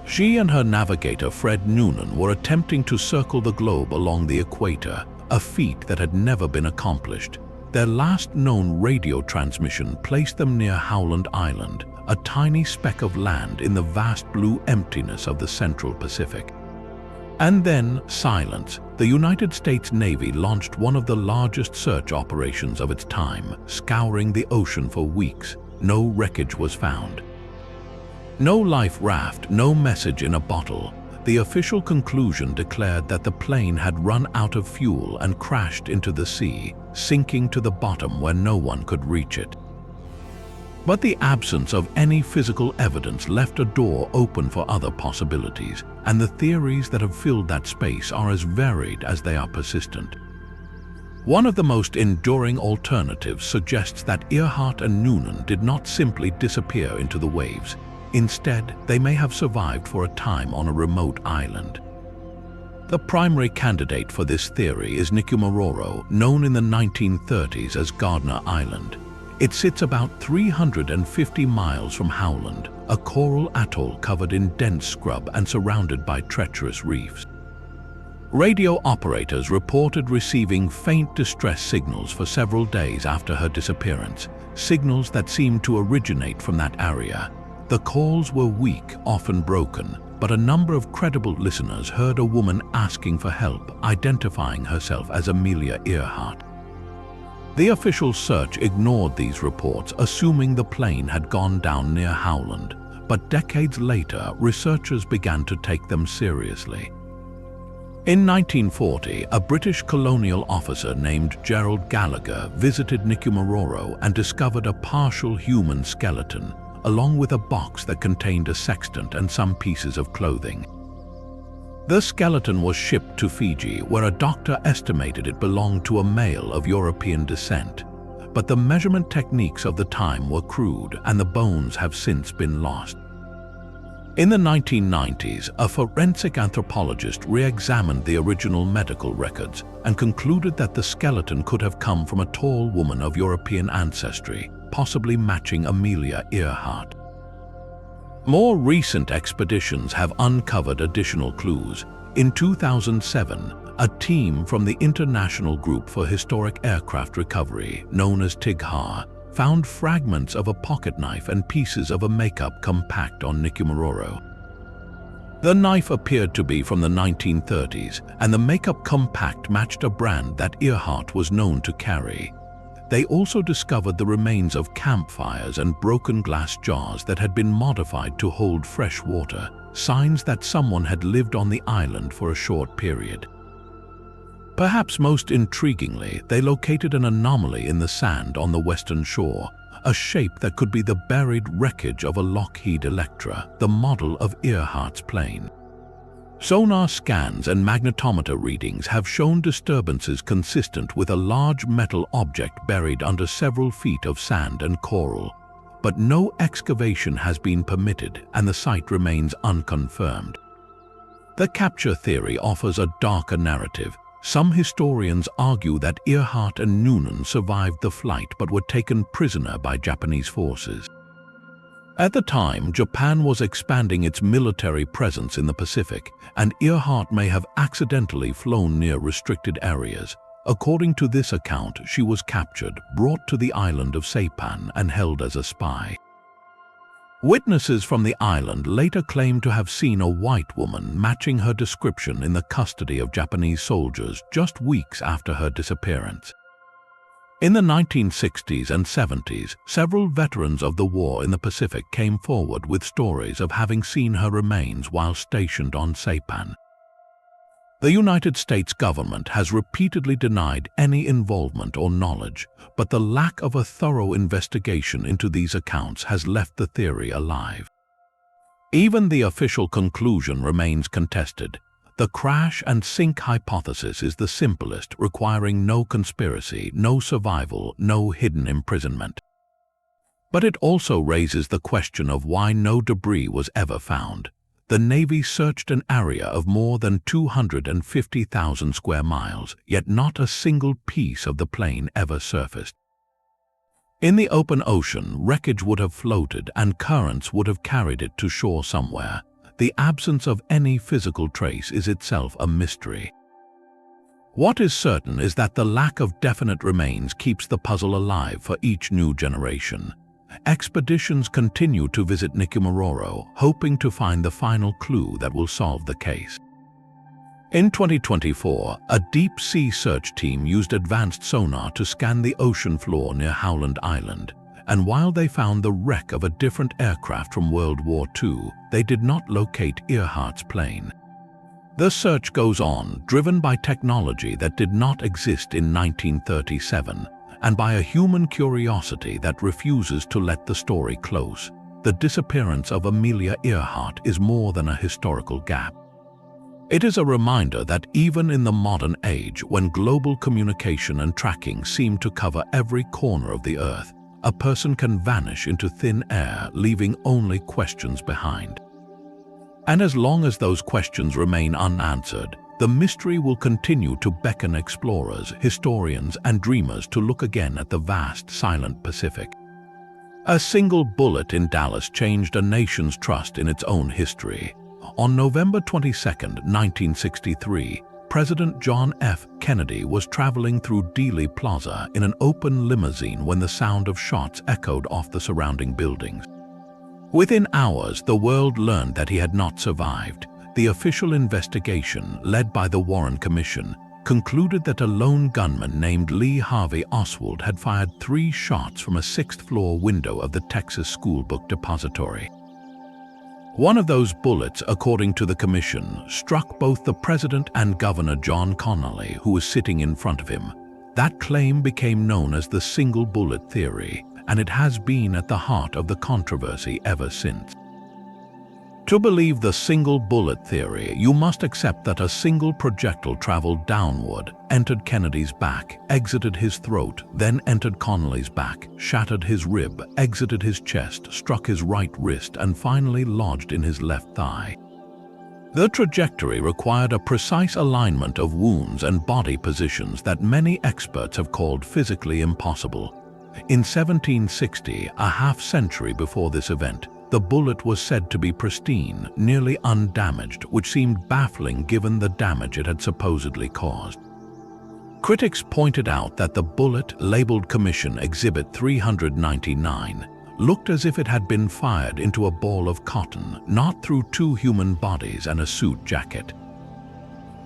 She and her navigator Fred Noonan were attempting to circle the globe along the equator, a feat that had never been accomplished. Their last known radio transmission placed them near Howland Island, a tiny speck of land in the vast blue emptiness of the Central Pacific. And then, silence. The United States Navy launched one of the largest search operations of its time, scouring the ocean for weeks. No wreckage was found. No life raft, no message in a bottle. The official conclusion declared that the plane had run out of fuel and crashed into the sea, sinking to the bottom where no one could reach it. But the absence of any physical evidence left a door open for other possibilities, and the theories that have filled that space are as varied as they are persistent. One of the most enduring alternatives suggests that Earhart and Noonan did not simply disappear into the waves. Instead, they may have survived for a time on a remote island. The primary candidate for this theory is Nicumaroro, known in the 1930s as Gardner Island. It sits about 350 miles from Howland, a coral atoll covered in dense scrub and surrounded by treacherous reefs. Radio operators reported receiving faint distress signals for several days after her disappearance, signals that seemed to originate from that area. The calls were weak, often broken, but a number of credible listeners heard a woman asking for help, identifying herself as Amelia Earhart. The official search ignored these reports, assuming the plane had gone down near Howland, but decades later, researchers began to take them seriously. In 1940, a British colonial officer named Gerald Gallagher visited Nicumaroro and discovered a partial human skeleton, along with a box that contained a sextant and some pieces of clothing. The skeleton was shipped to Fiji, where a doctor estimated it belonged to a male of European descent. But the measurement techniques of the time were crude, and the bones have since been lost. In the 1990s, a forensic anthropologist re-examined the original medical records and concluded that the skeleton could have come from a tall woman of European ancestry, possibly matching Amelia Earhart. More recent expeditions have uncovered additional clues. In 2007, a team from the International Group for Historic Aircraft Recovery, known as TIGHAR, found fragments of a pocket knife and pieces of a makeup compact on Nicumaroro. The knife appeared to be from the 1930s, and the makeup compact matched a brand that Earhart was known to carry. They also discovered the remains of campfires and broken glass jars that had been modified to hold fresh water, signs that someone had lived on the island for a short period. Perhaps most intriguingly, they located an anomaly in the sand on the western shore, a shape that could be the buried wreckage of a Lockheed Electra, the model of Earhart's plane. Sonar scans and magnetometer readings have shown disturbances consistent with a large metal object buried under several feet of sand and coral, but no excavation has been permitted and the site remains unconfirmed. The capture theory offers a darker narrative. Some historians argue that Earhart and Noonan survived the flight but were taken prisoner by Japanese forces. At the time, Japan was expanding its military presence in the Pacific, and Earhart may have accidentally flown near restricted areas. According to this account, she was captured, brought to the island of Saipan, and held as a spy. Witnesses from the island later claimed to have seen a white woman matching her description in the custody of Japanese soldiers just weeks after her disappearance. In the 1960s and 70s, several veterans of the war in the Pacific came forward with stories of having seen her remains while stationed on Saipan. The United States government has repeatedly denied any involvement or knowledge, but the lack of a thorough investigation into these accounts has left the theory alive. Even the official conclusion remains contested. The crash and sink hypothesis is the simplest, requiring no conspiracy, no survival, no hidden imprisonment. But it also raises the question of why no debris was ever found. The Navy searched an area of more than 250,000 square miles, yet not a single piece of the plane ever surfaced. In the open ocean, wreckage would have floated and currents would have carried it to shore somewhere. The absence of any physical trace is itself a mystery. What is certain is that the lack of definite remains keeps the puzzle alive for each new generation. Expeditions continue to visit Nicumaroro, hoping to find the final clue that will solve the case. In 2024, a deep-sea search team used advanced sonar to scan the ocean floor near Howland Island, and while they found the wreck of a different aircraft from World War II, they did not locate Earhart's plane. The search goes on, driven by technology that did not exist in 1937, and by a human curiosity that refuses to let the story close. The disappearance of Amelia Earhart is more than a historical gap. It is a reminder that even in the modern age, when global communication and tracking seem to cover every corner of the Earth, a person can vanish into thin air, leaving only questions behind. And as long as those questions remain unanswered, the mystery will continue to beckon explorers, historians, and dreamers to look again at the vast, silent Pacific. A single bullet in Dallas changed a nation's trust in its own history. On November 22, 1963, President John F. Kennedy was traveling through Dealey Plaza in an open limousine when the sound of shots echoed off the surrounding buildings. Within hours, the world learned that he had not survived. The official investigation, led by the Warren Commission, concluded that a lone gunman named Lee Harvey Oswald had fired 3 shots from a 6th-floor window of the Texas Schoolbook Depository. One of those bullets, according to the commission, struck both the president and Governor John Connally, who was sitting in front of him. That claim became known as the single bullet theory, and it has been at the heart of the controversy ever since. To believe the single bullet theory, you must accept that a single projectile traveled downward, entered Kennedy's back, exited his throat, then entered Connally's back, shattered his rib, exited his chest, struck his right wrist, and finally lodged in his left thigh. The trajectory required a precise alignment of wounds and body positions that many experts have called physically impossible. In 1760, a half-century before this event, the bullet was said to be pristine, nearly undamaged, which seemed baffling given the damage it had supposedly caused. Critics pointed out that the bullet, labeled Commission Exhibit 399, looked as if it had been fired into a ball of cotton, not through 2 human bodies and a suit jacket.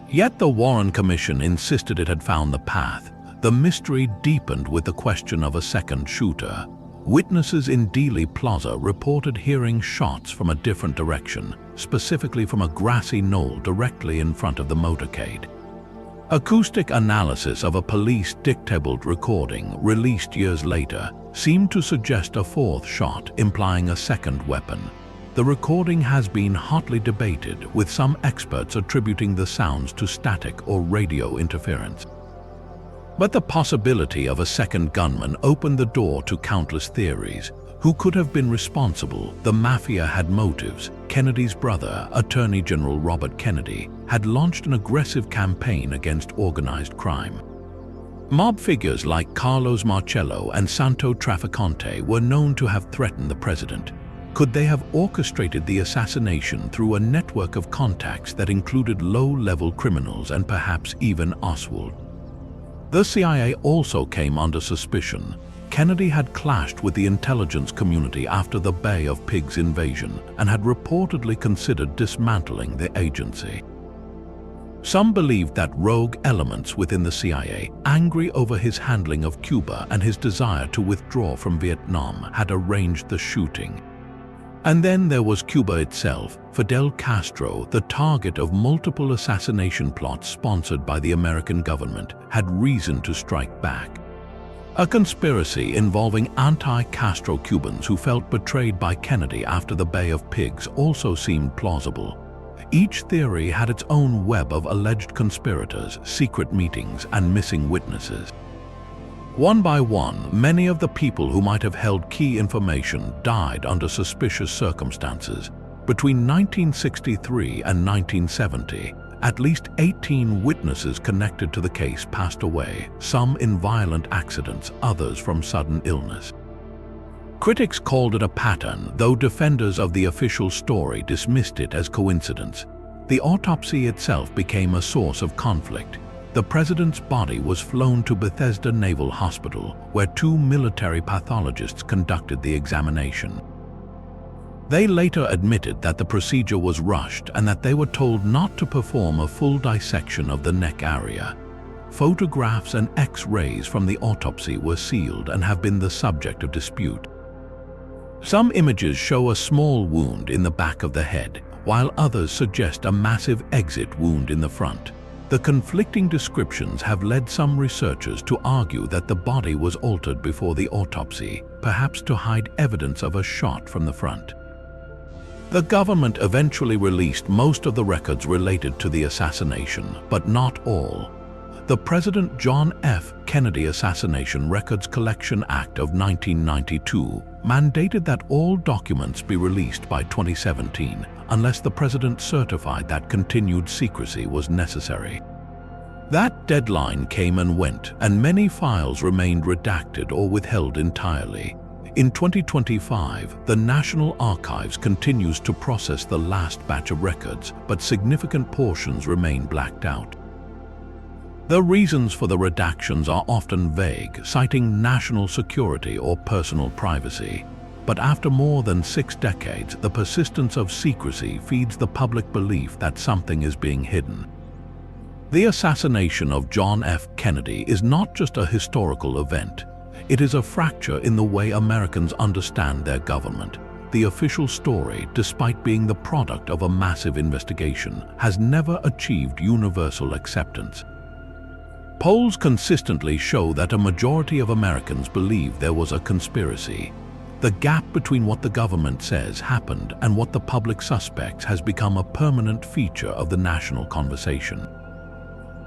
Yet the Warren Commission insisted it had found the path. The mystery deepened with the question of a second shooter. Witnesses in Dealey Plaza reported hearing shots from a different direction, specifically from a grassy knoll directly in front of the motorcade. Acoustic analysis of a police dictable recording released years later seemed to suggest a 4th shot, implying a second weapon. The recording has been hotly debated, with some experts attributing the sounds to static or radio interference. But the possibility of a second gunman opened the door to countless theories. Who could have been responsible? The mafia had motives. Kennedy's brother, Attorney General Robert Kennedy, had launched an aggressive campaign against organized crime. Mob figures like Carlos Marcello and Santo Trafficante were known to have threatened the president. Could they have orchestrated the assassination through a network of contacts that included low-level criminals and perhaps even Oswald? The CIA also came under suspicion. Kennedy had clashed with the intelligence community after the Bay of Pigs invasion and had reportedly considered dismantling the agency. Some believed that rogue elements within the CIA, angry over his handling of Cuba and his desire to withdraw from Vietnam, had arranged the shooting. And then there was Cuba itself. Fidel Castro, the target of multiple assassination plots sponsored by the American government, had reason to strike back. A conspiracy involving anti-Castro Cubans who felt betrayed by Kennedy after the Bay of Pigs also seemed plausible. Each theory had its own web of alleged conspirators, secret meetings, and missing witnesses. One by one, many of the people who might have held key information died under suspicious circumstances. Between 1963 and 1970, at least 18 witnesses connected to the case passed away, some in violent accidents, others from sudden illness. Critics called it a pattern, though defenders of the official story dismissed it as coincidence. The autopsy itself became a source of conflict. The president's body was flown to Bethesda Naval Hospital, where 2 military pathologists conducted the examination. They later admitted that the procedure was rushed and that they were told not to perform a full dissection of the neck area. Photographs and X-rays from the autopsy were sealed and have been the subject of dispute. Some images show a small wound in the back of the head, while others suggest a massive exit wound in the front. The conflicting descriptions have led some researchers to argue that the body was altered before the autopsy, perhaps to hide evidence of a shot from the front. The government eventually released most of the records related to the assassination, but not all. The President John F. Kennedy Assassination Records Collection Act of 1992 mandated that all documents be released by 2017 unless the president certified that continued secrecy was necessary. That deadline came and went, and many files remained redacted or withheld entirely. In 2025, the National Archives continues to process the last batch of records, but significant portions remain blacked out. The reasons for the redactions are often vague, citing national security or personal privacy. But after more than 6 decades, the persistence of secrecy feeds the public belief that something is being hidden. The assassination of John F. Kennedy is not just a historical event. It is a fracture in the way Americans understand their government. The official story, despite being the product of a massive investigation, has never achieved universal acceptance. Polls consistently show that a majority of Americans believe there was a conspiracy. The gap between what the government says happened and what the public suspects has become a permanent feature of the national conversation.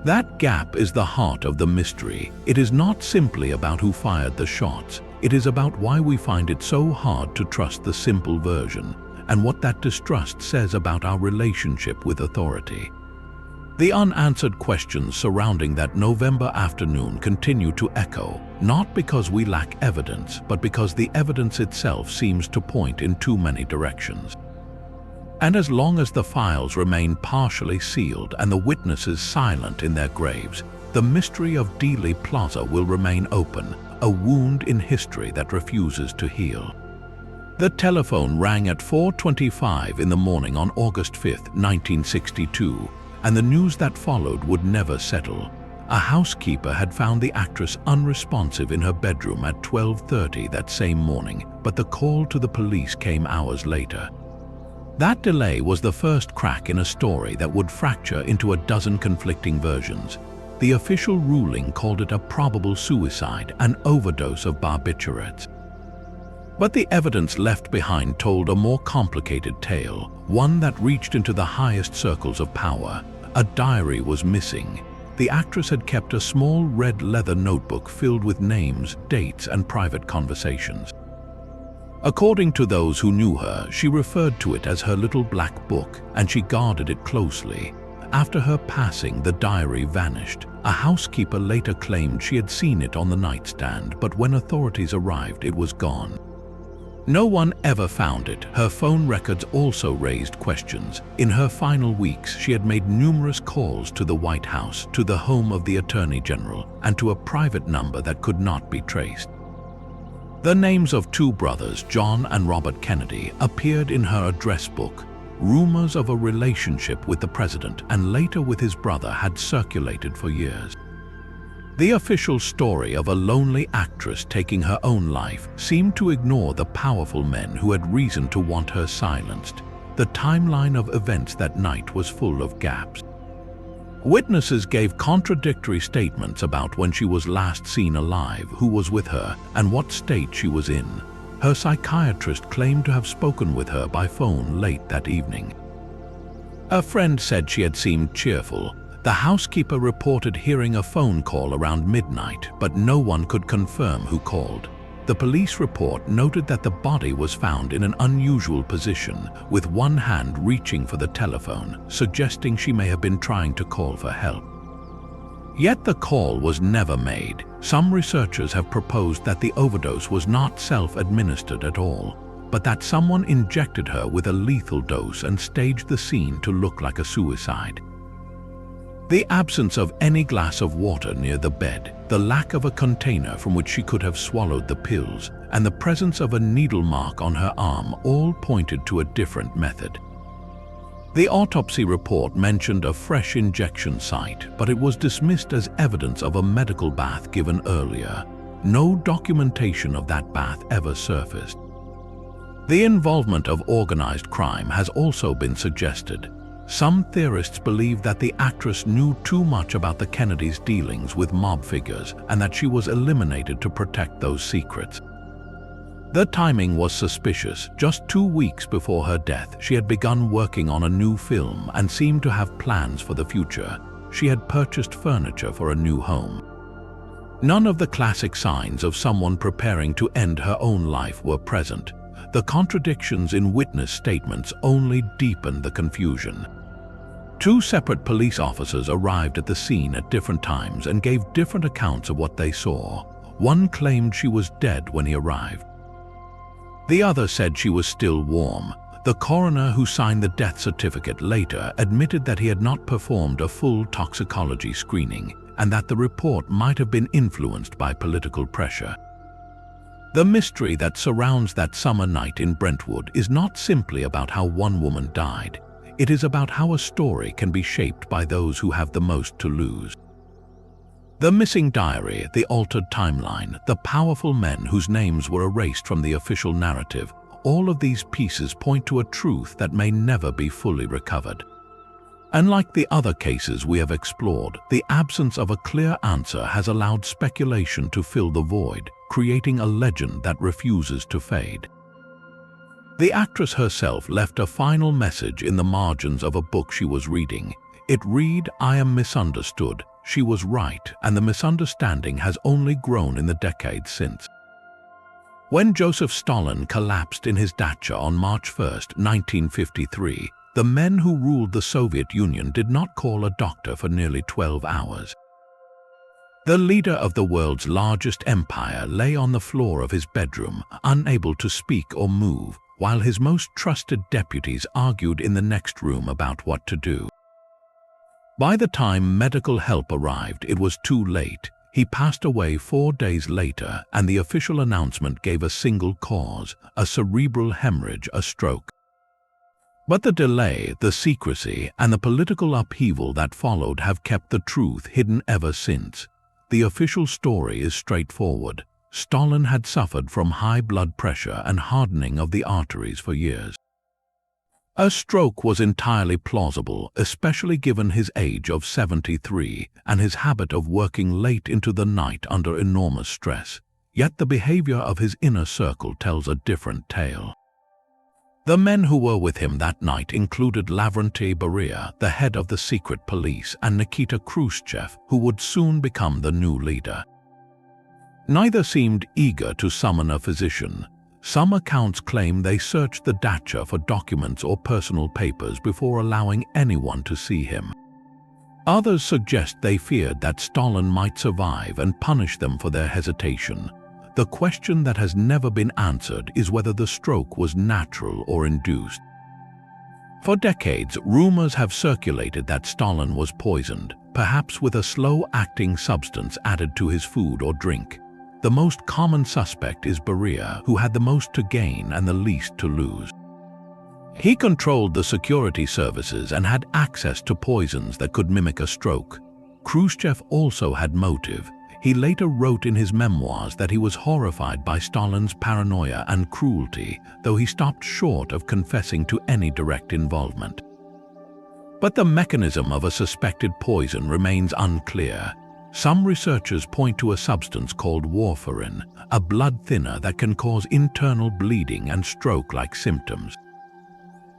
That gap is the heart of the mystery. It is not simply about who fired the shots. It is about why we find it so hard to trust the simple version, and what that distrust says about our relationship with authority. The unanswered questions surrounding that November afternoon continue to echo, not because we lack evidence, but because the evidence itself seems to point in too many directions. And as long as the files remain partially sealed and the witnesses silent in their graves, the mystery of Dealey Plaza will remain open, a wound in history that refuses to heal. The telephone rang at 4:25 in the morning on August 5, 1962, and the news that followed would never settle. A housekeeper had found the actress unresponsive in her bedroom at 12:30 that same morning, but the call to the police came hours later. That delay was the first crack in a story that would fracture into a dozen conflicting versions. The official ruling called it a probable suicide, an overdose of barbiturates. But the evidence left behind told a more complicated tale, one that reached into the highest circles of power. A diary was missing. The actress had kept a small red leather notebook filled with names, dates, and private conversations. According to those who knew her, she referred to it as her little black book, and she guarded it closely. After her passing, the diary vanished. A housekeeper later claimed she had seen it on the nightstand, but when authorities arrived, it was gone. No one ever found it. Her phone records also raised questions. In her final weeks, she had made numerous calls to the White House, to the home of the Attorney General, and to a private number that could not be traced. The names of 2 brothers, John and Robert Kennedy, appeared in her address book. Rumors of a relationship with the president and later with his brother had circulated for years. The official story of a lonely actress taking her own life seemed to ignore the powerful men who had reason to want her silenced. The timeline of events that night was full of gaps. Witnesses gave contradictory statements about when she was last seen alive, who was with her, and what state she was in. Her psychiatrist claimed to have spoken with her by phone late that evening. A friend said she had seemed cheerful. The housekeeper reported hearing a phone call around midnight, but no one could confirm who called. The police report noted that the body was found in an unusual position, with one hand reaching for the telephone, suggesting she may have been trying to call for help. Yet the call was never made. Some researchers have proposed that the overdose was not self-administered at all, but that someone injected her with a lethal dose and staged the scene to look like a suicide. The absence of any glass of water near the bed, the lack of a container from which she could have swallowed the pills, and the presence of a needle mark on her arm all pointed to a different method. The autopsy report mentioned a fresh injection site, but it was dismissed as evidence of a medical bath given earlier. No documentation of that bath ever surfaced. The involvement of organized crime has also been suggested. Some theorists believe that the actress knew too much about the Kennedys' dealings with mob figures and that she was eliminated to protect those secrets. The timing was suspicious. Just 2 weeks before her death, she had begun working on a new film and seemed to have plans for the future. She had purchased furniture for a new home. None of the classic signs of someone preparing to end her own life were present. The contradictions in witness statements only deepened the confusion. Two separate police officers arrived at the scene at different times and gave different accounts of what they saw. One claimed she was dead when he arrived. The other said she was still warm. The coroner who signed the death certificate later admitted that he had not performed a full toxicology screening and that the report might have been influenced by political pressure. The mystery that surrounds that summer night in Brentwood is not simply about how one woman died. It is about how a story can be shaped by those who have the most to lose. The missing diary, the altered timeline, the powerful men whose names were erased from the official narrative, all of these pieces point to a truth that may never be fully recovered. Unlike the other cases we have explored, the absence of a clear answer has allowed speculation to fill the void, creating a legend that refuses to fade. The actress herself left a final message in the margins of a book she was reading. It read, "I am misunderstood. She was right, and the misunderstanding has only grown in the decades since." When Joseph Stalin collapsed in his dacha on March 1, 1953, the men who ruled the Soviet Union did not call a doctor for nearly 12 hours. The leader of the world's largest empire lay on the floor of his bedroom, unable to speak or move, while his most trusted deputies argued in the next room about what to do. By the time medical help arrived, it was too late. He passed away 4 days later, and the official announcement gave a single cause: a cerebral hemorrhage, a stroke. But the delay, the secrecy, and the political upheaval that followed have kept the truth hidden ever since. The official story is straightforward. Stalin had suffered from high blood pressure and hardening of the arteries for years. A stroke was entirely plausible, especially given his age of 73 and his habit of working late into the night under enormous stress. Yet the behavior of his inner circle tells a different tale. The men who were with him that night included Lavrentiy Beria, the head of the secret police, and Nikita Khrushchev, who would soon become the new leader. Neither seemed eager to summon a physician. Some accounts claim they searched the dacha for documents or personal papers before allowing anyone to see him. Others suggest they feared that Stalin might survive and punish them for their hesitation. The question that has never been answered is whether the stroke was natural or induced. For decades, rumors have circulated that Stalin was poisoned, perhaps with a slow-acting substance added to his food or drink. The most common suspect is Beria, who had the most to gain and the least to lose. He controlled the security services and had access to poisons that could mimic a stroke. Khrushchev also had motive. He later wrote in his memoirs that he was horrified by Stalin's paranoia and cruelty, though he stopped short of confessing to any direct involvement. But the mechanism of a suspected poison remains unclear. Some researchers point to a substance called warfarin, a blood thinner that can cause internal bleeding and stroke-like symptoms.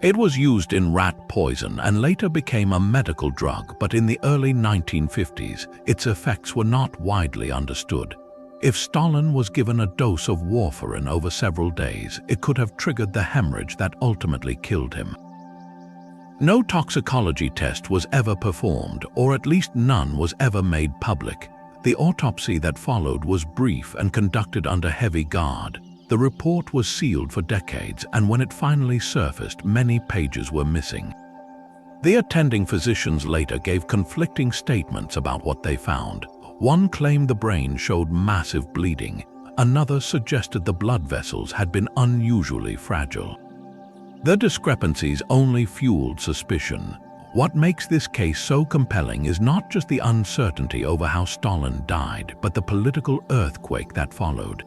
It was used in rat poison and later became a medical drug, but in the early 1950s, its effects were not widely understood. If Stalin was given a dose of warfarin over several days, it could have triggered the hemorrhage that ultimately killed him. No toxicology test was ever performed, or at least none was ever made public. The autopsy that followed was brief and conducted under heavy guard. The report was sealed for decades, and when it finally surfaced, many pages were missing. The attending physicians later gave conflicting statements about what they found. One claimed the brain showed massive bleeding. Another suggested the blood vessels had been unusually fragile. The discrepancies only fueled suspicion. What makes this case so compelling is not just the uncertainty over how Stalin died, but the political earthquake that followed.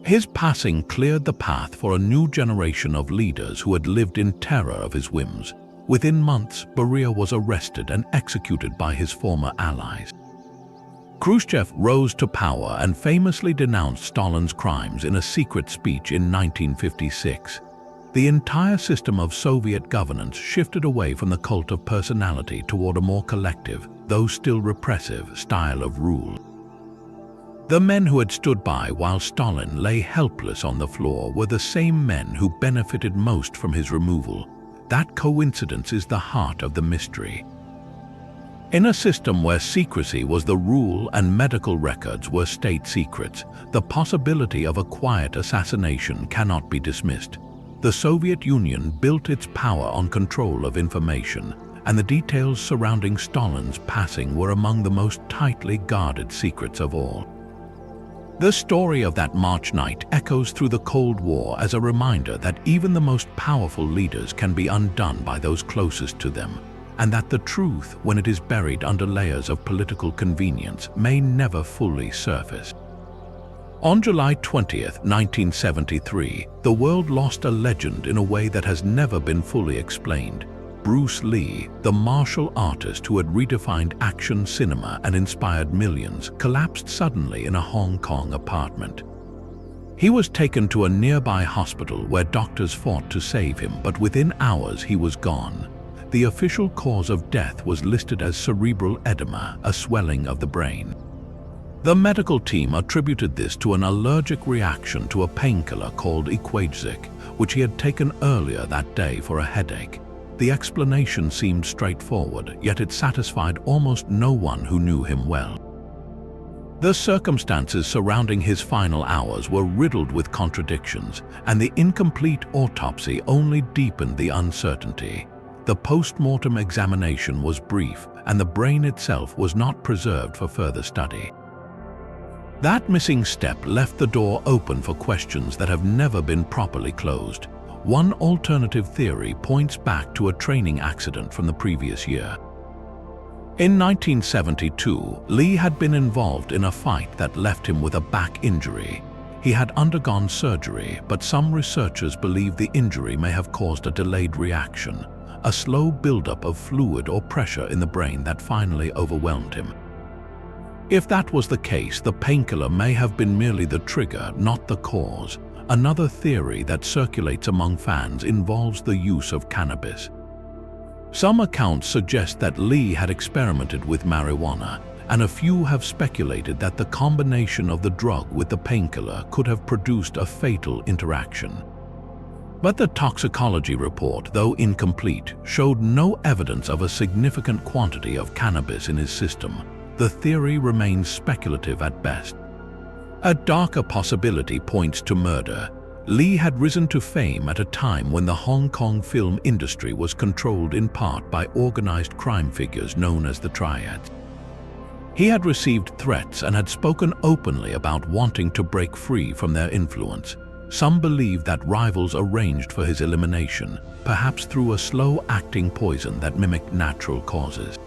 His passing cleared the path for a new generation of leaders who had lived in terror of his whims. Within months, Beria was arrested and executed by his former allies. Khrushchev rose to power and famously denounced Stalin's crimes in a secret speech in 1956. The entire system of Soviet governance shifted away from the cult of personality toward a more collective, though still repressive, style of rule. The men who had stood by while Stalin lay helpless on the floor were the same men who benefited most from his removal. That coincidence is the heart of the mystery. In a system where secrecy was the rule and medical records were state secrets, the possibility of a quiet assassination cannot be dismissed. The Soviet Union built its power on control of information, and the details surrounding Stalin's passing were among the most tightly guarded secrets of all. The story of that March night echoes through the Cold War as a reminder that even the most powerful leaders can be undone by those closest to them, and that the truth, when it is buried under layers of political convenience, may never fully surface. On July 20th, 1973, the world lost a legend in a way that has never been fully explained. Bruce Lee, the martial artist who had redefined action cinema and inspired millions, collapsed suddenly in a Hong Kong apartment. He was taken to a nearby hospital where doctors fought to save him, but within hours he was gone. The official cause of death was listed as cerebral edema, a swelling of the brain. The medical team attributed this to an allergic reaction to a painkiller called Exhumations, which he had taken earlier that day for a headache. The explanation seemed straightforward, yet it satisfied almost no one who knew him well. The circumstances surrounding his final hours were riddled with contradictions, and the incomplete autopsy only deepened the uncertainty. The post-mortem examination was brief, and the brain itself was not preserved for further study. That missing step left the door open for questions that have never been properly closed. One alternative theory points back to a training accident from the previous year. In 1972, Lee had been involved in a fight that left him with a back injury. He had undergone surgery, but some researchers believe the injury may have caused a delayed reaction, a slow buildup of fluid or pressure in the brain that finally overwhelmed him. If that was the case, the painkiller may have been merely the trigger, not the cause. Another theory that circulates among fans involves the use of cannabis. Some accounts suggest that Lee had experimented with marijuana, and a few have speculated that the combination of the drug with the painkiller could have produced a fatal interaction. But the toxicology report, though incomplete, showed no evidence of a significant quantity of cannabis in his system. The theory remains speculative at best. A darker possibility points to murder. Lee had risen to fame at a time when the Hong Kong film industry was controlled in part by organized crime figures known as the Triads. He had received threats and had spoken openly about wanting to break free from their influence. Some believe that rivals arranged for his elimination, perhaps through a slow-acting poison that mimicked natural causes.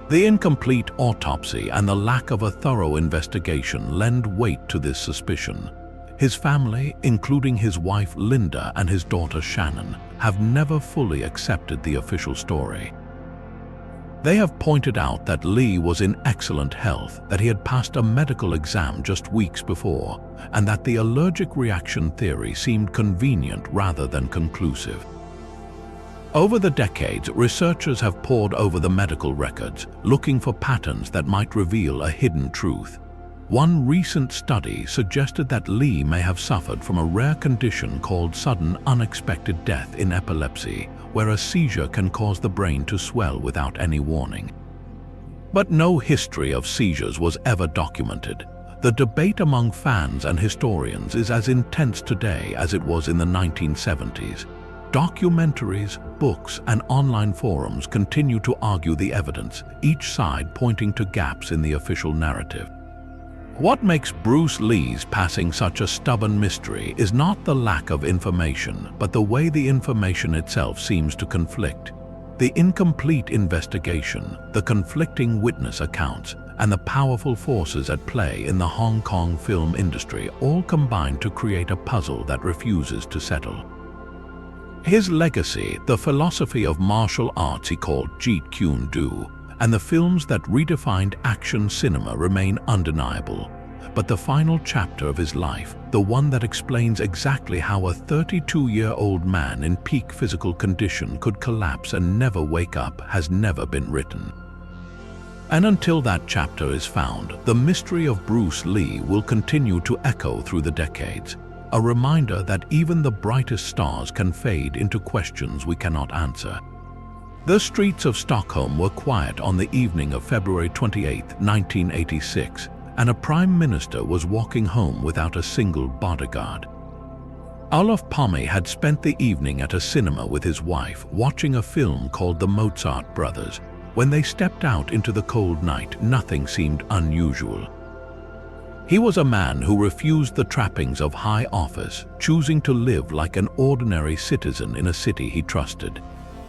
The incomplete autopsy and the lack of a thorough investigation lend weight to this suspicion. His family, including his wife Linda and his daughter Shannon, have never fully accepted the official story. They have pointed out that Lee was in excellent health, that he had passed a medical exam just weeks before, and that the allergic reaction theory seemed convenient rather than conclusive. Over the decades, researchers have pored over the medical records, looking for patterns that might reveal a hidden truth. One recent study suggested that Lee may have suffered from a rare condition called sudden unexpected death in epilepsy, where a seizure can cause the brain to swell without any warning. But no history of seizures was ever documented. The debate among fans and historians is as intense today as it was in the 1970s. Documentaries, books, and online forums continue to argue the evidence, each side pointing to gaps in the official narrative. What makes Bruce Lee's passing such a stubborn mystery is not the lack of information, but the way the information itself seems to conflict. The incomplete investigation, the conflicting witness accounts, and the powerful forces at play in the Hong Kong film industry all combine to create a puzzle that refuses to settle. His legacy, the philosophy of martial arts he called Jeet Kune Do, and the films that redefined action cinema remain undeniable. But the final chapter of his life, the one that explains exactly how a 32-year-old man in peak physical condition could collapse and never wake up, has never been written. And until that chapter is found, the mystery of Bruce Lee will continue to echo through the decades, a reminder that even the brightest stars can fade into questions we cannot answer. The streets of Stockholm were quiet on the evening of February 28, 1986, and a prime minister was walking home without a single bodyguard. Olof Palme had spent the evening at a cinema with his wife, watching a film called The Mozart Brothers. When they stepped out into the cold night, nothing seemed unusual. He was a man who refused the trappings of high office, choosing to live like an ordinary citizen in a city he trusted.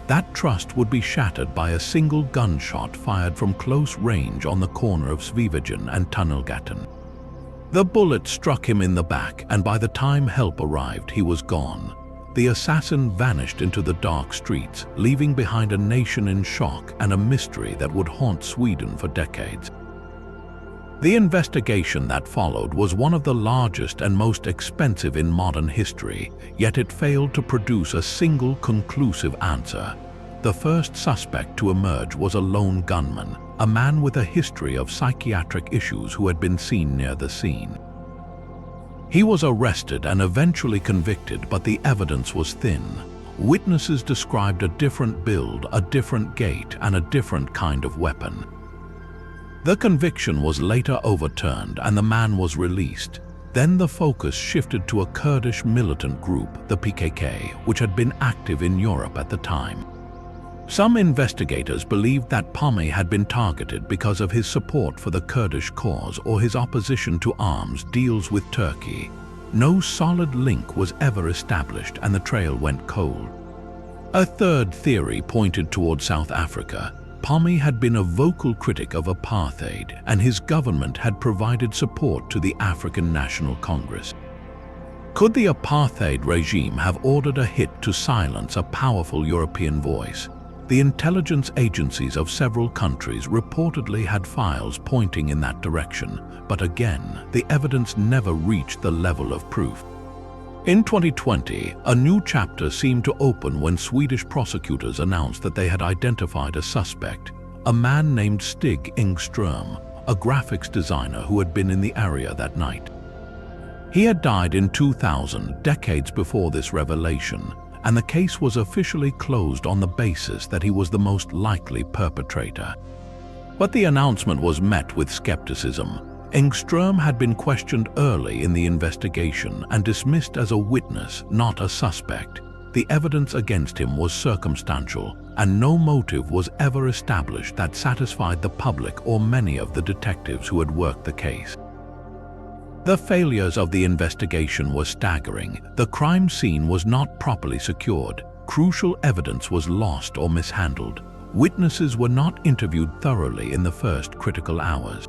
That trust would be shattered by a single gunshot fired from close range on the corner of Sveavägen and Tunnelgatan. The bullet struck him in the back, and by the time help arrived, he was gone. The assassin vanished into the dark streets, leaving behind a nation in shock and a mystery that would haunt Sweden for decades. The investigation that followed was one of the largest and most expensive in modern history, yet it failed to produce a single conclusive answer. The first suspect to emerge was a lone gunman, a man with a history of psychiatric issues who had been seen near the scene. He was arrested and eventually convicted, but the evidence was thin. Witnesses described a different build, a different gait, and a different kind of weapon. The conviction was later overturned and the man was released. Then the focus shifted to a Kurdish militant group, the PKK, which had been active in Europe at the time. Some investigators believed that Palme had been targeted because of his support for the Kurdish cause or his opposition to arms deals with Turkey. No solid link was ever established and the trail went cold. A third theory pointed toward South Africa. Palme had been a vocal critic of apartheid, and his government had provided support to the African National Congress. Could the apartheid regime have ordered a hit to silence a powerful European voice? The intelligence agencies of several countries reportedly had files pointing in that direction, but again, the evidence never reached the level of proof. In 2020, a new chapter seemed to open when Swedish prosecutors announced that they had identified a suspect, a man named Stig Engström, a graphics designer who had been in the area that night. He had died in 2000, decades before this revelation, and the case was officially closed on the basis that he was the most likely perpetrator. But the announcement was met with skepticism. Engström had been questioned early in the investigation and dismissed as a witness, not a suspect. The evidence against him was circumstantial, and no motive was ever established that satisfied the public or many of the detectives who had worked the case. The failures of the investigation were staggering. The crime scene was not properly secured. Crucial evidence was lost or mishandled. Witnesses were not interviewed thoroughly in the first critical hours.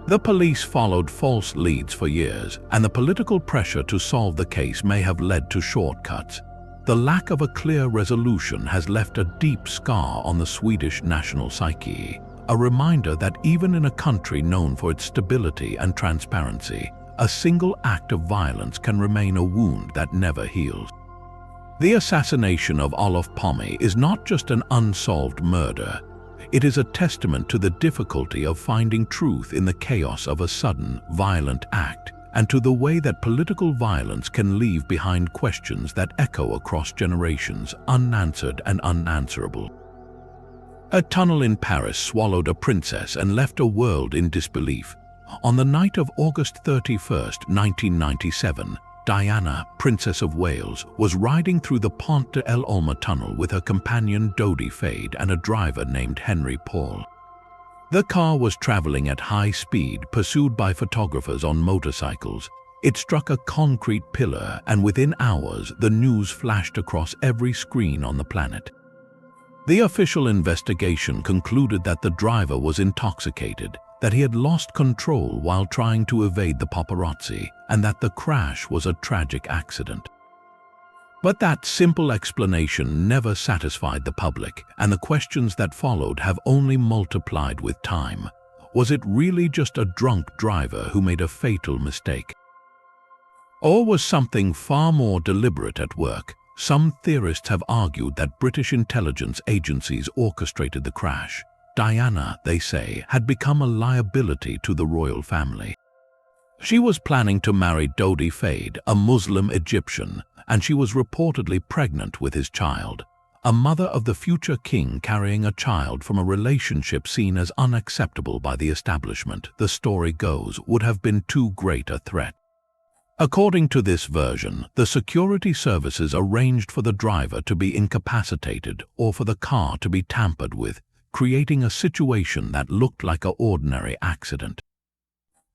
The police followed false leads for years, and the political pressure to solve the case may have led to shortcuts. The lack of a clear resolution has left a deep scar on the Swedish national psyche. A reminder that even in a country known for its stability and transparency, a single act of violence can remain a wound that never heals. The assassination of Olof Palme is not just an unsolved murder. It is a testament to the difficulty of finding truth in the chaos of a sudden, violent act, and to the way that political violence can leave behind questions that echo across generations, unanswered and unanswerable. A tunnel in Paris swallowed a princess and left a world in disbelief. On the night of August 31, 1997, Diana, Princess of Wales, was riding through the Pont de l'Alma tunnel with her companion Dodi Fade and a driver named Henry Paul. The car was traveling at high speed, pursued by photographers on motorcycles. It struck a concrete pillar, and within hours, the news flashed across every screen on the planet. The official investigation concluded that the driver was intoxicated, that he had lost control while trying to evade the paparazzi, and that the crash was a tragic accident. But that simple explanation never satisfied the public, and the questions that followed have only multiplied with time. Was it really just a drunk driver who made a fatal mistake? Or was something far more deliberate at work? Some theorists have argued that British intelligence agencies orchestrated the crash. Diana, they say, had become a liability to the royal family. She was planning to marry Dodi Fayed, a Muslim Egyptian, and she was reportedly pregnant with his child. A mother of the future king carrying a child from a relationship seen as unacceptable by the establishment, the story goes, would have been too great a threat. According to this version, the security services arranged for the driver to be incapacitated or for the car to be tampered with, creating a situation that looked like an ordinary accident.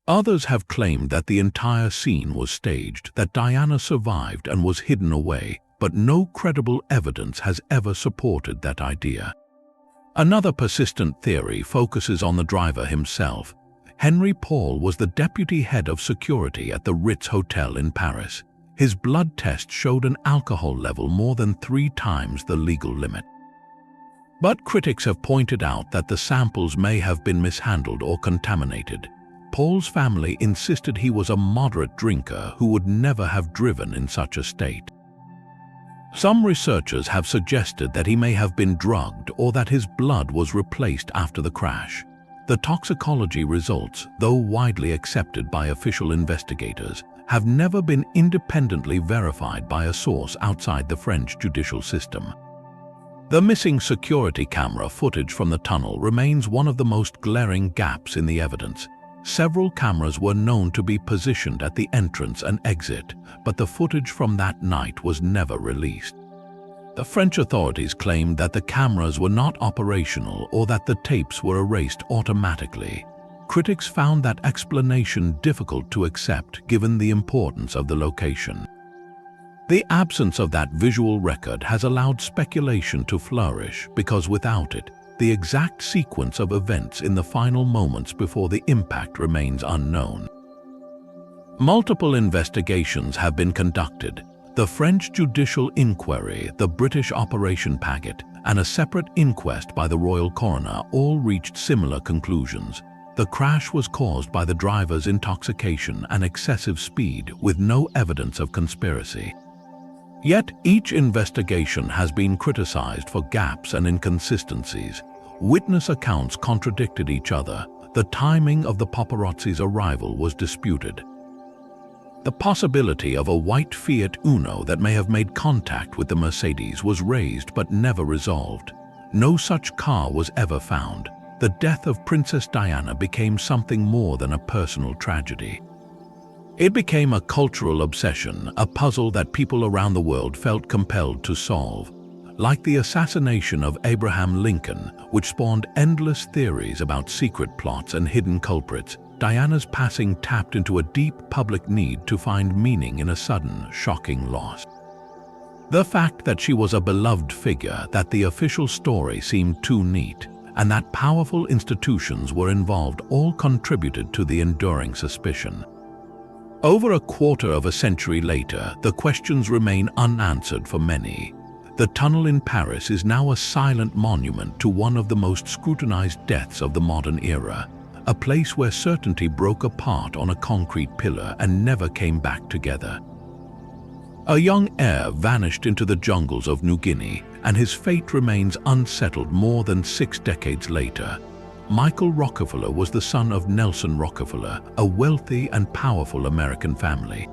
Others have claimed that the entire scene was staged, that Diana survived and was hidden away, but no credible evidence has ever supported that idea. Another persistent theory focuses on the driver himself. Henry Paul was the deputy head of security at the Ritz Hotel in Paris. His blood test showed an alcohol level more than 3 times the legal limit. But critics have pointed out that the samples may have been mishandled or contaminated. Paul's family insisted he was a moderate drinker who would never have driven in such a state. Some researchers have suggested that he may have been drugged or that his blood was replaced after the crash. The toxicology results, though widely accepted by official investigators, have never been independently verified by a source outside the French judicial system. The missing security camera footage from the tunnel remains one of the most glaring gaps in the evidence. Several cameras were known to be positioned at the entrance and exit, but the footage from that night was never released. The French authorities claimed that the cameras were not operational or that the tapes were erased automatically. Critics found that explanation difficult to accept given the importance of the location. The absence of that visual record has allowed speculation to flourish because without it, the exact sequence of events in the final moments before the impact remains unknown. Multiple investigations have been conducted. The French judicial inquiry, the British Operation Paget, and a separate inquest by the royal coroner all reached similar conclusions. The crash was caused by the driver's intoxication and excessive speed, with no evidence of conspiracy. Yet each investigation has been criticized for gaps and inconsistencies. Witness accounts contradicted each other. The timing of the paparazzi's arrival was disputed. The possibility of a white Fiat Uno that may have made contact with the Mercedes was raised but never resolved. No such car was ever found. The death of Princess Diana became something more than a personal tragedy. It became a cultural obsession, a puzzle that people around the world felt compelled to solve. Like the assassination of Abraham Lincoln, which spawned endless theories about secret plots and hidden culprits, Diana's passing tapped into a deep public need to find meaning in a sudden, shocking loss. The fact that she was a beloved figure, that the official story seemed too neat, and that powerful institutions were involved all contributed to the enduring suspicion. Over a quarter of a century later, the questions remain unanswered for many. The tunnel in Paris is now a silent monument to one of the most scrutinized deaths of the modern era, a place where certainty broke apart on a concrete pillar and never came back together. A young heir vanished into the jungles of New Guinea, and his fate remains unsettled more than 6 decades later. Michael Rockefeller was the son of Nelson Rockefeller, a wealthy and powerful American family.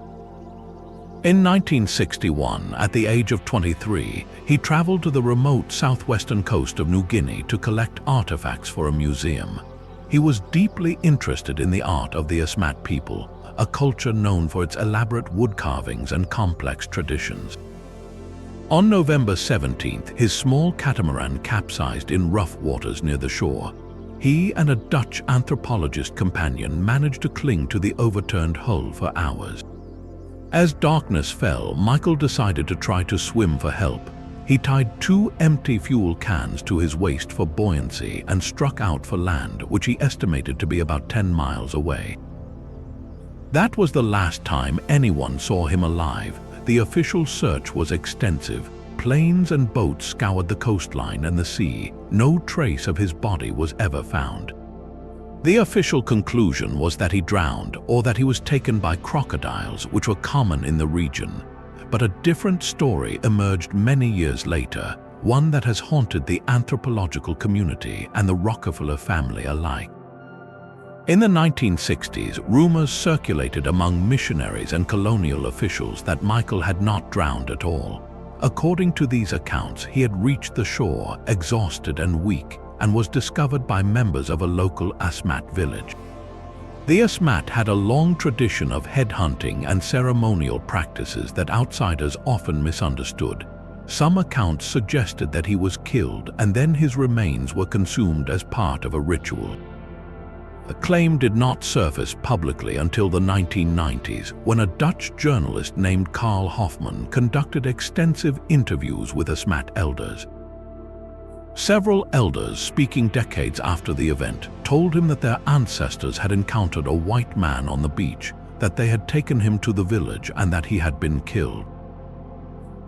In 1961, at the age of 23, he traveled to the remote southwestern coast of New Guinea to collect artifacts for a museum. He was deeply interested in the art of the Asmat people, a culture known for its elaborate wood carvings and complex traditions. On November 17th, his small catamaran capsized in rough waters near the shore. He and a Dutch anthropologist companion managed to cling to the overturned hull for hours. As darkness fell, Michael decided to try to swim for help. He tied 2 empty fuel cans to his waist for buoyancy and struck out for land, which he estimated to be about 10 miles away. That was the last time anyone saw him alive. The official search was extensive. Planes and boats scoured the coastline and the sea. No trace of his body was ever found. The official conclusion was that he drowned or that he was taken by crocodiles, which were common in the region. But a different story emerged many years later. one that has haunted the anthropological community and the Rockefeller family alike. In the 1960s, rumors circulated among missionaries and colonial officials that Michael had not drowned at all. According to these accounts, he had reached the shore, exhausted and weak, and was discovered by members of a local Asmat village. The Asmat had a long tradition of headhunting and ceremonial practices that outsiders often misunderstood. Some accounts suggested that he was killed and then his remains were consumed as part of a ritual. The claim did not surface publicly until the 1990s, when a Dutch journalist named Carl Hofmann conducted extensive interviews with Asmat elders. Several elders, speaking decades after the event, told him that their ancestors had encountered a white man on the beach, that they had taken him to the village and that he had been killed.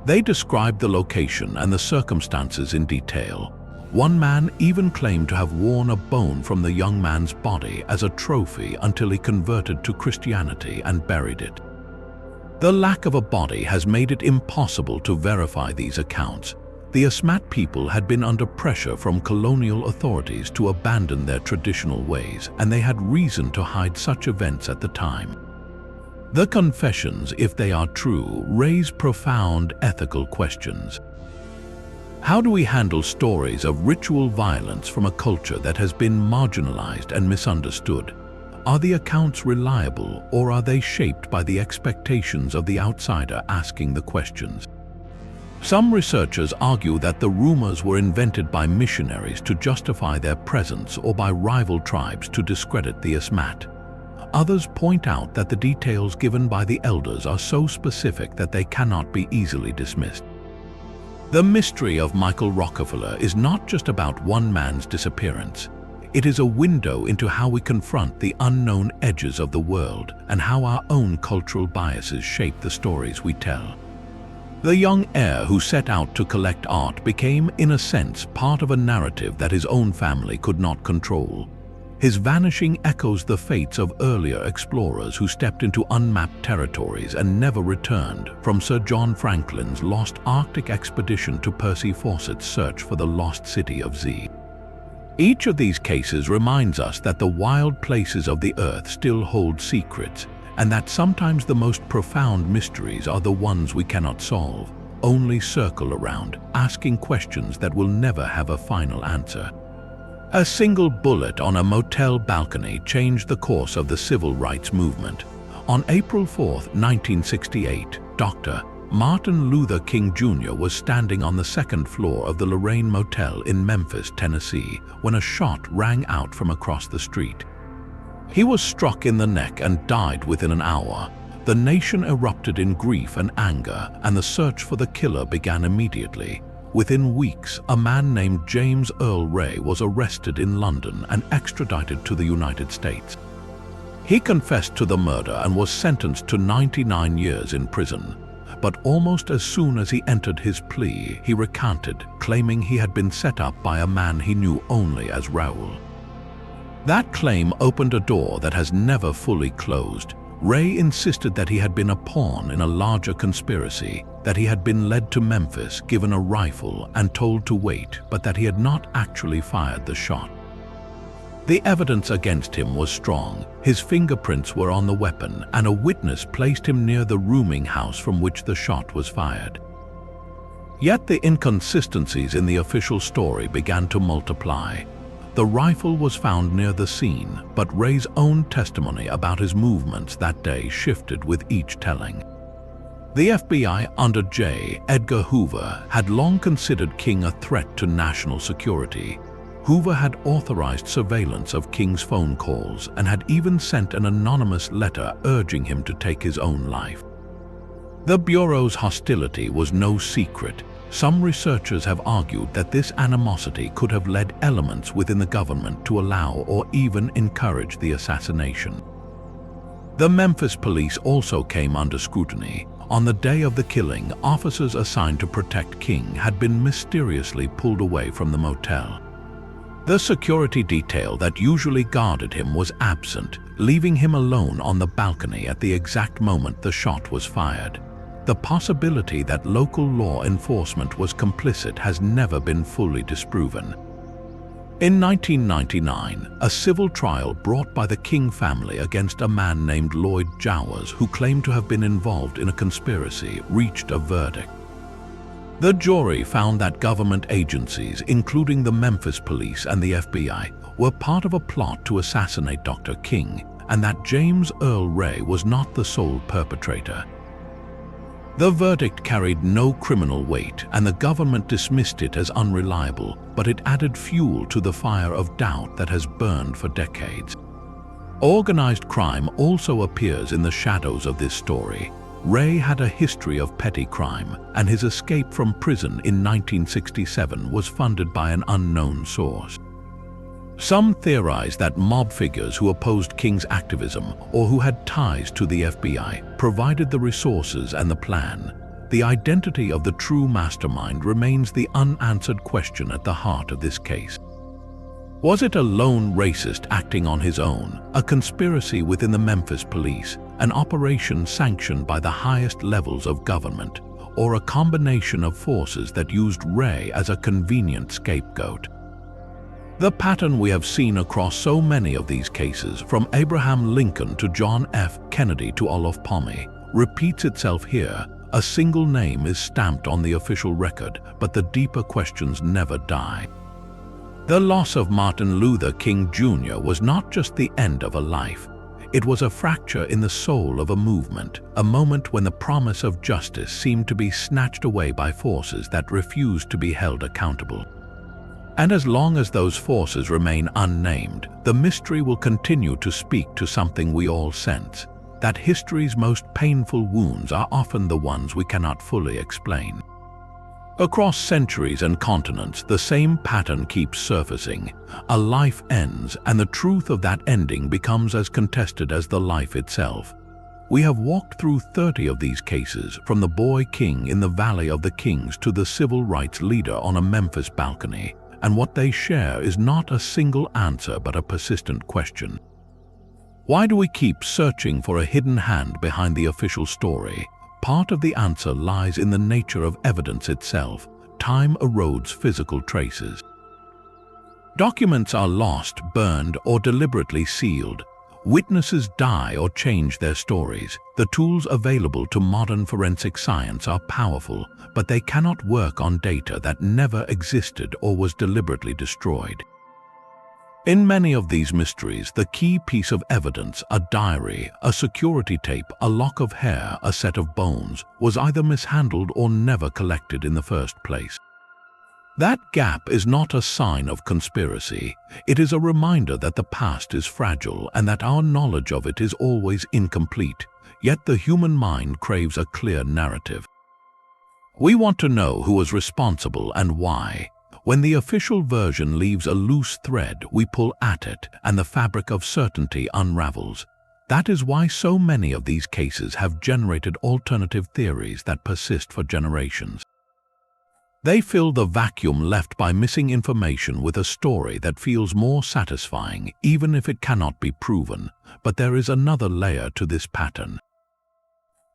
They described the location and the circumstances in detail. One man even claimed to have worn a bone from the young man's body as a trophy until he converted to Christianity and buried it. The lack of a body has made it impossible to verify these accounts. The Asmat people had been under pressure from colonial authorities to abandon their traditional ways, and they had reason to hide such events at the time. The confessions, if they are true, raise profound ethical questions. How do we handle stories of ritual violence from a culture that has been marginalized and misunderstood? Are the accounts reliable, or are they shaped by the expectations of the outsider asking the questions? Some researchers argue that the rumors were invented by missionaries to justify their presence or by rival tribes to discredit the Asmat. Others point out that the details given by the elders are so specific that they cannot be easily dismissed. The mystery of Michael Rockefeller is not just about one man's disappearance. It is a window into how we confront the unknown edges of the world and how our own cultural biases shape the stories we tell. The young heir who set out to collect art became, in a sense, part of a narrative that his own family could not control. His vanishing echoes the fates of earlier explorers who stepped into unmapped territories and never returned, from Sir John Franklin's lost Arctic expedition to Percy Fawcett's search for the lost city of Z. Each of these cases reminds us that the wild places of the earth still hold secrets, and that sometimes the most profound mysteries are the ones we cannot solve, only circle around, asking questions that will never have a final answer. A single bullet on a motel balcony changed the course of the civil rights movement. On April 4, 1968, Dr. Martin Luther King Jr. was standing on the second floor of the Lorraine Motel in Memphis, Tennessee, when a shot rang out from across the street. He was struck in the neck and died within an hour. The nation erupted in grief and anger, and the search for the killer began immediately. Within weeks, a man named James Earl Ray was arrested in London and extradited to the United States. He confessed to the murder and was sentenced to 99 years in prison. But almost as soon as he entered his plea, he recanted, claiming he had been set up by a man he knew only as Raoul. That claim opened a door that has never fully closed. Ray insisted that he had been a pawn in a larger conspiracy, that he had been led to Memphis, given a rifle, and told to wait, but that he had not actually fired the shot. The evidence against him was strong. His fingerprints were on the weapon, and a witness placed him near the rooming house from which the shot was fired. Yet the inconsistencies in the official story began to multiply. The rifle was found near the scene, but Ray's own testimony about his movements that day shifted with each telling. The FBI under J. Edgar Hoover had long considered King a threat to national security. Hoover had authorized surveillance of King's phone calls and had even sent an anonymous letter urging him to take his own life. The Bureau's hostility was no secret. Some researchers have argued that this animosity could have led elements within the government to allow or even encourage the assassination. The Memphis police also came under scrutiny. On the day of the killing, officers assigned to protect King had been mysteriously pulled away from the motel. The security detail that usually guarded him was absent, leaving him alone on the balcony at the exact moment the shot was fired. The possibility that local law enforcement was complicit has never been fully disproven. In 1999, a civil trial brought by the King family against a man named Lloyd Jowers, who claimed to have been involved in a conspiracy, reached a verdict. The jury found that government agencies, including the Memphis Police and the FBI, were part of a plot to assassinate Dr. King, and that James Earl Ray was not the sole perpetrator. The verdict carried no criminal weight, and the government dismissed it as unreliable, but it added fuel to the fire of doubt that has burned for decades. Organized crime also appears in the shadows of this story. Ray had a history of petty crime, and his escape from prison in 1967 was funded by an unknown source. Some theorize that mob figures who opposed King's activism or who had ties to the FBI provided the resources and the plan. The identity of the true mastermind remains the unanswered question at the heart of this case. Was it a lone racist acting on his own, a conspiracy within the Memphis Police, an operation sanctioned by the highest levels of government, or a combination of forces that used Ray as a convenient scapegoat? The pattern we have seen across so many of these cases, from Abraham Lincoln to John F. Kennedy to Olof Palme, repeats itself here. A single name is stamped on the official record, but the deeper questions never die. The loss of Martin Luther King Jr. was not just the end of a life. It was a fracture in the soul of a movement, a moment when the promise of justice seemed to be snatched away by forces that refused to be held accountable. And as long as those forces remain unnamed, the mystery will continue to speak to something we all sense, that history's most painful wounds are often the ones we cannot fully explain. Across centuries and continents, the same pattern keeps surfacing. A life ends, and the truth of that ending becomes as contested as the life itself. We have walked through 30 of these cases, from the boy king in the Valley of the Kings to the civil rights leader on a Memphis balcony. And what they share is not a single answer but a persistent question. Why do we keep searching for a hidden hand behind the official story? Part of the answer lies in the nature of evidence itself. Time erodes physical traces. Documents are lost, burned, or deliberately sealed. Witnesses die or change their stories. The tools available to modern forensic science are powerful, but they cannot work on data that never existed or was deliberately destroyed. In many of these mysteries, the key piece of evidence, a diary, a security tape, a lock of hair, a set of bones, was either mishandled or never collected in the first place. That gap is not a sign of conspiracy. It is a reminder that the past is fragile and that our knowledge of it is always incomplete. Yet the human mind craves a clear narrative. We want to know who was responsible and why. When the official version leaves a loose thread, we pull at it, and the fabric of certainty unravels. That is why so many of these cases have generated alternative theories that persist for generations. They fill the vacuum left by missing information with a story that feels more satisfying, even if it cannot be proven. But there is another layer to this pattern.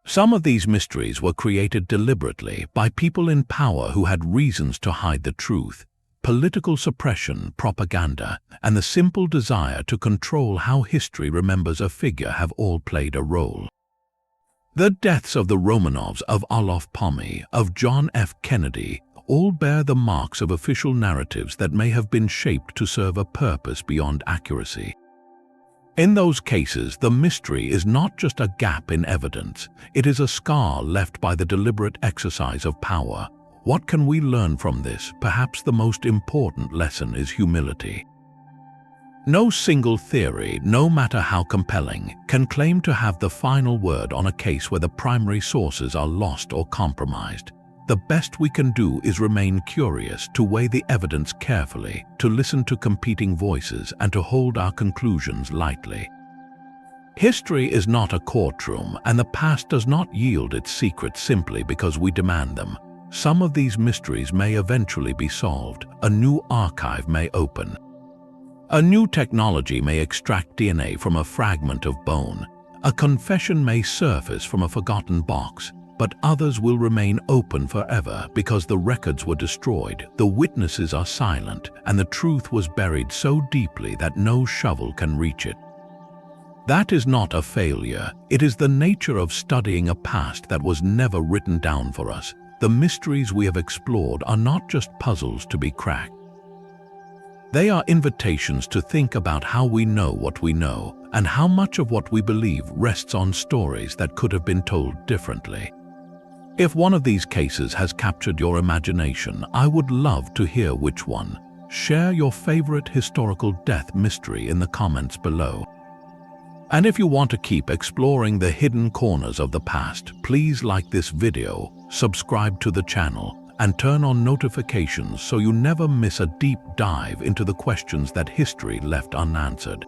Some of these mysteries were created deliberately by people in power who had reasons to hide the truth. Political suppression, propaganda, and the simple desire to control how history remembers a figure have all played a role. The deaths of the Romanovs, of Olof Palme, of John F. Kennedy, all bear the marks of official narratives that may have been shaped to serve a purpose beyond accuracy. In those cases, the mystery is not just a gap in evidence, it is a scar left by the deliberate exercise of power. What can we learn from this? Perhaps the most important lesson is humility. No single theory, no matter how compelling, can claim to have the final word on a case where the primary sources are lost or compromised. The best we can do is remain curious, to weigh the evidence carefully, to listen to competing voices, and to hold our conclusions lightly. History is not a courtroom, and the past does not yield its secrets simply because we demand them. Some of these mysteries may eventually be solved. A new archive may open. A new technology may extract DNA from a fragment of bone. A confession may surface from a forgotten box. but others will remain open forever because the records were destroyed, the witnesses are silent, and the truth was buried so deeply that no shovel can reach it. That is not a failure. It is the nature of studying a past that was never written down for us. The mysteries we have explored are not just puzzles to be cracked. They are invitations to think about how we know what we know and how much of what we believe rests on stories that could have been told differently. If one of these cases has captured your imagination, I would love to hear which one. Share your favorite historical death mystery in the comments below. And if you want to keep exploring the hidden corners of the past, please like this video, subscribe to the channel, and turn on notifications so you never miss a deep dive into the questions that history left unanswered.